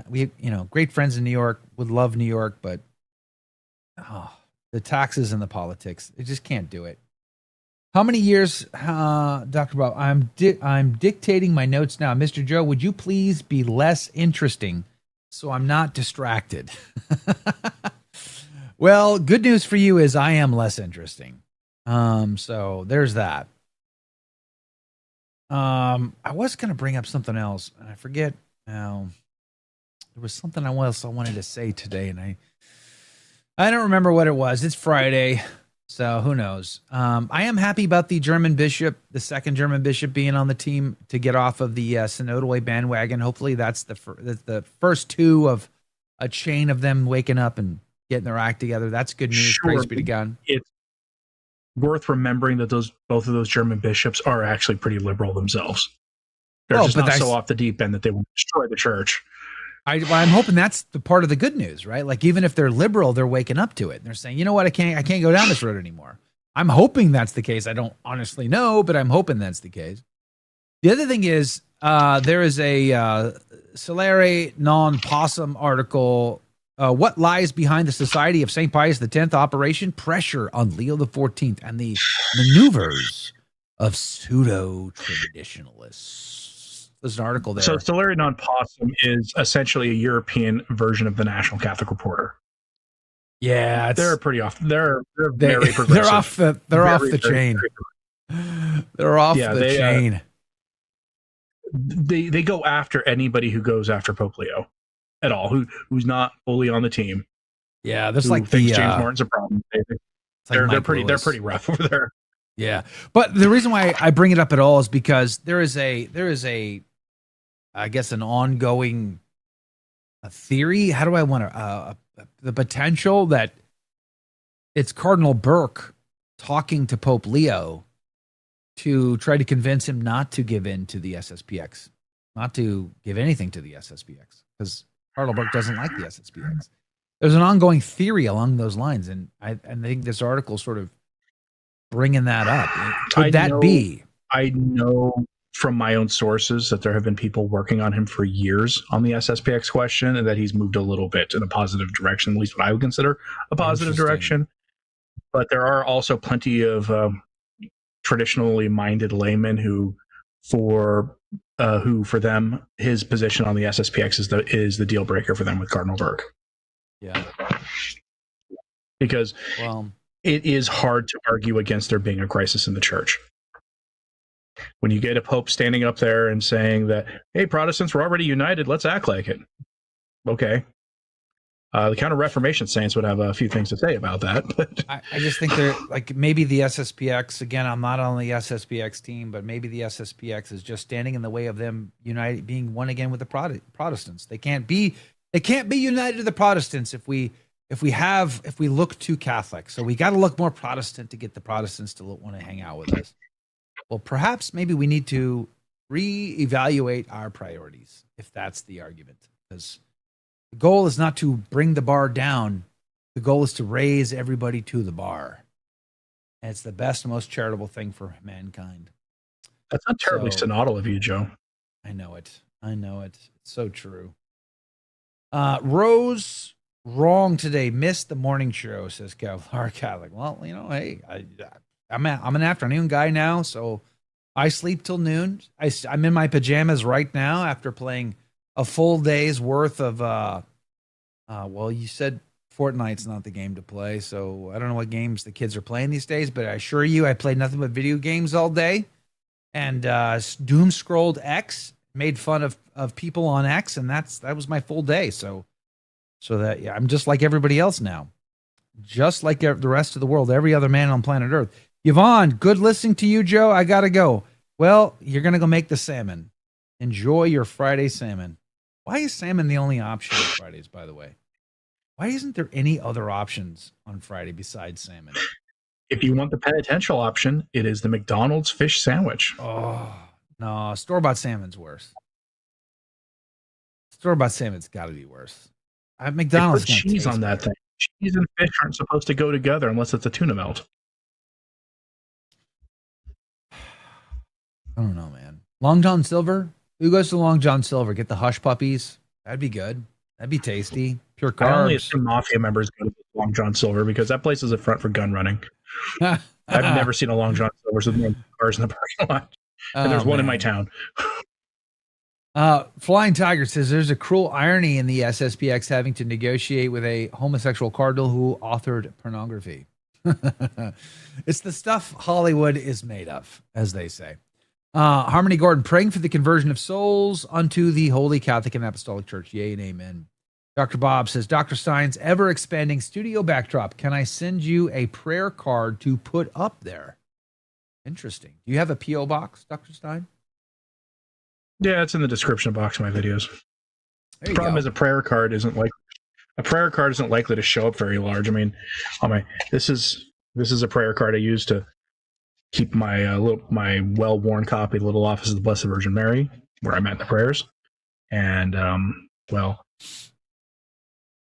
We great friends in New York, would love New York, but the taxes and the politics, they just can't do it. How many years, Dr. Bob? I'm dictating my notes now. Mr. Joe, would you please be less interesting so I'm not distracted? Well, good news for you is I am less interesting. So there's that. I was going to bring up something else, and I forget now. There was something else I wanted to say today, and I don't remember what it was. It's Friday, so who knows? I am happy about the German bishop, the second German bishop, being on the team to get off of the synodal bandwagon. Hopefully, that's the first 2 of a chain of them waking up and getting their act together. That's good news. Sure. Praise be to God. It's worth remembering that both of those German bishops are actually pretty liberal themselves. They're just not so off the deep end that they will destroy the church. I'm hoping that's the part of the good news, right? Even if they're liberal, they're waking up to it. And they're saying, you know what, I can't go down this road anymore. I'm hoping that's the case. I don't honestly know, but I'm hoping that's the case. The other thing is there is a Celere Non Possum article. What lies behind the Society of St. Pius X operation? Pressure on Leo XIV and the maneuvers of pseudo-traditionalists. There's an article there. So Celere Non Possum is essentially a European version of the National Catholic Reporter. Yeah, they're pretty off. They're very progressive. They're off the chain. They're off the chain. They go after anybody who goes after Pope Leo at all, who's not fully on the team. Yeah, there's thinks James Martin's a problem. They're pretty rough over there. Yeah, but the reason why I bring it up at all is because there is a I guess, an ongoing theory. How do I want to, the potential that it's Cardinal Burke talking to Pope Leo to try to convince him not to give in to the SSPX, not to give anything to the SSPX, because Cardinal Burke doesn't like the SSPX. There's an ongoing theory along those lines, and I think this article sort of bringing that up. Could that be? I know from my own sources that there have been people working on him for years on the SSPX question, and that he's moved a little bit in a positive direction, at least what I would consider a positive direction. But there are also plenty of traditionally minded laymen who for them, his position on the SSPX is the deal breaker for them with Cardinal Burke. Yeah. Because it is hard to argue against there being a crisis in the church. When you get a pope standing up there and saying that, hey, Protestants, we're already united, let's act like it. Okay. The Counter-Reformation saints would have a few things to say about that. But I just think they're like, maybe the SSPX, again, I'm not on the SSPX team, but maybe the SSPX is just standing in the way of them united, being one again with the Protestants. They can't be united to the Protestants if we look too Catholic. So we got to look more Protestant to get the Protestants to want to hang out with us. Well, perhaps maybe we need to reevaluate our priorities, if that's the argument. Because the goal is not to bring the bar down. The goal is to raise everybody to the bar. And it's the best, most charitable thing for mankind. That's not terribly synodal of you, Joe. I know it. It's so true. Rose, wrong today. Missed the morning show, says Kevlar Catholic. Well, hey, I'm an afternoon guy now, so I sleep till noon. I'm in my pajamas right now after playing a full day's worth of well, you said Fortnite's not the game to play, so I don't know what games the kids are playing these days, but I assure you I played nothing but video games all day and doom scrolled X, made fun of people on X, and that was my full day. So that, yeah, I'm just like everybody else now. Just like the rest of the world, every other man on planet Earth. Yvonne, good listening to you, Joe. I got to go. Well, you're going to go make the salmon. Enjoy your Friday salmon. Why is salmon the only option on Fridays, by the way? Why isn't there any other options on Friday besides salmon? If you want the penitential option, it is the McDonald's fish sandwich. Oh, no. Store-bought salmon's worse. Store-bought salmon's got to be worse. McDonald's put cheese on that thing. Cheese and fish aren't supposed to go together unless it's a tuna melt. I don't know, man. Long John Silver? Who goes to Long John Silver? Get the hush puppies? That'd be good. That'd be tasty. Pure carbs. I only assume mafia members go to Long John Silver because that place is a front for gun running. I've never seen a Long John Silver with more cars in the parking lot. And there's one in my town. Flying Tiger says there's a cruel irony in the SSPX having to negotiate with a homosexual cardinal who authored pornography. It's the stuff Hollywood is made of, as they say. Harmony Gordon, praying for the conversion of souls unto the Holy Catholic and Apostolic Church. Yea and amen. Dr. Bob says, Dr. Stine's ever-expanding studio backdrop. Can I send you a prayer card to put up there? Interesting. Do you have a P.O. box, Dr. Stine? Yeah, it's in the description box of my videos. The problem is a prayer card isn't likely to show up very large. I mean, this is a prayer card I use to keep my my well-worn copy of the Little Office of the Blessed Virgin Mary, where I'm at the prayers, and well,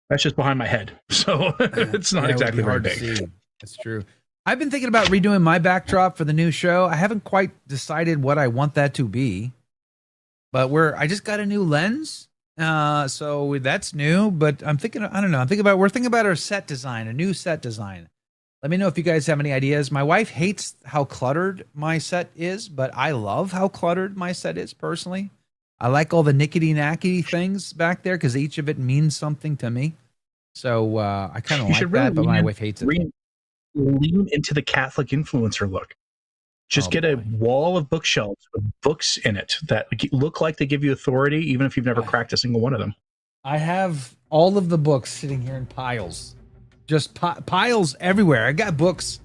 that's just behind my head, so it's not exactly very big. That's true. I've been thinking about redoing my backdrop for the new show. I haven't quite decided what I want that to be, but I just got a new lens, so that's new. But I'm thinking, I don't know. We're thinking about our set design, a new set design. Let me know if you guys have any ideas. My wife hates how cluttered my set is, but I love how cluttered my set is personally. I like all the nickety-nackety things back there because each of it means something to me. So I kind of like that, but my wife hates it. Lean into the Catholic influencer look. Just get a wall of bookshelves with books in it that look like they give you authority, even if you've never cracked a single one of them. I have all of the books sitting here in piles. Just piles everywhere. I got books.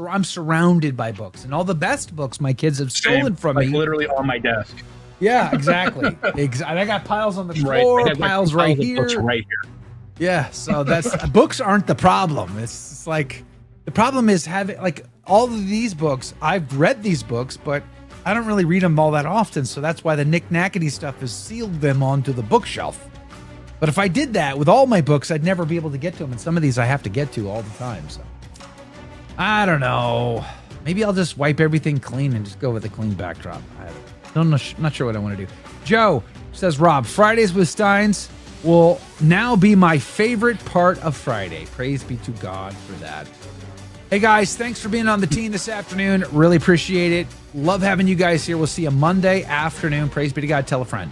I'm surrounded by books, and all the best books my kids have stolen from me. Literally on my desk. Yeah, exactly. I got piles on the floor, piles right here. Right here. Yeah, so that's books aren't the problem. It's like the problem is having like all of these books. I've read these books, but I don't really read them all that often. So that's why the knick-knackety stuff has sealed them onto the bookshelf. But if I did that with all my books, I'd never be able to get to them. And some of these I have to get to all the time. So I don't know. Maybe I'll just wipe everything clean and just go with a clean backdrop. I don't know. Not sure what I want to do. Joe says, Rob, Fridays with Stines will now be my favorite part of Friday. Praise be to God for that. Hey guys, thanks for being on the team this afternoon. Really appreciate it. Love having you guys here. We'll see you Monday afternoon. Praise be to God. Tell a friend.